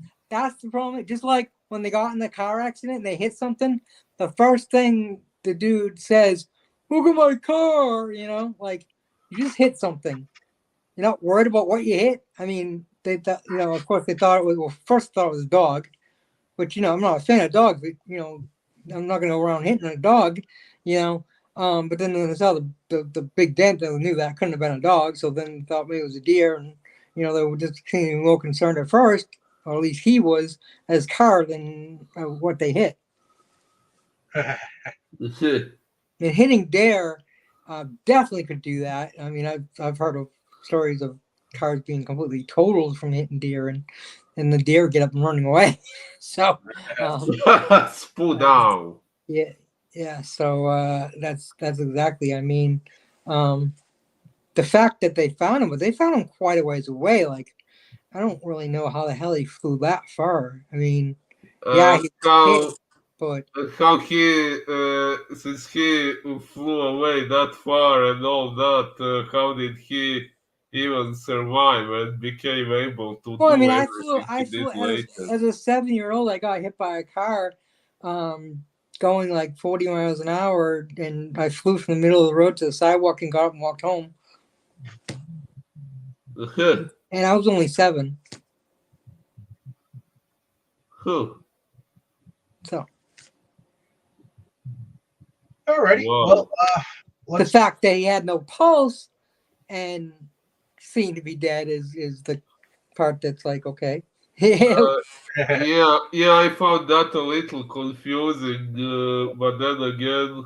problem. Just like when they got in the car accident and they hit something, the first thing the dude says, "Look at my car," like you just hit something. You're not worried about what you hit. I mean, they thought, of course they thought it was, first thought it was a dog, But I'm not a fan of dogs. But, I'm not going to go around hitting a dog. But then when I saw the big dent, I knew that couldn't have been a dog. So then thought maybe it was a deer, and they were just seeming more concerned at first, or at least he was, as car than what they hit. And hitting deer definitely could do that. I mean, I've heard of stories of cars being completely totaled from hitting deer, and the deer get up and running away. So, Spoon down. yeah. So that's exactly. I mean, the fact that they found him, but they found him quite a ways away. Like, I don't really know how the hell he flew that far. I mean, yeah, he hit, but how he, since he flew away that far and all that, how did he even survive and became able to well, I do mean, everything I he flew did later? as a 7-year-old. I got hit by a car, going like 40 miles an hour, and I flew from the middle of the road to the sidewalk and got up and walked home. And I was only 7. So. Alrighty. Wow. Well, the fact that he had no pulse and seemed to be dead is the part that's like, okay. Yeah, I found that a little confusing, but then again,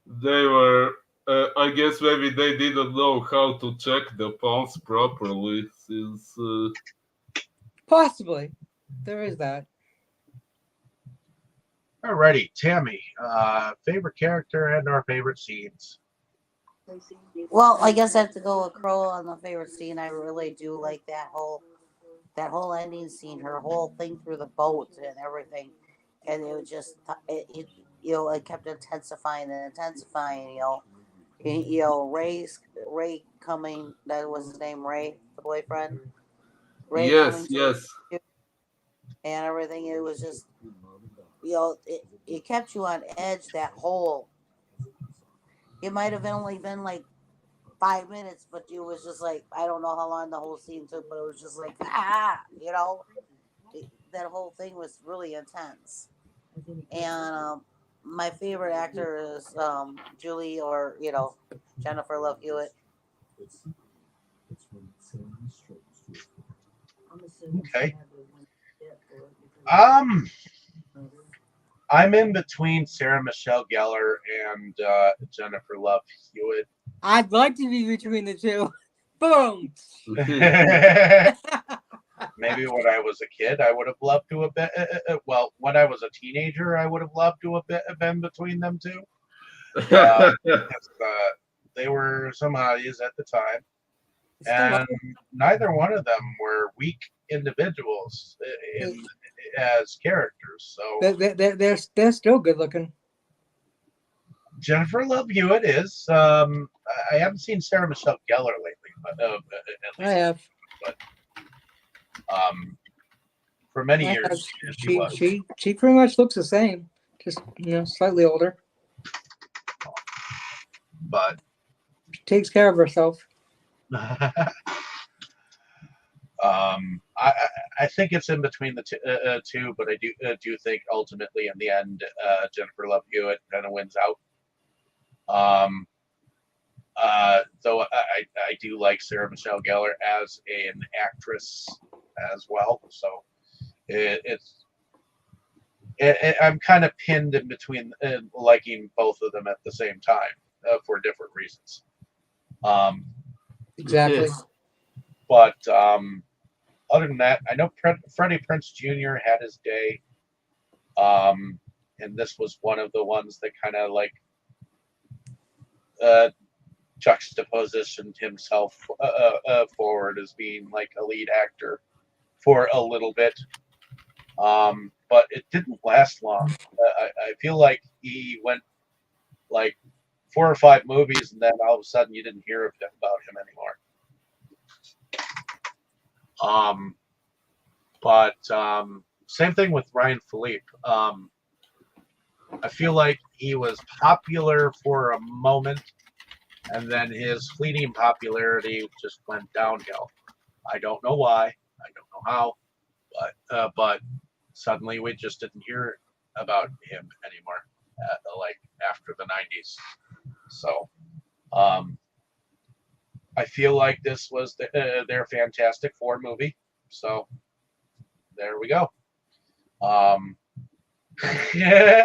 they were, I guess maybe they didn't know how to check the pulse properly, since... Possibly. There is that. Alrighty, Tammy, favorite character and our favorite scenes. Well, I guess I have to go with Crow on the favorite scene. I really do like that whole ending scene, her whole thing through the boat and everything, and it was just it kept intensifying and intensifying. Ray coming. That was his name, Ray, the boyfriend. Ray coming to and everything. It was just it kept you on edge. That whole. It might have only been like 5 minutes, but it was just like, I don't know how long the whole scene took, but it was just like, that whole thing was really intense. And my favorite actor is Julie, or Jennifer Love Hewitt. Okay. I'm in between Sarah Michelle Gellar and Jennifer Love Hewitt. I'd like to be between the two. Boom. Maybe when I was a kid, I would have loved to have been. Well, when I was a teenager, I would have loved to have been between them two. They were some hotties at the time, and neither one of them were weak individuals as characters. So they're still good looking. Jennifer Love Hewitt is. I haven't seen Sarah Michelle Gellar lately, but at least I have. But for many years, she pretty much looks the same, just slightly older. But she takes care of herself. I think it's in between the two, but I do think ultimately in the end, Jennifer Love Hewitt kind of wins out. Though I do like Sarah Michelle Gellar as an actress as well, so I'm kind of pinned in between liking both of them at the same time for different reasons. Exactly. But other than that, I know Freddie Prinze Jr. had his day, and this was one of the ones that kind of like juxtapositioned himself forward as being like a lead actor for a little bit, but it didn't last long. I feel like he went like 4 or 5 movies, and then all of a sudden you didn't hear about him anymore. But same thing with Ryan Philippe. I feel like he was popular for a moment, and then his fleeting popularity just went downhill. I don't know why. I don't know how, but suddenly we just didn't hear about him anymore, like after the 90s. So I feel like this was their Fantastic Four movie. So there we go. Yeah.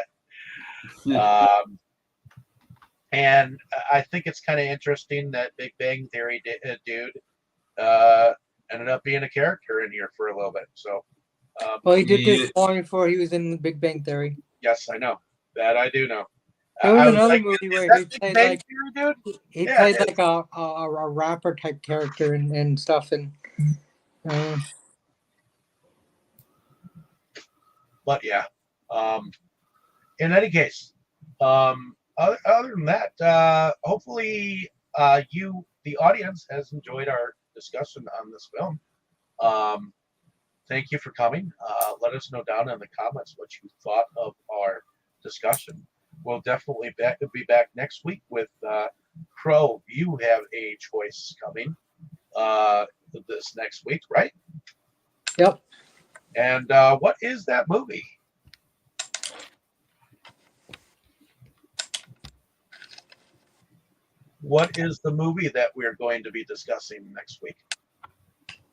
And I think it's kind of interesting that Big Bang Theory dude ended up being a character in here for a little bit. So, well, he did this long before he was in the Big Bang Theory. Yes, I know that. I do know. There was another movie where he played like Theory, dude? he played like a rapper type character and stuff, and but yeah. In any case, other than that, hopefully you, the audience, has enjoyed our discussion on this film. Thank you for coming. Let us know down in the comments what you thought of our discussion. We'll definitely be back next week with Crow. You have a choice coming this next week, right? Yep. And what is that movie? What is the movie that we're going to be discussing next week?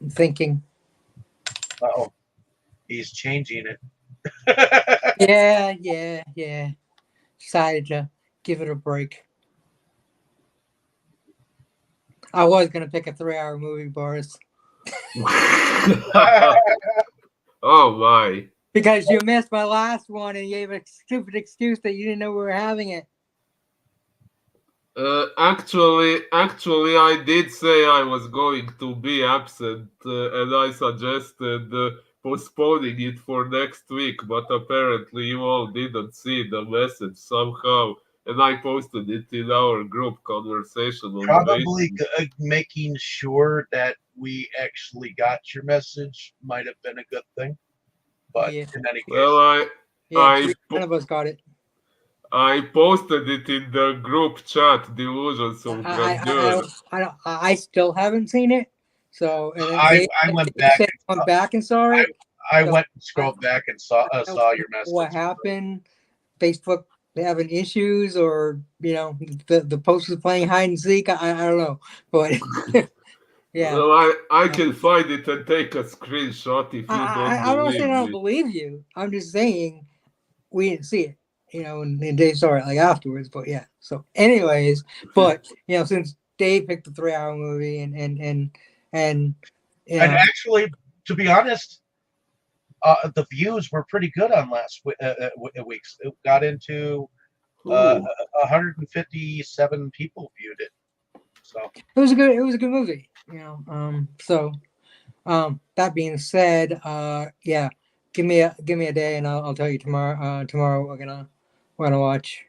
I'm thinking. Oh, he's changing it. Yeah. Decided to give it a break. I was gonna pick a 3-hour movie, Boris. Oh my! Because you missed my last one and you gave a stupid excuse that you didn't know we were having it. Actually, I did say I was going to be absent, and I suggested postponing it for next week. But apparently, you all didn't see the message somehow, and I posted it in our group conversation. Probably making sure that we actually got your message might have been a good thing. But in any case, well, none of us got it. I posted it in the group chat, Delusions of Grandeur. I still haven't seen it. So and I went back and saw it. I went and scrolled back and saw your message. What happened? Facebook having issues, or the post was playing hide and seek. I don't know, but yeah. Well, I can find it and take a screenshot if you I don't say I don't believe you. I'm just saying we didn't see it. And Dave saw it like afterwards, but yeah. So, anyways, but since Dave picked the 3-hour movie, and actually, to be honest, the views were pretty good on last week's. It got into 157 people viewed it. So it was a good movie. So that being said, yeah. Give me a day, and I'll tell you tomorrow. Tomorrow we're gonna watch.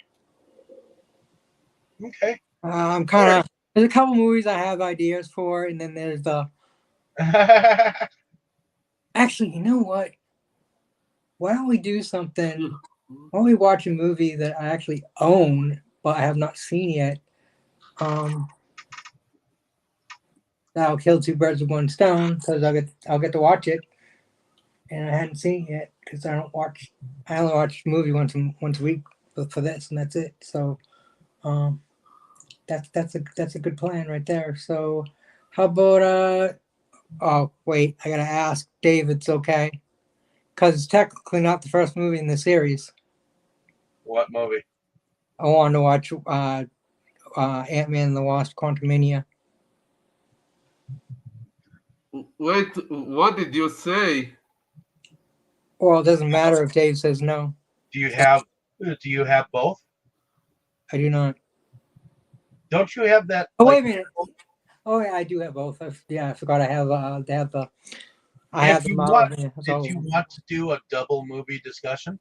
Okay. I'm kind of there's a couple movies I have ideas for, and then there's the. Actually, you know what? Why don't we do something? Why don't we watch a movie that I actually own but I have not seen yet? That'll kill two birds with one stone because I'll get to watch it. And I hadn't seen it yet because I only watch the movie once a week for this, and that's it. So, that's a good plan right there. So, how about oh wait, I gotta ask Dave. It's okay because it's technically not the first movie in the series. What movie? I wanted to watch Ant-Man and the Wasp: Quantumania. Wait, what did you say? Well, it doesn't matter if Dave says no. Do you have both? I do not. Don't you have that? Oh, wait a minute. Oh, yeah, I do have both. I forgot I have the. If you want to do a double movie discussion?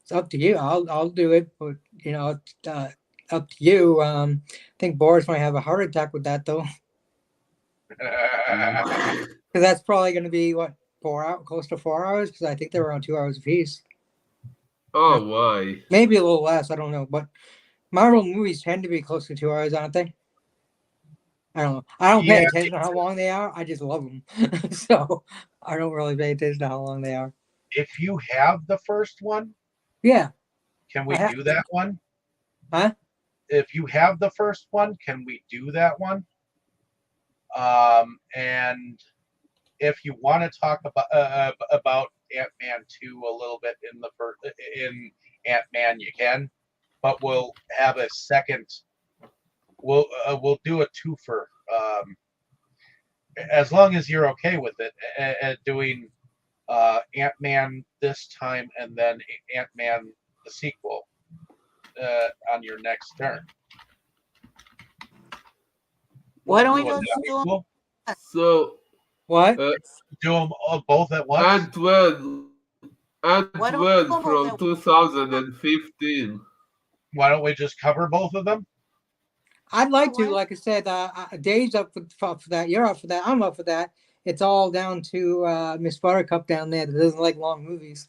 It's up to you. I'll do it, but it's up to you. I think Boris might have a heart attack with that though. Because that's probably going to be what, 4 hours, close to 4 hours, because I think they're around 2 hours apiece. Oh, why? Maybe a little less. I don't know, but Marvel movies tend to be close to 2 hours, aren't they? I don't know. I don't pay Yeah, attention to how long they are. I just love them. So I don't really pay attention to how long they are. if you have the first one, Yeah. can I we have do that one? Huh? If you have the first one, can we do that one? And if you want to talk about Ant-Man 2 a little bit in Ant-Man, you can, but we'll have a second. We'll do a twofer, as long as you're okay with it, doing Ant-Man this time and then Ant-Man the sequel on your next turn. Why don't we Would just that be do them? cool? So What? uh, Do them both at once? Ant-Man Why don't we do them both from at 2015. Why don't we just cover both of them? I'd like to, Why? like I said, Dave's up for that. You're up for that. I'm up for that. It's all down to Miss Buttercup down there that doesn't like long movies.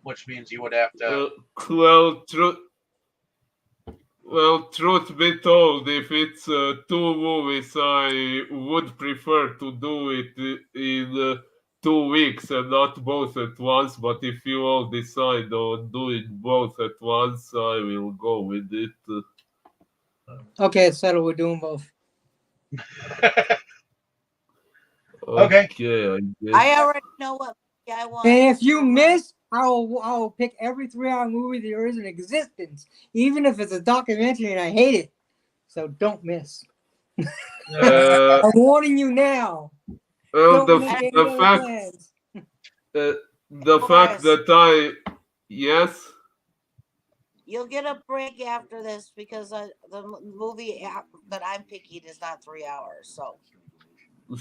Which means you would have to. Well, truth be told, if it's 2 movies, I would prefer to do it in 2 weeks and not both at once. But if you all decide on doing both at once, I will go with it. Okay, it's settled. We're doing both. Okay. I guess. I already know what movie I want. And if you for my- miss, I will pick every 3-hour movie there is in existence, even if it's a documentary and I hate it. So don't miss. Uh, I'm warning you now. well, Don't make any the other fact plans. the fact that yes. You'll get a break after this because the movie that I'm picking is not 3 hours. So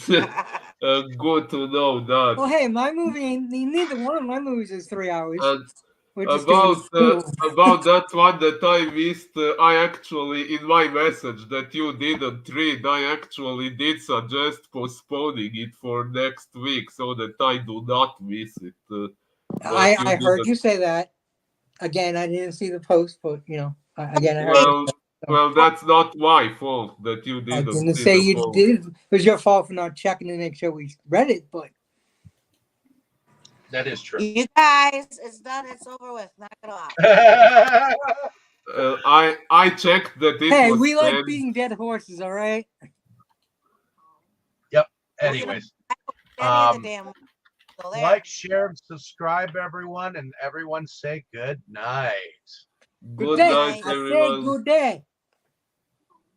Good to know that. Well, hey, my movie, neither one of my movies is 3 hours. And We're just doing about that one that I missed, I actually, in my message that you didn't read, I actually did suggest postponing it for next week so that I do not miss it. I heard you say that. Again, I didn't see the post, but again, I heard. Well, that's not my fault that you I didn't didn't see say the you post. did. It was your fault for not checking to make sure we read it, but That is true. you guys, it's done. It's over with. Knock it off. I checked that it hey, was we like sent. beating dead horses, all right? Yep. Anyways, Any of the damn. So there. like, share, and subscribe, everyone, and everyone say good night. Good day. night, I everyone. say good day.